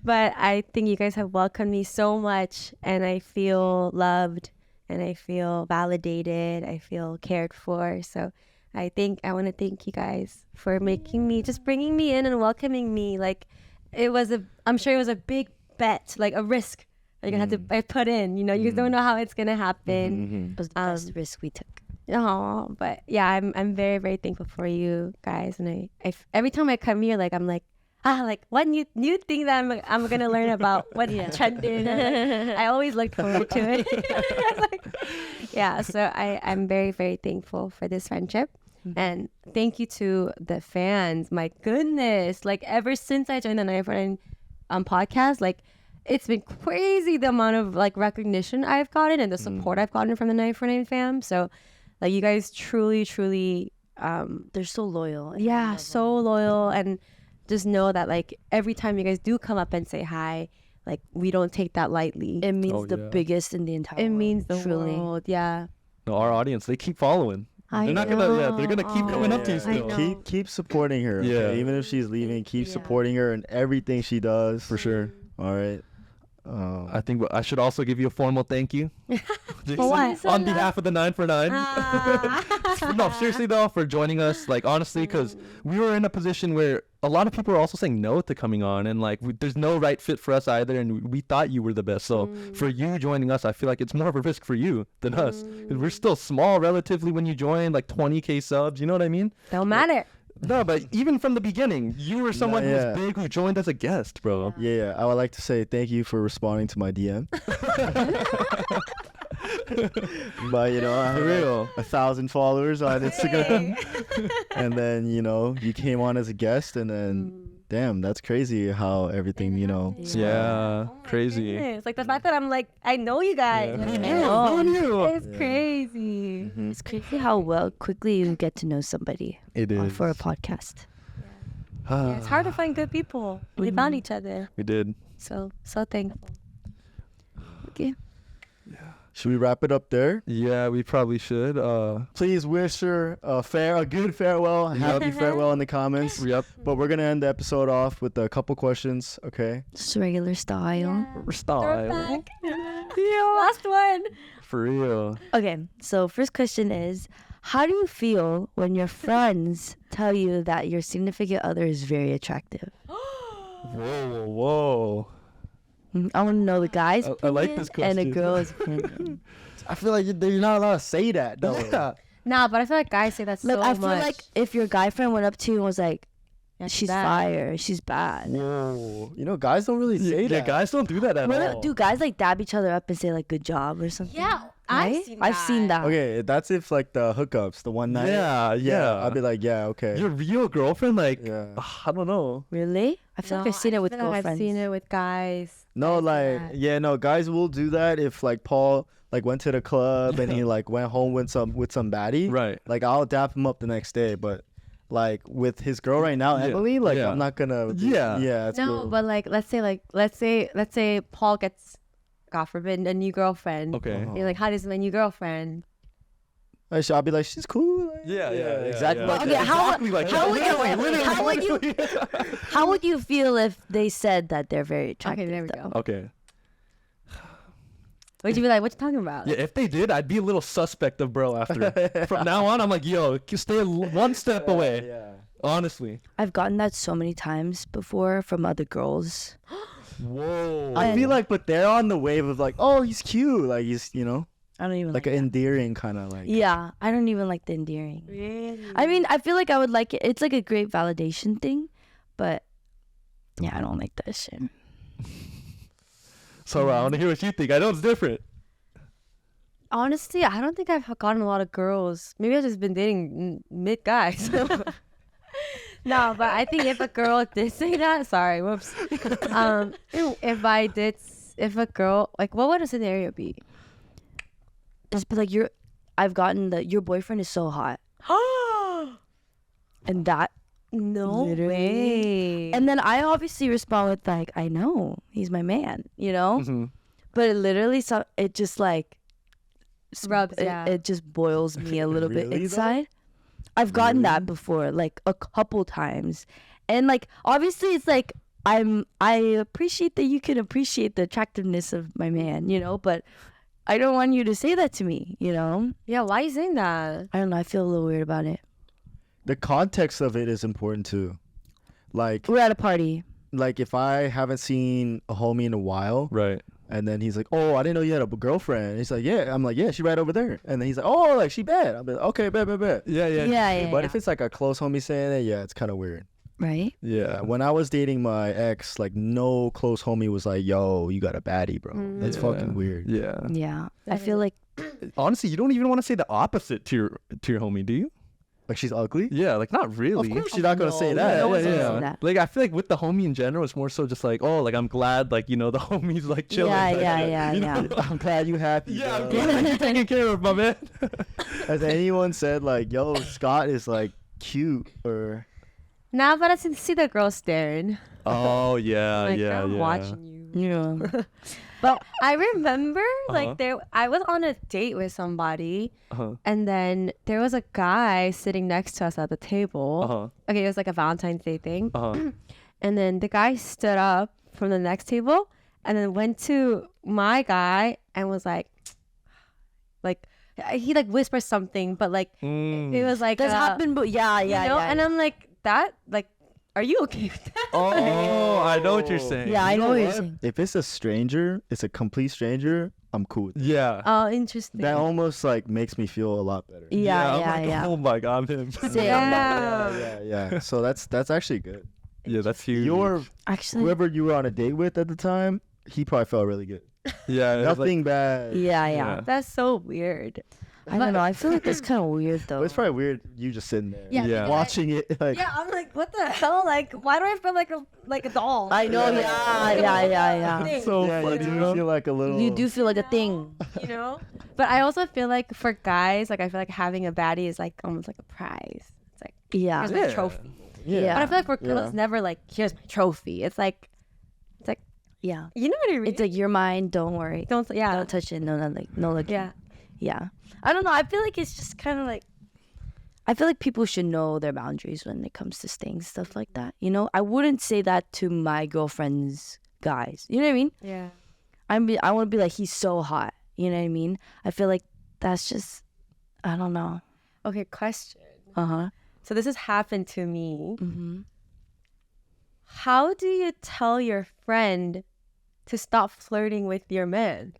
C: But I think you guys have welcomed me so much, and I feel loved, and I feel validated, I feel cared for. So I want to thank you guys for making me, just bringing me in and welcoming me. Like I'm sure it was a big bet, like a risk. You're gonna have to put in, you know, you don't know how it's gonna happen.
D: It was the best risk we took.
C: Oh, but yeah, I'm very, very thankful for you guys, and I every time I come here, like I'm like what new thing that I'm gonna learn about what's trending. I always look forward to it. So I'm very, very thankful for this friendship, and thank you to the fans. My goodness, like ever since I joined the 949 podcast, like. It's been crazy the amount of like recognition I've gotten and the support I've gotten from the 949 fam. So like you guys truly
D: They're so loyal.
C: yeah, so loyal, and just know that like every time you guys do come up and say hi, like we don't take that lightly.
D: It means the biggest in the entire world.
C: It means the
D: truly.
C: world. Yeah.
B: No, our audience, they keep following.
C: I
B: They're not
C: know.
B: gonna. Yeah, they're gonna keep coming up to you
C: I
B: still.
C: know.
A: Keep supporting her. Okay?
B: Yeah.
A: Even if she's leaving, keep supporting her in everything she does.
B: For sure.
A: All right.
B: I think I should also give you a formal thank you.
C: For what?
B: On behalf of the 949. No, seriously though, for joining us. Like honestly, because we were in a position where a lot of people are also saying no to coming on, and like there's no right fit for us either, and we thought you were the best. So for you joining us, I feel like it's more of a risk for you than us, because we're still small relatively when you join, like 20K subs. You know what I mean?
C: Don't matter.
B: No, but even from the beginning, you were someone who
A: yeah.
B: was big, who joined as a guest, bro.
A: Yeah, I would like to say thank you for responding to my DM. But you know, I have
B: real.
A: 1,000 followers on Instagram, and then you came on as a guest, and then damn, that's crazy how everything
B: Yeah, crazy.
C: It's like the fact that I'm like, I know you guys. It's crazy.
D: It's crazy how quickly you get to know somebody.
B: It is
D: for a podcast.
C: Yeah, it's hard to find good people. We found each other.
B: We did.
C: So thankful.
D: Okay.
A: Should we wrap it up there?
B: Yeah, we probably should.
A: Please wish her a good farewell, happy farewell in the comments.
B: Yep.
A: But we're gonna end the episode off with a couple questions, okay?
D: Just regular style.
B: Style.
C: Last one.
B: For real.
D: Okay, so first question is, how do you feel when your friends tell you that your significant other is very attractive?
B: Whoa.
D: I want to know the guy's
B: I like this
D: and the
B: question.
D: girl's opinion.
A: I feel like you're not allowed to say that, though.
C: Nah, but I feel like guys say that so much.
D: I feel like if your guy friend went up to you and was like,
C: Yeah,
D: she's
C: bad.
D: fire, she's bad.
A: Whoa. Guys don't really say
B: Yeah,
A: that.
B: guys don't do that at all.
D: Do guys like dab each other up and say like good job or something?
C: Yeah,
D: Right? I've seen that.
A: Okay, that's if like the hookups, the one night.
B: Yeah.
A: I'd be like, yeah, okay.
B: Your real girlfriend, like,
A: Yeah.
B: I don't know.
D: Really? I feel like I've seen it with girlfriends.
C: I've seen it with guys.
A: No, like,
C: that.
A: yeah, no, guys will do that if like Paul like went to the club and he like went home with some baddie.
B: Right.
A: Like I'll dap him up the next day, but like with his girl right now, Emily, like
B: Yeah.
A: I'm not gonna.
B: Yeah.
A: It's
C: No,
A: cool.
C: but let's say Paul gets, God forbid, a new girlfriend.
B: Okay.
C: You're like, how does my new girlfriend?
A: I'll be like, she's cool. Like,
B: Yeah,
A: exactly.
B: yeah.
A: Like
D: Okay,
A: that.
D: how would you feel if they said that they're very attractive?
C: Okay, there we
D: though?
C: go.
B: Okay.
C: Would you be like, what you talking about?
B: Yeah, if they did, I'd be a little suspect of bro after. From now on, I'm like, yo, stay one step away.
A: Yeah.
B: Honestly.
D: I've gotten that so many times before from other girls.
B: Whoa.
A: I feel like, but they're on the wave of like, oh, he's cute. Like he's,
D: I don't even
A: like
D: like
A: an
D: that.
A: endearing kind of like.
D: Yeah, I don't even like the endearing.
C: Really?
D: I mean, I feel like I would like it. It's like a great validation thing, but yeah, I don't like that shit.
B: So I want to hear what you think. I know it's different.
C: Honestly, I don't think I've gotten a lot of girls. Maybe I've just been dating mid guys. No, but I think if a girl did say that, sorry, whoops. If a girl, like, what would a scenario be?
D: Just be like, I've gotten your boyfriend is so hot, and that.
C: No
D: Literally.
C: way.
D: And then I obviously respond with like, I know he's my man,
B: Mm-hmm.
D: but it literally it just like
C: Rubs,
D: it,
C: yeah.
D: it just boils me a little bit
A: Really, though?
D: inside. I've gotten that before, like a couple times, and like obviously it's like I appreciate that you can appreciate the attractiveness of my man, but I don't want you to say that to me,
C: Yeah, why are you saying that?
D: I don't know. I feel a little weird about it.
A: The context of it is important too. Like
D: We're at a party.
A: if I haven't seen a homie in a while,
B: Right.
A: and then he's like, oh, I didn't know you had a girlfriend. He's like, yeah. I'm like, yeah, she right over there. And then he's like, oh, like she bad. I'm like, okay, bet.
B: Yeah.
D: Yeah.
A: But if it's like a close homie saying it, yeah, it's kind of weird.
D: Right.
B: Yeah.
A: When I was dating my ex, like no close homie was like, yo, you got a baddie, bro. That's fucking weird.
B: Yeah.
D: Yeah. I feel like
B: Honestly, you don't even want to say the opposite to your homie, do you?
A: Like she's ugly?
B: Yeah, like not really.
A: Of course she's not gonna say that.
D: no one's
B: Yeah.
D: gonna say that.
B: Like I feel like with the homie in general, it's more so just like, oh, like I'm glad, like the homie's like chilling. Like,
D: Yeah.
A: I'm glad you happy.
B: Yeah, I'm
A: bro.
B: glad you're taking care of my man.
A: Has anyone said like, yo, Scott is like cute or
C: Nah, but I see the girl staring.
B: Oh yeah,
C: Like,
B: yeah,
C: I'm
B: yeah.
C: watching you.
D: Yeah.
C: But I remember,
B: Uh-huh.
C: I was on a date with somebody,
B: Uh-huh.
C: and then there was a guy sitting next to us at the table.
B: Uh-huh.
C: Okay, it was like a Valentine's Day thing.
B: Uh-huh.
C: And then the guy stood up from the next table and then went to my guy and was like he like whispered something, but like it was like
D: That's happened, but yeah.
C: And I'm like, that, like, are you okay with that?
B: Oh, I know what you're saying.
D: Yeah, I know what you're
A: what?
D: saying.
A: If it's a stranger, it's a complete stranger, I'm cool with it.
B: Yeah.
C: Oh, interesting.
A: That almost like makes me feel a lot better.
D: Yeah.
B: I'm like, oh my god, I'm him.
A: Yeah. So that's actually good.
B: Yeah, that's huge.
A: Your
D: Actually,
A: whoever you were on a date with at the time, he probably felt really good.
B: Yeah.
A: Nothing bad.
D: Yeah.
C: That's so weird.
D: I don't know. I feel like that's kind of weird though.
A: But it's probably weird you just sitting there
C: Yeah.
A: watching it. Like,
C: Yeah, I'm like, what the hell? Like, why do I feel like a doll?
D: I know. Yeah.
C: Thing,
B: So
A: yeah,
B: funny.
A: you do feel like a little.
D: You do feel like a thing.
C: you know? But I also feel like for guys, like I feel like having a baddie is like almost like a prize. It's like,
D: Yeah.
C: here's my trophy.
A: Yeah.
C: But I feel like for girls, it's never like, here's my trophy. It's like,
D: Yeah.
C: you know what I mean?
D: It's like, you're mine. Don't worry.
C: don't
D: touch it. No, like.
C: Yeah.
D: Yeah. I don't know. I feel like it's just kind of like, I feel like people should know their boundaries when it comes to things, stuff like that. You know, I wouldn't say that to my girlfriend's guys. You know what I mean?
C: Yeah.
D: I want to be like, he's so hot. You know what I mean? I feel like that's just, I don't know.
C: Okay, question.
D: Uh-huh.
C: So this has happened to me.
D: Mm-hmm.
C: How do you tell your friend to stop flirting with your man?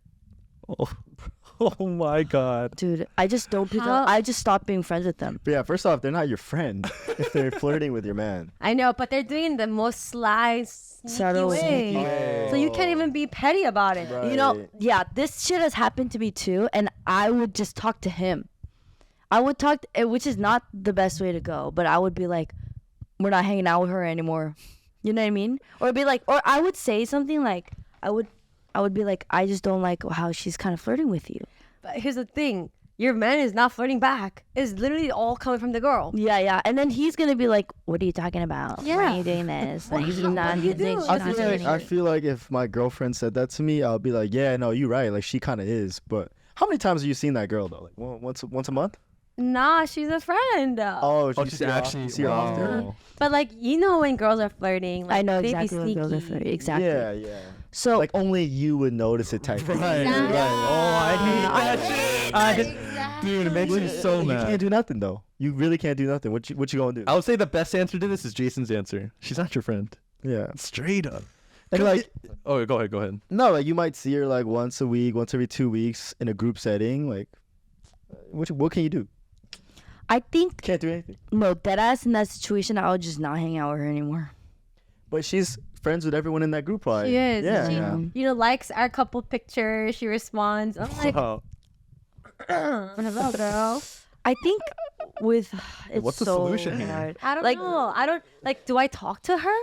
B: Oh my God.
D: Dude, I just don't pick up. I just stop being friends with them.
A: But yeah, first off, they're not your friend if they're flirting with your man.
C: I know, but they're doing the most sly, sneaky
D: Subtle,
C: way.
D: sneaky
A: way.
C: So you can't even be petty about it.
A: Right.
D: You know, yeah, this shit has happened to me too, and I would just talk to him. I would talk, which is not the best way to go, but I would be like, we're not hanging out with her anymore. You know what I mean? Or be like, or I would say something like, I would be like, I just don't like how she's kind of flirting with you.
C: But here's the thing. Your man is not flirting back. It's literally all coming from the girl.
D: Yeah. And then he's going to be like, what are you talking about? Why are you doing this? Like, he's not,
C: do you do?
A: I feel like if my girlfriend said that to me, I'll be like, yeah, no, you're right. Like, she kind of is. But how many times have you seen that girl, though? Like, once a month?
C: Nah, she's a friend.
A: Oh,
B: she's actually.
A: see her often?
C: But like, you know when girls are flirting. Like,
D: I know
C: they be
D: exactly what girls are
C: sneaky.
D: flirting. Exactly.
A: Yeah.
D: So,
A: Like, only you would notice it type thing.
B: Right. Oh, I hate that shit. Dude, it makes me so
A: You
B: mad.
A: can't do nothing, though. You really can't do nothing. What you gonna do?
B: I would say the best answer to this is Jason's answer. She's not your friend.
A: Yeah.
B: Straight up.
A: And like,
B: Oh, go ahead.
A: no, like you might see her like once a week, once every 2 weeks in a group setting. Like, what can you do?
D: I think,
A: Can't do anything.
D: no, deadass in that situation, I would just not hang out with her anymore.
A: But she's friends with everyone in that group, probably.
C: She is.
A: Yeah.
C: She,
A: yeah.
C: you know, likes our couple pictures. She responds. I'm like,
B: Wow.
C: girl.
D: I think with, it's
B: What's the
D: so
B: solution here?
D: hard.
C: I don't
D: Like-
C: know. I don't like. Do I talk to her?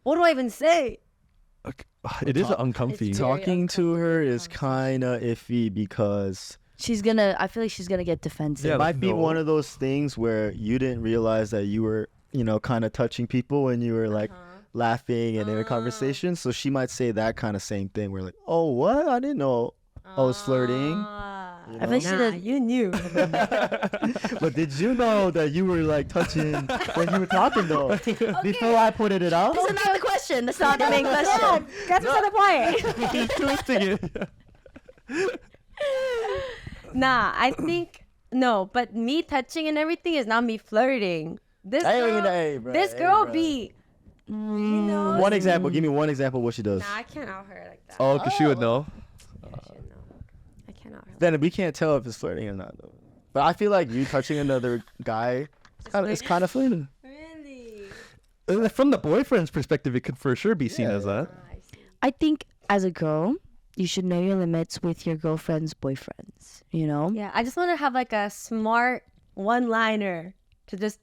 C: What do I even say?
B: Okay. It is uncomfy.
C: It's
A: Talking to her is kind of iffy because
D: I feel like she's gonna get defensive.
B: Yeah,
A: it might be
B: no.
A: one of those things where you didn't realize that you were, kind of touching people when you were like laughing and in a conversation. So she might say that kind of same thing. Where like, oh, what? I didn't know I was flirting.
D: I feel like she did.
C: You knew.
A: But did you know that you were like touching when you were talking though? Before I put it out?
D: That's not the question. That's not the main question.
C: That's what's the point.
B: He's twisting it.
C: Nah, I think no. But me touching and everything is not me flirting. This girl be. You know.
A: One example. Give me one example of what she does.
C: Nah, I can't out her like that.
B: Oh, because she would know.
C: Yeah, she would know. I can't out her.
A: Then we can't tell if it's flirting or not though. But I feel like you touching another guy, it's kind of flirting.
C: Really?
B: From the boyfriend's perspective, it could for sure be seen as that.
C: I see.
D: I think as a girl, you should know your limits with your girlfriend's boyfriends. You know.
C: Yeah, I just want to have like a smart one-liner to just,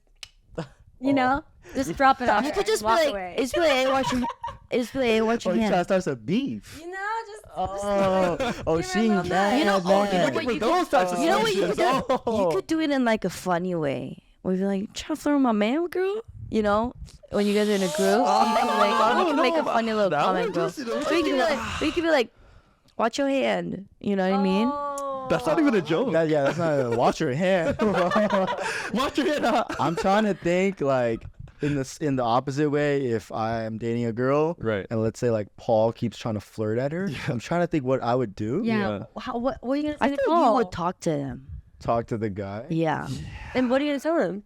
C: just drop it off.
D: You could just be
C: walk
D: like,
C: away.
D: it's like, hey, watch your, it's like, hey, watch
A: Oh,
D: your
A: you trying to
D: hand.
A: start some beef?
C: You know, just.
A: She
C: little
A: mad.
D: You know,
A: mad.
D: what you
B: those types of
D: You know what you could do?
A: Oh.
D: You could do it in like a funny way. Where you're like, trying to flirt with my man, girl. You know, when you guys are in a group, you can make a funny little comment, bro. Or you could be like, watch your hand. You know what I mean?
B: That's not even a joke.
A: That's not. Watch your hand.
B: Watch your head.
A: I'm trying to think like in the opposite way. If I'm dating a girl,
B: Right.
A: and let's say like Paul keeps trying to flirt at her, I'm trying to think what I would do.
C: Yeah. What are you gonna say
D: I
C: to
D: feel like you
C: Paul?
D: would talk to him.
A: Talk to the guy.
D: Yeah.
C: And what are you gonna tell him?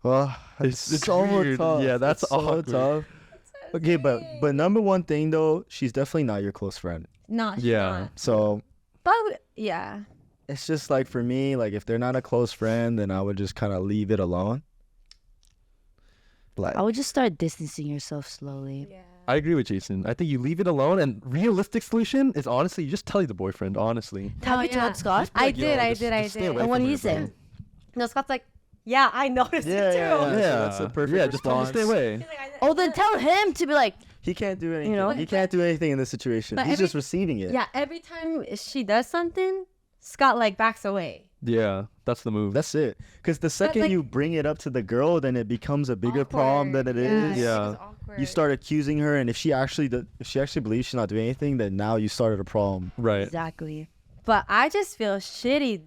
A: Well, it's so
B: weird.
A: tough.
B: Yeah, that's
A: It's so
B: awkward.
A: tough. Okay, but number one thing though, she's definitely not your close friend.
C: No. she's
B: Yeah.
C: not.
A: So
C: But yeah.
A: it's just like for me, like if they're not a close friend, then I would just kind of leave it alone. Like
D: I would just start distancing yourself slowly.
C: Yeah.
B: I agree with Jason. I think you leave it alone, and realistic solution is honestly you just tell the boyfriend. Honestly,
D: Have you told Scott?
C: I did.
D: And what do you say?
C: No, Scott's like, yeah, I noticed it too.
A: That's a perfect
B: just tell him to stay away.
D: Oh, then tell him to be like,
A: he can't do anything.
D: You know?
A: He can't do anything in this situation. He's just receiving it.
C: Yeah, every time she does something, Scott like backs away.
B: Yeah, that's the move.
A: That's it. Because the second you bring it up to the girl, then it becomes a bigger problem than it is.
B: Yeah.
A: You start accusing her, and if she actually believes she's not doing anything, then now you started a problem.
B: Right.
D: exactly.
C: But I just feel shitty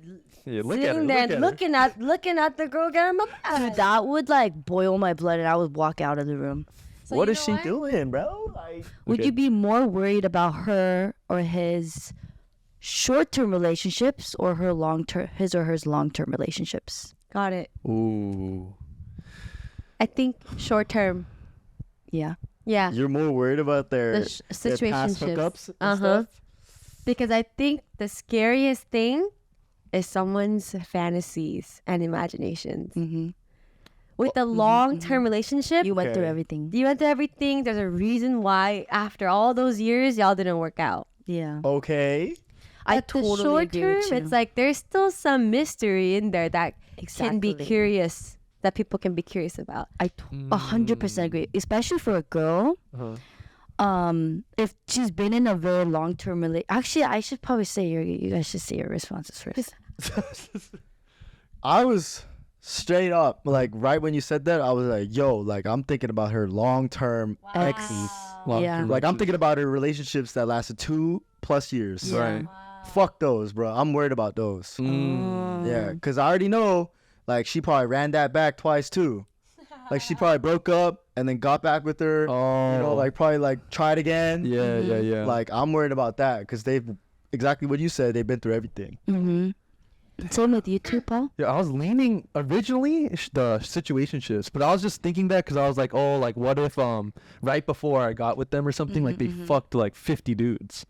C: sitting there and looking at the girl getting my back.
D: Dude, that would like boil my blood and I would walk out of the room.
C: So
A: What is she doing, bro?
D: Would you be more worried about her or his short-term relationships or his or her long-term relationships?
C: Got it.
B: Ooh.
C: I think short term.
D: Yeah.
C: Yeah.
A: You're more worried about their past
C: situationships.
A: hookups and stuff?
C: Because I think the scariest thing is someone's fantasies and imaginations.
D: Mm-hmm.
C: With a long-term relationship,
D: You went through everything.
C: you went through everything. There's a reason why after all those years, y'all didn't work out.
D: Yeah.
A: Okay.
D: I
C: At the
D: totally
C: short
D: agree
C: term,
D: with you.
C: it's like there's still some mystery in there that can be
D: Exactly.
C: curious, that people can be curious about.
D: I 100% agree, especially for a girl. If she's been in a very long-term relationship, actually, I should probably say you guys should say your responses first.
A: I was straight up, like, right when you said that, I was like, yo, like, I'm thinking about her long-term exes.
D: Yeah.
A: Like, I'm thinking about her relationships that lasted 2+ years.
B: Right.
A: Fuck those, bro. I'm worried about those. Yeah, because I already know, like, she probably ran that back twice, too. Like, she probably broke up and then got back with her.
B: Oh.
A: You know, like, probably, like, tried again.
B: Yeah.
A: Like, I'm worried about that because they've, exactly what you said, they've been through everything.
D: Mm-hmm. Same with you too, Paul.
B: Yeah, I was leaning originally the situationships, but I was just thinking that because I was like, oh, like what if right before I got with them or something, like they fucked like 50 dudes.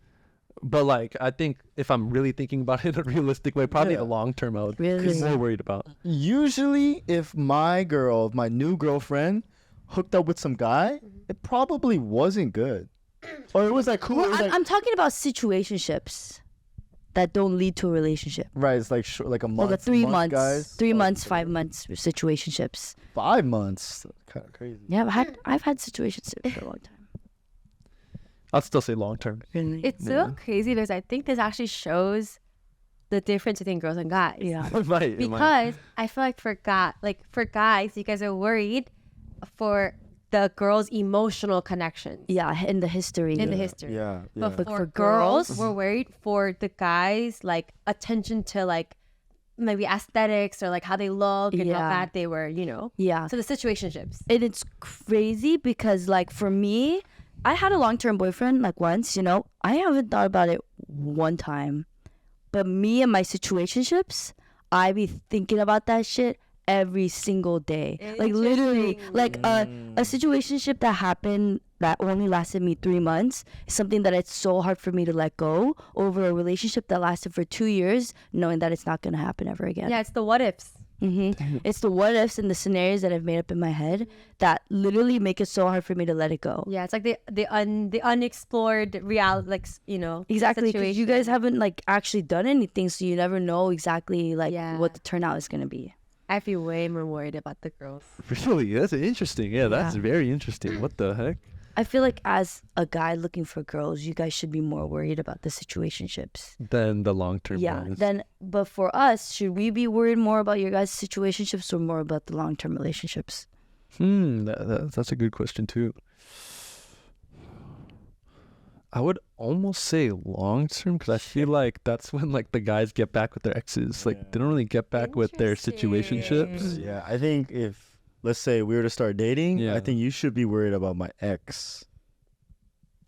B: But like I think if I'm really thinking about it in a realistic way, probably the long term I would be more worried about.
A: Usually, if my new girlfriend, hooked up with some guy, it probably wasn't good. Or it was like cool.
D: Well, I'm talking about situationships that don't lead to a relationship.
A: Right, it's like like a month.
D: Like a 3
A: month,
D: months,
A: guys.
D: 3 months, 5 months situationships.
A: 5 months. Kind of crazy.
D: Yeah, I've had situationships for a long time.
B: I'd still say long term.
D: Really?
C: It's so crazy because I think this actually shows the difference between girls and guys.
D: Yeah.
B: It might.
C: Because I feel like for guys, you guys are worried for the girls' emotional connections.
D: Yeah, in the history.
A: Yeah.
C: But
D: But
C: for
D: for
C: girls,
D: girls-
C: we're worried for the guys, like attention to like maybe aesthetics or like how they look and how
D: Yeah.
C: bad they were, you know.
D: Yeah.
C: So the situationships.
D: And it's crazy because like for me, I had a long-term boyfriend like once, you know. I haven't thought about it one time. But me and my situationships, I be thinking about that shit every single day. Like literally, like a situationship that happened that only lasted me 3 months is something that it's so hard for me to let go over a relationship that lasted for 2 years, knowing that it's not going to happen ever again.
C: Yeah, it's the what ifs.
D: It's the what ifs and the scenarios that I've made up in my head that literally make it so hard for me to let it go.
C: Yeah, it's like the unexplored reality, like, you know.
D: Exactly, because you guys
C: situation.
D: haven't like actually done anything, so you never know exactly like
C: Yeah.
D: what the turnout is gonna be.
C: I feel way more worried about the girls.
B: Really, that's interesting. Yeah, that's
D: Yeah.
B: very interesting. What the heck?
D: I feel like as a guy looking for girls, you guys should be more worried about the situationships.
B: Then the long term.
D: Yeah. But for us, should we be worried more about your guys' situationships or more about the long-term relationships?
B: That's a good question too. I would almost say long term because I feel like that's when like the guys get back with their exes. Like they don't really get back with their situationships.
A: Yeah, I think if, let's say, we were to start dating,
B: Yeah.
A: I think you should be worried about my ex.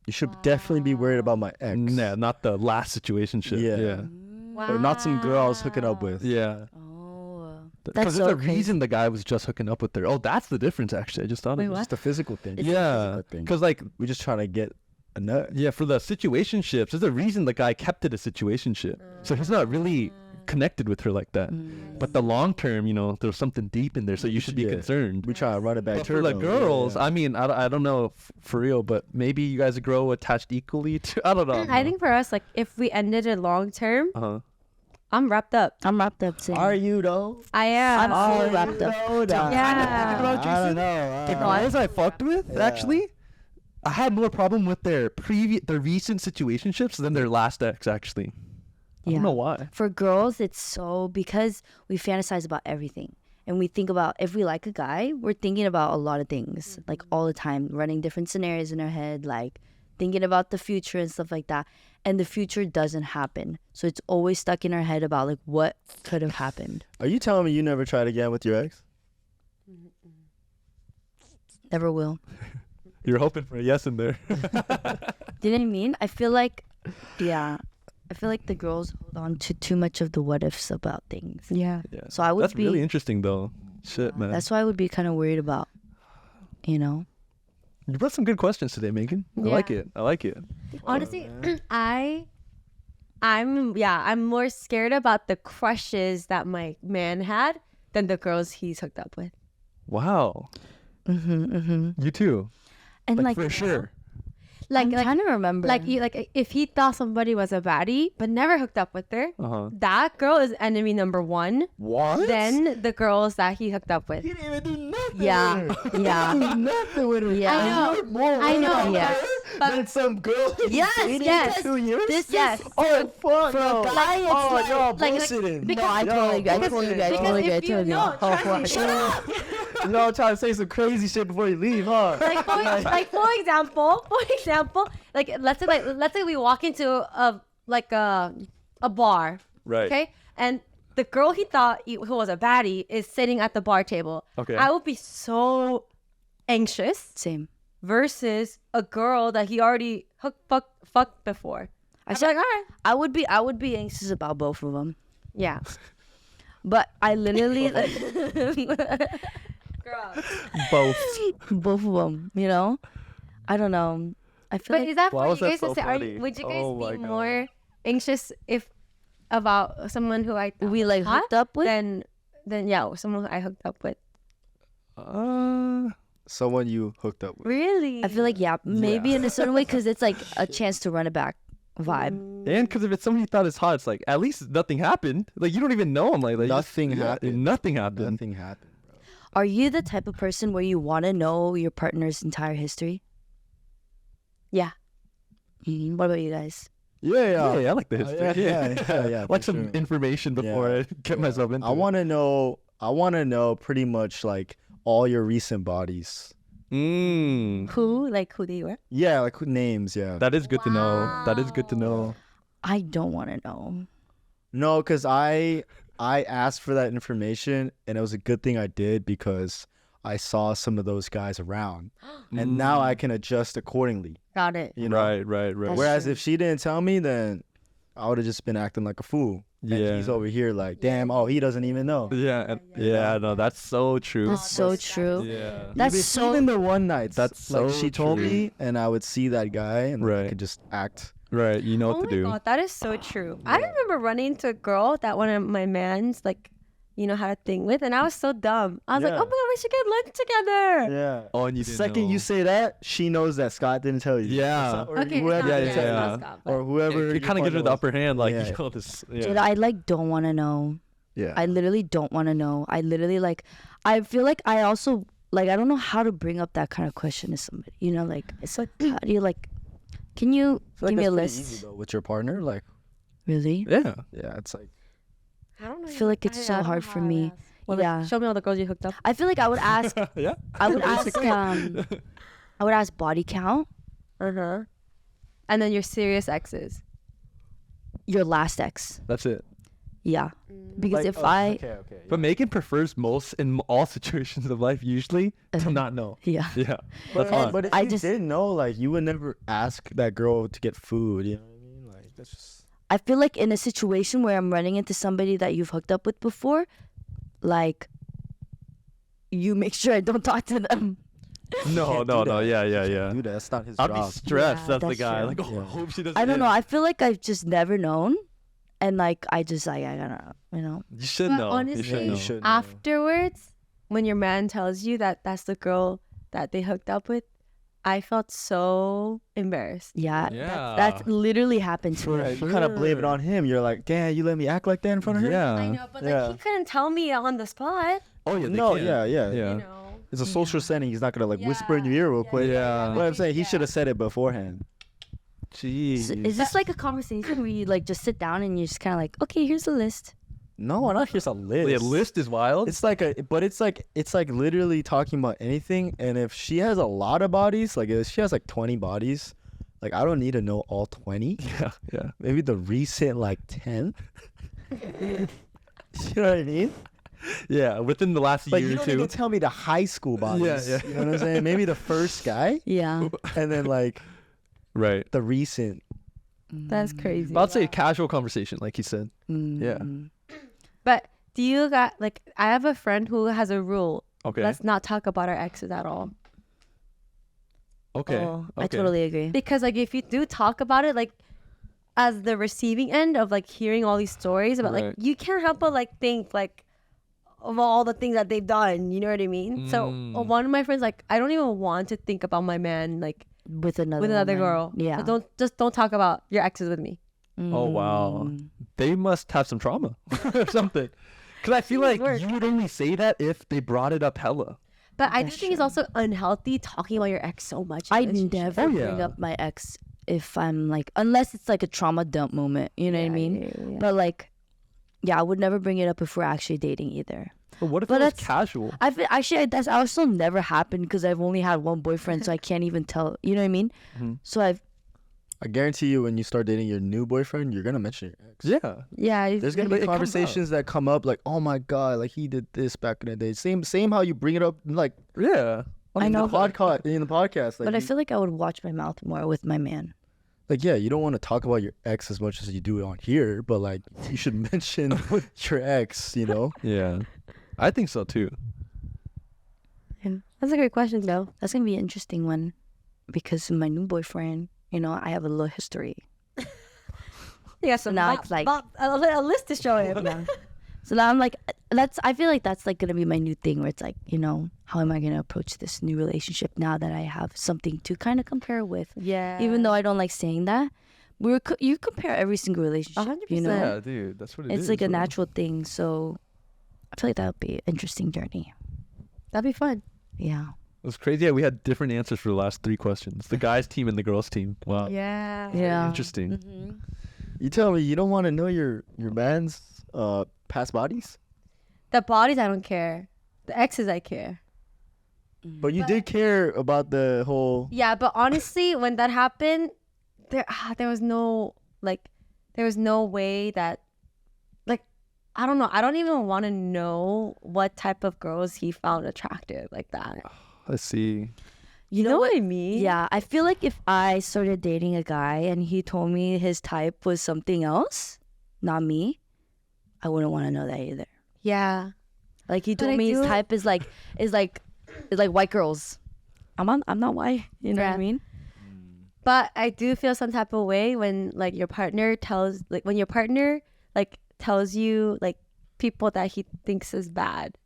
A: You should definitely be worried about my ex.
B: Yeah, not the last situationship.
A: Yeah.
B: Yeah.
A: Or not some girl I was hooking up with.
B: Yeah.
D: Oh.
B: Because
D: That's
B: there's
D: so
B: a reason the guy was just hooking up with her. Oh, that's the difference. Actually, I just thought of it.
A: It's just a physical thing.
B: Yeah, because like
A: we're just trying to get a nut.
B: yeah, for the situationships, there's a reason the guy kept it a situationship. So he's not really connected with her like that. But the long term, you know, there's something deep in there, so you should be concerned.
A: We try to run it back.
B: But for the girls, I mean, I don't know for real, but maybe you guys grow attached equally to. I don't know.
C: I think for us, like if we ended it long term, I'm wrapped up.
D: I'm wrapped up. Same.
A: Are you though?
C: I am.
D: I'm fully wrapped up.
C: Yeah.
A: I don't know.
B: The guys I fucked with, actually, I had more problem with their recent situationships than their last ex, actually. I don't know why.
D: For girls, it's so because we fantasize about everything. And we think about, if we like a guy, we're thinking about a lot of things, like all the time, running different scenarios in our head, like thinking about the future and stuff like that. And the future doesn't happen. So it's always stuck in our head about like what could have happened.
A: Are you telling me you never tried again with your ex?
D: Never will.
B: You're hoping for a yes in there.
D: Do you know what I mean? I feel like, I feel like the girls hold on to too much of the what ifs about things.
C: Yeah.
D: So I would
B: That's really interesting, though. Shit, man.
D: That's why I would be kind of worried about, you know.
B: You brought some good questions today, Megan. I like it.
C: Honestly, I'm more scared about the crushes that my man had than the girls he's hooked up with.
B: Wow. You too.
D: And like
B: for sure.
D: I'm trying to remember.
C: Like if he thought somebody was a baddie but never hooked up with her, that girl is enemy number one.
B: What?
C: Then the girls that he hooked up with.
A: He didn't even do nothing.
D: Yeah.
A: Nothing with her.
D: Yeah.
C: I know.
D: Yeah.
A: But some girl.
C: Yes.
A: 2 years.
C: Yes.
A: Oh fuck.
D: For a guy, it's
A: oh, y'all
C: like-
A: bullshitting.
D: No, I totally agree. I totally agree.
C: Shut up.
A: Y'all trying to say some crazy shit before you leave, huh?
C: For example, like let's say we walk into a bar,
B: Right.
C: okay, and the girl he thought who was a baddie is sitting at the bar table.
B: Okay.
C: I would be so anxious
D: Same.
C: versus a girl that he already fucked before. I'd be like, all right,
D: I would be anxious about both of them.
C: yeah.
D: But I literally
B: Both.
D: both of them, you know? I don't know. I feel
C: But
D: like
C: is that
B: Why
C: for
B: was
C: you
B: that
C: guys
B: so
C: to say?
B: funny?
C: Would you guys
B: Oh my
C: be
B: God.
C: more anxious if about someone who I thought
D: we
C: was
D: like
C: hot
D: hooked up with.
C: than someone who I hooked up with?
A: Someone you hooked up with.
C: Really?
D: I feel like maybe in a certain way because it's like a chance to run it back vibe.
B: And because if it's somebody you thought is hot, it's like at least nothing happened. Like you don't even know him. Like
A: Nothing happened.
B: Nothing happened.
A: Nothing happened, bro.
D: Are you the type of person where you want to know your partner's entire history?
C: Yeah.
D: What about you guys?
B: Yeah, I like the history.
A: Yeah.
B: Like
A: for
B: some
A: sure.
B: information before I get myself into
A: I
B: it.
A: want to know pretty much like all your recent bodies.
C: Who they were?
A: Yeah, like names. Yeah.
B: That is good to know. That is good to know.
D: I don't want to know.
A: No, because I asked for that information, and it was a good thing I did because I saw some of those guys around, and now I can adjust accordingly.
C: Got it.
A: You know.
B: Right.
A: Whereas if she didn't tell me, then I would have just been acting like a fool.
B: Yeah.
A: And he's over here like, damn, he doesn't even know.
B: Yeah, no, that's so true.
D: That's so true.
B: Yeah.
D: That's so.
A: Even the one nights.
B: That's
A: like
B: so
A: she told
B: true.
A: me, and I would see that guy, and I
B: Right.
A: could just act.
B: Right, you know
C: Oh
B: what to
C: my
B: do.
C: god, that is so true. I remember running into a girl that one of my mans had a thing with, and I was so dumb. I was like,
A: Yeah.
C: oh my god, we should get lunch together.
A: Yeah.
B: Oh, and you
A: The
B: didn't
A: second
B: know.
A: you say that, she knows that Scott didn't tell you.
B: Yeah.
A: Or
C: Okay,
A: whoever,
B: yeah.
A: or whoever.
B: it kind of gives her the upper hand, like,
A: Yeah.
B: yo, this.
D: Dude,
B: Yeah.
D: I don't want to know.
A: Yeah.
D: I literally don't want to know. I literally I feel like I also I don't know how to bring up that kind of question to somebody. You know, it's like how do you can you give me a list?
A: Easy, though, with your partner, like,
D: Really?
B: Yeah.
A: yeah, it's like.
C: I don't know.
D: I feel like it's so hard for me. Yeah.
C: Show me all the girls you hooked up.
D: I feel like I would ask
B: Yeah.
D: I would ask body count,
C: And then your serious exes.
D: your last ex.
B: That's it.
D: Yeah. Because if
A: Okay.
B: But Megan prefers most in all situations of life usually to not know.
D: yeah.
B: Yeah. That's fine.
A: But if
D: I
A: you
D: just-
A: didn't know, like, you would never ask that girl to get food. You know what I mean? Like, that's just.
D: I feel like in a situation where I'm running into somebody that you've hooked up with before, you make sure I don't talk to them.
B: No. Yeah.
A: Dude, that's not his
B: I'd
A: job.
B: be stressed.
D: Yeah,
B: that's the
D: that's
B: guy.
D: true.
B: Like, oh, I
A: Yeah.
B: hope she doesn't.
D: I don't know. I feel like I've just never known. And like I just like I gotta
B: You should
C: But
B: know.
C: honestly,
B: you should know.
C: afterwards, when your man tells you that that's the girl that they hooked up with, I felt so embarrassed.
D: yeah.
B: Yeah.
D: That's literally happened to me.
A: You kind of blame it on him. You're like, damn, you let me act like that in front of her.
B: Yeah.
C: I know, but
A: Yeah.
C: like he couldn't tell me on the spot.
B: Oh yeah. They
A: No,
B: can.
A: yeah.
C: You
B: Yeah.
C: know.
A: It's a social setting. He's not gonna like whisper in your ear real quick.
B: Yeah.
A: What I'm saying, he should have said it beforehand.
B: Jeez.
D: So is this like a conversation where you like just sit down and you're just kind of like, okay, here's the list.
A: No, not here's a list.
B: The list is wild.
A: It's like it's like literally talking about anything. And if she has a lot of bodies, like if she has like 20 bodies, like I don't need to know all 20.
B: yeah.
A: Maybe the recent like 10. You know what I mean?
B: Yeah. Within the last
A: Like
B: year
A: you
B: or
A: don't
B: two.
A: need to tell me the high school bodies.
B: Yeah.
A: You know what I'm saying? Maybe the first guy,
D: Yeah.
A: and then like
B: Right.
A: the recent.
C: That's crazy.
B: But I'd say a casual conversation, like he said. Yeah.
C: But do you got like I have a friend who has a rule.
B: Okay.
C: Let's not talk about our exes at all.
B: Okay.
D: Oh, I
B: Okay.
D: totally agree.
C: Because like if you do talk about it, like as the receiving end of like hearing all these stories about
B: Right.
C: like you can't help but like think like of all the things that they've done. You know what I mean? So one of my friends like I don't even want to think about my man like
D: With another
C: with another
D: woman.
C: girl.
D: Yeah.
C: So don't talk about your exes with me.
B: Oh wow. They must have some trauma or something. Because I feel like you would only say that if they brought it up hella.
C: But I just think it's also unhealthy talking about your ex so much. in a
D: I
C: relationship.
D: never bring up my ex if I'm like, unless it's like a trauma dump moment, you know what I mean?
C: Yeah.
D: But like, yeah, I would never bring it up if we're actually dating either.
B: But what if
D: But
B: it was
D: that's-
B: casual?
D: I feel, actually that's also never happened because I've only had one boyfriend, so I can't even tell. You know what I mean? So
A: I guarantee you, when you start dating your new boyfriend, you're gonna mention your ex.
B: Yeah.
C: Yeah.
A: There's gonna
B: But
A: be
B: it comes
A: conversations that come up like, oh my god, like he did this back in the day. Same how you bring it up like
B: Yeah.
D: I know,
A: the podcast in the podcast. Like,
D: but I feel like I would watch my mouth more with my man.
A: like yeah, you don't want to talk about your ex as much as you do on here, but like you should mention your ex. You know?
B: Yeah. I think so too.
C: That's a great question though.
D: That's gonna be an interesting one because my new boyfriend, you know, I have a little history.
C: Yeah, so
D: now it's like-
C: a list to show him.
D: Yeah. So now I'm like, I feel like that's like gonna be my new thing where it's like, you know, how am I gonna approach this new relationship now that I have something to kind of compare with?
C: Yeah.
D: Even though I don't like saying that, you compare every single relationship. You know,
C: 100%.
B: Yeah, dude. That's what it is.
D: it's like a
B: bro.
D: natural thing. So I feel like that would be an interesting journey.
C: That'd be fun.
D: Yeah.
B: It was crazy. Yeah, we had different answers for the last 3 questions. The guys' team and the girls' team. Wow.
C: Yeah.
D: Yeah.
B: Interesting.
A: You tell me you don't want to know your man's past bodies,
C: The bodies I don't care. The exes I care.
A: but you did care about the whole.
C: Yeah, but honestly, when that happened, there was no way that like I don't know. I don't even want to know what type of girls he found attractive like that.
B: Let's see.
C: You know what I mean?
D: Yeah, I feel like if I started dating a guy and he told me his type was something else, not me, I wouldn't want to know that either.
C: Yeah.
D: Like he
C: But
D: told
C: I
D: me his
C: do-
D: type is like white girls. I'm not white. You know what I
C: Yeah.
D: mean?
C: But I do feel some type of way when like your partner tells you like people that he thinks is bad.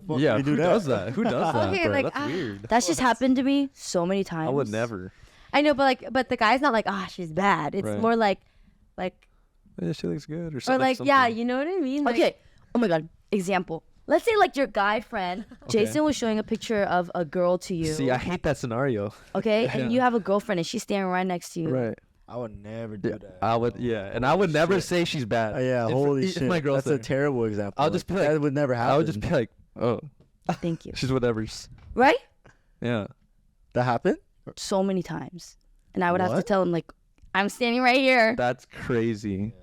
B: Yeah,
A: you do
B: who
A: that?
B: does that? Who does that,
C: Okay,
B: bro?
C: like,
B: That's weird.
D: That's just happened to me so many times.
B: I would never.
C: I know, but the guy's not like, she's bad. It's
B: Right.
C: more like
B: Yeah, she looks good or
C: or
B: something.
C: like, yeah, you know what I mean? Like,
D: Okay. Oh my god. Example. Let's say like your guy friend, Jason was showing a picture of a girl to you.
B: See, I hate that scenario.
D: Okay,
B: Yeah.
D: and you have a girlfriend and she's standing right next to you.
B: Right.
A: I would never do that.
B: I would, and I would never say she's bad.
A: Yeah,
B: If-
A: holy
B: if
A: shit.
B: my girl's
A: That's a
B: there.
A: terrible example.
B: I'll just be like-
A: that would never happen.
B: I would just be like, oh,
D: Thank you.
B: she's whatever's.
D: Right?
B: Yeah.
A: that happened.
D: So many times. And I would have to
A: What?
D: tell him like, I'm standing right here.
B: That's crazy.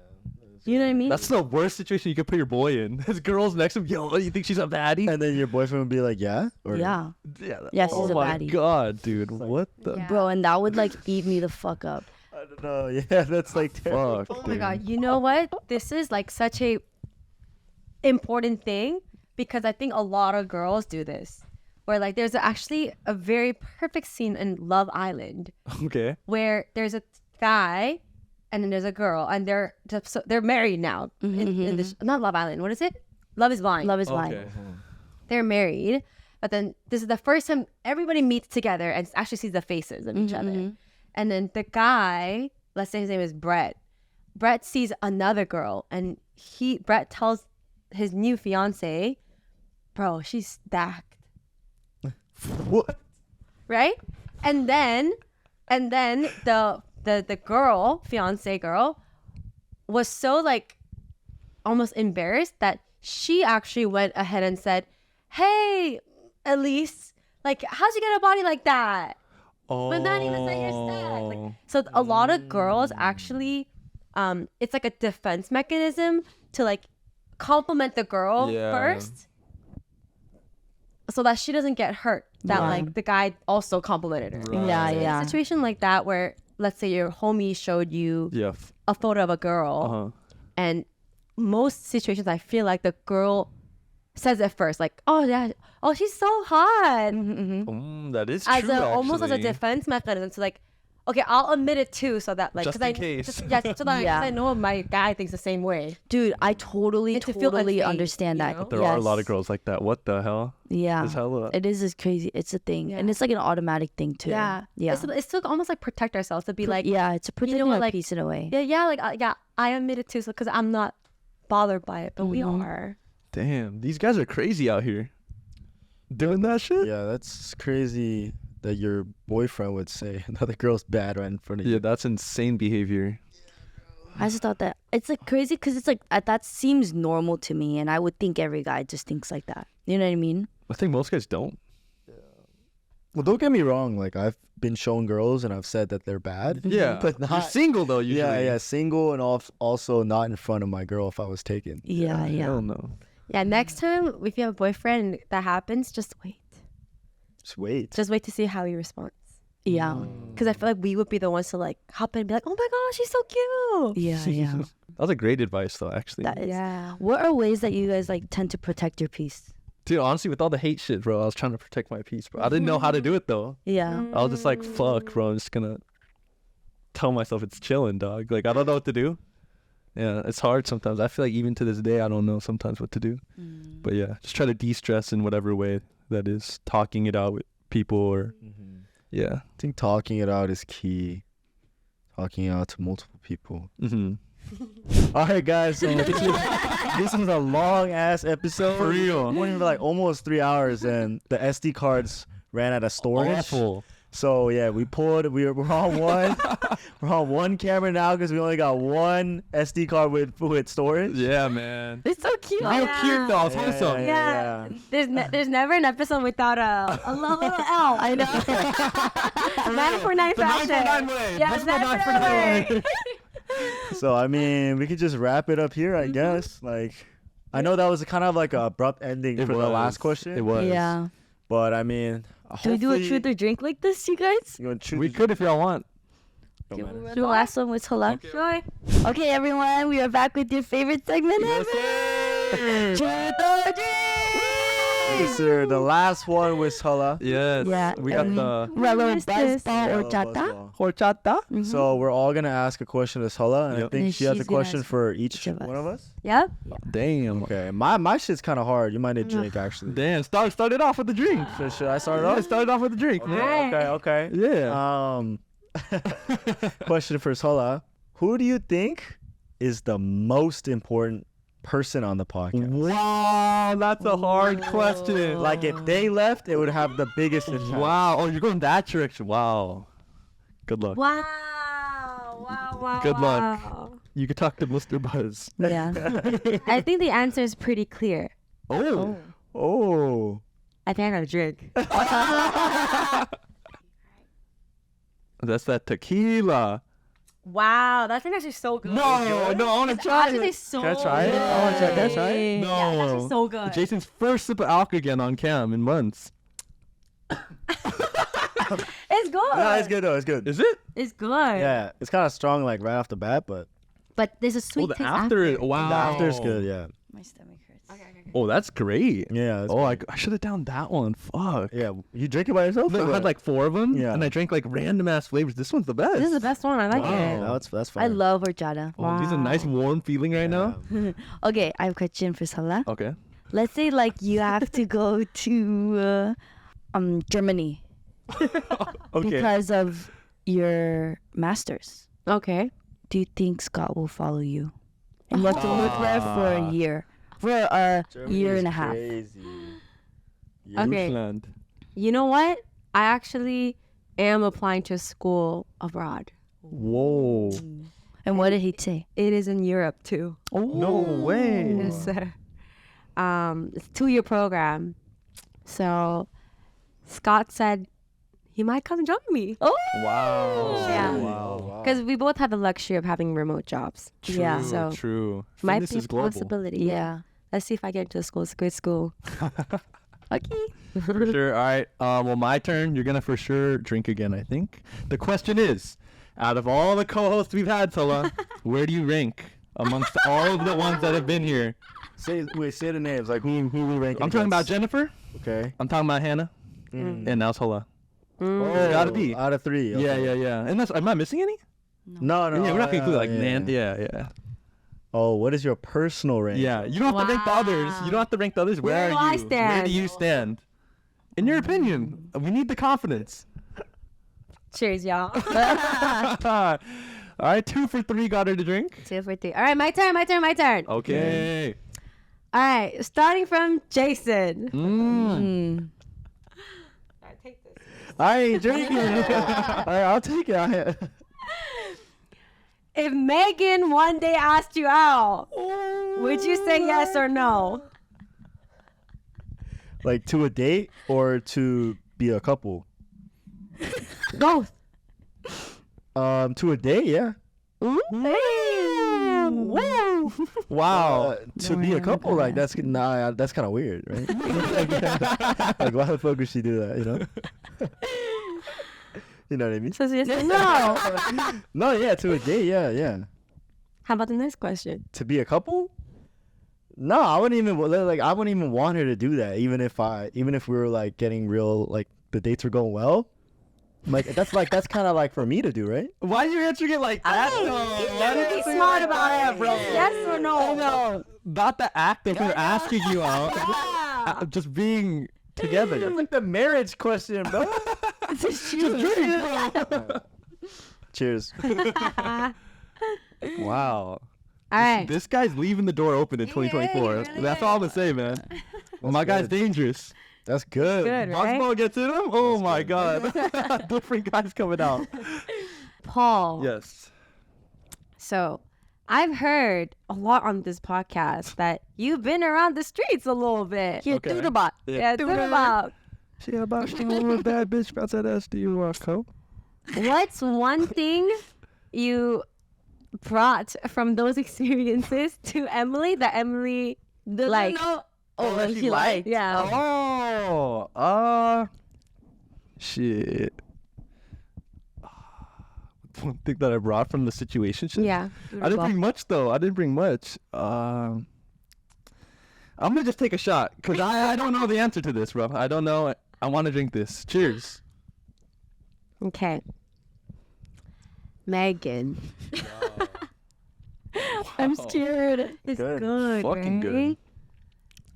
D: You know what I mean?
B: That's the worst situation you could put your boy in. His girl's next to him. Yo, you think she's a baddie?
A: And then your boyfriend would be like, yeah? Or,
D: yeah.
B: Yeah.
D: Yeah, she's
B: oh
D: a
B: my
D: baddie.
B: god, dude. What the
C: Yeah.
D: Bro, and that would like eat me the fuck up.
A: I don't know. Yeah, that's like terrible.
B: fuck?
C: oh my
B: dude.
C: god, you know what? This is like such a important thing because I think a lot of girls do this. Where like there's actually a very perfect scene in Love Island
B: Okay.
C: where there's a guy and then there's a girl, and they're married now. In this, not Love Island. What is it? Love is Blind.
D: Love is Blind.
B: Okay.
C: They're married, but then this is the first time everybody meets together and actually sees the faces of each other. And then the guy, let's say his name is Brett. Brett sees another girl, and Brett tells his new fiance, "Bro, she's stacked."
A: What?
C: Right? And then the girl, fiance girl, was so like almost embarrassed that she actually went ahead and said, "Hey, Elise, like, how'd you get a body like that? But not even that you're stacked." Like, so a lot of girls actually, it's like a defense mechanism to like compliment the girl first, so that she doesn't get hurt. That like the guy also complimented her.
B: Right.
D: Yeah,
C: So
D: yeah.
C: in a situation like that where let's say your homie showed you a photo of a girl, and most situations I feel like the girl says it first, like, "Oh yeah, oh she's so hot,"
B: That is
C: as
B: true.
C: almost as a
B: actually.
C: defense mechanism to like, okay, I'll admit it too, so that like,
B: Just in case.
C: so that cause I know my guy thinks the same way.
D: Dude, I totally
C: And to feel
D: totally
C: unsafe,
D: understand
C: you
D: that.
C: know?
B: There are a lot of
D: Yes.
B: girls like that. What the hell?
D: Yeah.
B: It's hella.
D: It is crazy. It's a thing.
C: Yeah.
D: And it's like an automatic thing too.
C: Yeah.
D: Yeah.
C: It's to almost like protect ourselves, to be like,
D: yeah, it's a protecting
C: what,
D: our
C: like,
D: peace in a way.
C: yeah, I admit it too, so because I'm not bothered by it, but we are.
B: Damn, these guys are crazy out here. Doing that shit?
A: Yeah, that's crazy that your boyfriend would say another girl's bad right in front of you.
B: Yeah, that's insane behavior.
D: I just thought that it's like crazy because it's like that seems normal to me, and I would think every guy just thinks like that. You know what I mean?
B: I think most guys don't.
A: Well, don't get me wrong. Like, I've been shown girls and I've said that they're bad.
B: Yeah,
A: But
B: you're
A: not.
B: single though. Usually.
A: Yeah, single, and also not in front of my girl if I was taken.
D: Yeah, yeah.
B: Hell no.
C: Yeah, next time if you have a boyfriend and that happens, just wait.
A: Just wait.
C: Just wait to see how he responds.
D: Yeah.
C: Because I feel like we would be the ones to like hop in and be like, "Oh my gosh, she's so cute."
D: Yeah, yeah.
B: That was a great advice though, actually.
D: That is.
C: Yeah.
D: What are ways that you guys like tend to protect your peace?
B: Dude, honestly, with all the hate shit, bro, I was trying to protect my peace, bro. I didn't know how to do it though.
D: Yeah.
B: I was just like, fuck, bro. I'm just gonna tell myself it's chilling, dog. Like, I don't know what to do. Yeah, it's hard sometimes. I feel like even to this day, I don't know sometimes what to do. But yeah, just try to de-stress in whatever way that is. Talking it out with people or, yeah.
A: I think talking it out is key. Talking it out to multiple people. All right, guys. So this was a long ass episode.
B: For real.
A: We went for like almost 3 hours, and the SD cards ran out of storage.
B: Awful.
A: So yeah, we're on one. We're on one camera now because we only got one SD card with storage.
B: Yeah, man.
C: It's so cute.
B: How cute though. It's wholesome.
C: Yeah. There's never an episode without a little L. I know. 949 fashion.
B: 949 way.
C: Yeah,
B: That's my
C: 949 way.
A: So I mean, we could just wrap it up here, I guess. Like, I know that was kind of like an abrupt ending for the last question.
B: It was.
D: Yeah.
A: But I mean,
D: Do we do a
A: hopefully-
D: truth or drink like this, you guys?
A: You want truth
B: We
A: or
B: could if y'all want.
A: drink? Don't matter.
D: The last one was Hala.
C: Joy.
D: Okay, everyone, we are back with your favorite segment ever. Truth or drink.
A: Yes, sir. The last one was Hala.
B: Yes.
D: Yeah,
B: We got
D: and
B: the
D: Relo
C: missed
D: buzz
C: this.
D: ball or
A: Hello,
D: chata.
A: Buzzball.
B: horchata.
A: So we're all gonna ask a question to Hala, and I
B: Yep.
A: think
D: And
A: she has a
D: she's gonna
A: question
D: ask
A: for each
D: of us.
A: one of us.
C: Yep.
B: Damn.
A: Okay, my shit's kind of hard. You might need a drink actually.
B: Damn. Start it off with the drink.
A: Should I start it
B: Yeah,
A: off?
B: start it off with the drink, man.
A: Okay.
B: Yeah.
A: Question for Hala: who do you think is the most important person on the podcast?
B: Wow, that's a hard question.
A: Like, if they left, it would have the biggest impact.
B: Wow. Oh, you're going that direction. Wow. Good luck.
C: Wow. Wow.
B: Good luck.
C: Wow.
B: You could talk to Mr. Buzz.
D: Yeah.
C: I think the answer is pretty clear.
B: Oh.
A: Oh.
C: I think I got a drink.
B: That's that tequila.
C: Wow, that thing actually so good.
B: No, I want to try
C: Actually,
B: it.
C: so
A: Can I try it?
C: good.
A: I wanna try it. Can I try it?
B: No.
C: Yeah, it's actually so good.
B: Jason's first sip of alcohol again on cam in months.
C: It's good.
A: No, it's good though. It's good.
B: Is it?
C: It's good.
A: Yeah, it's kind of strong, like right off the bat, but
C: But there's a sweet
B: the
C: taste
B: after it. Wow.
A: the after's good. Yeah.
D: My stomach hurts.
B: Oh, that's great.
A: Yeah. That's
B: I should have down that one. Fuck.
A: Yeah. You drink it by yourself?
B: I had like 4 of them.
A: Yeah.
B: And I drank like random ass flavors. This one's the best.
C: This is the best one. I like
A: Wow.
C: it.
A: That's fine.
D: I love horchata.
B: Oh, these are nice warm feeling right now.
D: Okay, I have a question for Salah.
B: Okay.
D: Let's say like you have to go to Germany
B: Okay.
D: because of your masters.
C: Okay.
D: Do you think Scott will follow you? And you have to live there for a year. For a year and a half.
A: Crazy.
C: Okay.
B: Deutschland.
C: You know what? I actually am applying to a school abroad.
B: Whoa.
D: And what did he say?
C: It is in Europe too.
B: Oh, no way.
C: Yes, sir. It's a 2-year program. So Scott said he might come join me.
D: Oh,
B: Wow.
C: Yeah.
A: Wow.
C: Because we both have the luxury of having remote jobs.
B: True,
C: Yeah. So
B: true.
C: might
B: Fitness
C: be a
B: is global.
C: possibility.
D: yeah.
C: Let's see if I get into the school. It's a good school.
D: Okay.
B: For sure. All right. Well, my turn. You're gonna for sure drink again, I think. The question is, out of all the co-hosts we've had, Salah, where do you rank amongst all of the ones that have been here?
A: Say the names. Like who we ranking?
B: I'm talking about
A: against?
B: Jennifer.
A: Okay.
B: I'm talking about Hannah. And now Salah.
A: Oh,
B: gotta be.
A: out of 3. Okay.
B: Yeah. And that's. Am I missing any?
A: No.
B: Yeah, we're not gonna include like
A: yeah.
B: Nan. Yeah.
A: Oh, what is your personal rank?
B: Yeah. You don't have to rank the others. You don't have to rank the others.
C: Where
B: Where
C: do
B: are
C: I
B: you? Where
C: stand?
B: do you stand? In your opinion, we need the confidence.
C: Cheers, y'all.
B: All right, 2 for 3 got her to drink.
C: 2 for 3. All right, my turn.
B: Okay.
C: All right, starting from Jason. Take this.
A: I ain't drinking. All right, I'll take it.
C: If Megan one day asked you out, would you say yes or no?
A: Like to a date or to be a couple?
C: Both.
A: To a date, yeah. Wow. To be a couple, like that's kind of weird, right? Like why the fuck would she do that? You know? You know what I mean?
C: So yes or no?
A: No, yeah, to a date, yeah.
C: How about the next question?
A: To be a couple? No, I wouldn't even want her to do that. Even if we were like getting real, like the dates were going well. Like that's kind of like for me to do, right?
B: Why are you answering it like that?
C: Be smart about it, bro. Yes or no?
B: No, not the act of her asking you out. Just being together.
A: It's like the marriage question, bro.
B: Just drink, bro.
A: Cheers.
B: Wow.
C: All right.
B: This guy's leaving the door open in 2024. That's all I'm gonna say, man. Well, my guy's dangerous.
A: That's good.
C: Good, right?
B: Basketball gets in him? Oh my god. Different guys coming out.
C: Paul.
B: Yes.
C: So, I've heard a lot on this podcast that you've been around the streets a little bit.
D: Here,
B: Okay.
D: do the bot.
C: Yeah, do about.
B: She about she was bad bitch about that ass. Do you co?
C: What's one thing you brought from those experiences to Emily that Emily liked?
D: Oh,
B: that
D: he
B: she
D: liked.
C: Yeah.
B: Oh, shit. One thing that I brought from the situation.
C: Yeah.
B: I didn't bring much though. I'm gonna just take a shot because I don't know the answer to this, bro. I don't know. I want to drink this. Cheers.
C: Okay. Megan.
D: I'm scared.
C: It's
A: Good.
C: good.
B: Fucking good.
C: right?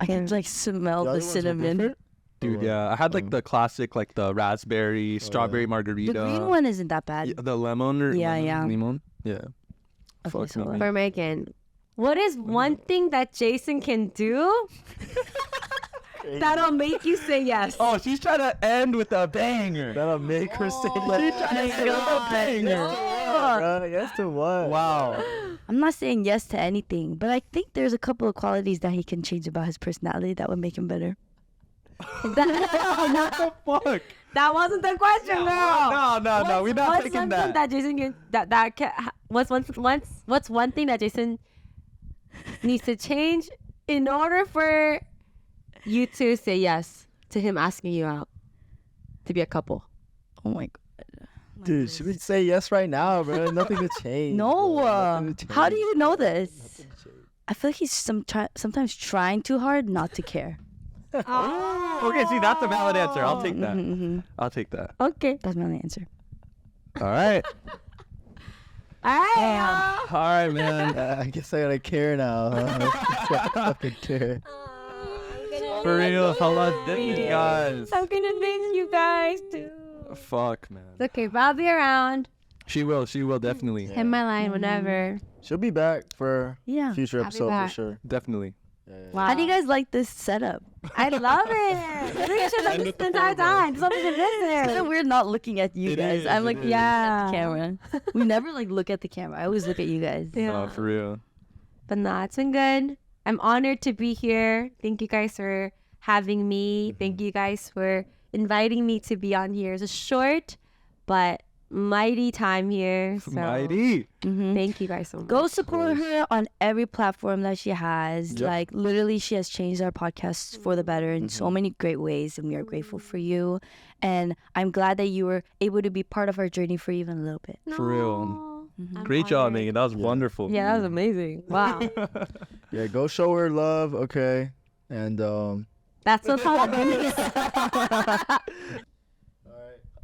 D: I can like smell
A: The
D: the
A: other ones were
D: cinnamon.
A: different?
B: Dude, yeah. I had like the classic, like the raspberry, strawberry margarita.
D: The green one isn't that bad.
B: Yeah, the lemon or
D: Yeah, yeah.
B: lemon. Yeah.
D: Okay,
B: Fuck
D: so
B: me.
C: For Megan. What is one thing that Jason can do that'll make you say yes?
B: Oh, she's trying to end with a banger.
A: That'll make her say
B: She's trying to end with a banger.
A: bro. Yes to what?
B: Wow.
D: I'm not saying yes to anything, but I think there's a couple of qualities that he can change about his personality that would make him better.
B: What the fuck?
C: That wasn't the question, girl.
B: No. We're not
C: What's
B: taking
C: something that Jason can what's one thing that Jason needs to change in order for you to say yes to him asking you out to be a couple?
D: Oh my god.
A: Dude, should we say yes right now, bro? Nothing to change.
D: No.
A: bro. Nothing to
D: How do
A: change.
D: you know this? I feel like he's sometimes trying too hard not to care.
B: Okay, see, that's a valid answer. I'll take that. I'll take that.
C: Okay.
D: That's my only answer.
B: All right.
C: All right.
B: All right, man.
A: I guess I gotta care now. Huh? Fucking care.
B: For real, Hala did it, guys.
C: I'm gonna miss you guys too.
B: Fuck, man.
C: It's okay, but I'll be around.
B: She will definitely.
C: Hit my line whenever.
A: She'll be back for future
C: I'll be
A: episode for
C: back.
A: sure.
B: Definitely.
C: Wow.
D: How do you guys like this setup?
C: I love it. Literally should have this the entire time. Just wanted to listen.
D: We're not looking at you
B: It
D: guys.
B: is,
D: I'm
B: it
D: like
B: is.
D: looking at the camera. We never like look at the camera. I always look at you guys.
C: Yeah.
B: No, for real.
C: But nah, it's been good. I'm honored to be here. Thank you guys for having me. Thank you guys for inviting me to be on here. It's a short but mighty time here. So
B: Mighty.
C: thank you guys so much.
D: Go support her on every platform that she has.
A: Yep.
D: Like literally, she has changed our podcast for the better in so many great ways, and we are grateful for you. And I'm glad that you were able to be part of our journey for even a little bit.
B: For real.
C: I'm
B: Great job,
C: honored.
B: Megan. That was wonderful.
C: Yeah, that was amazing. Wow.
A: Yeah, go show her love, okay? And
C: That's what's happening.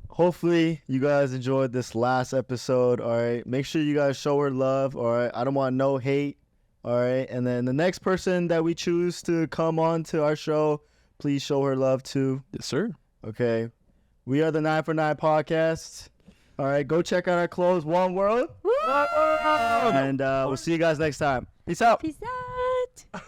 A: hopefully you guys enjoyed this last episode, all right? Make sure you guys show her love, all right? I don't want no hate, all right? And then the next person that we choose to come on to our show, please show her love too,
B: Yes, sir.
A: okay? We are the 9 for 9 podcast. All right, go check out our clothes, One World. And we'll see you guys next time. Peace out.
C: Peace out.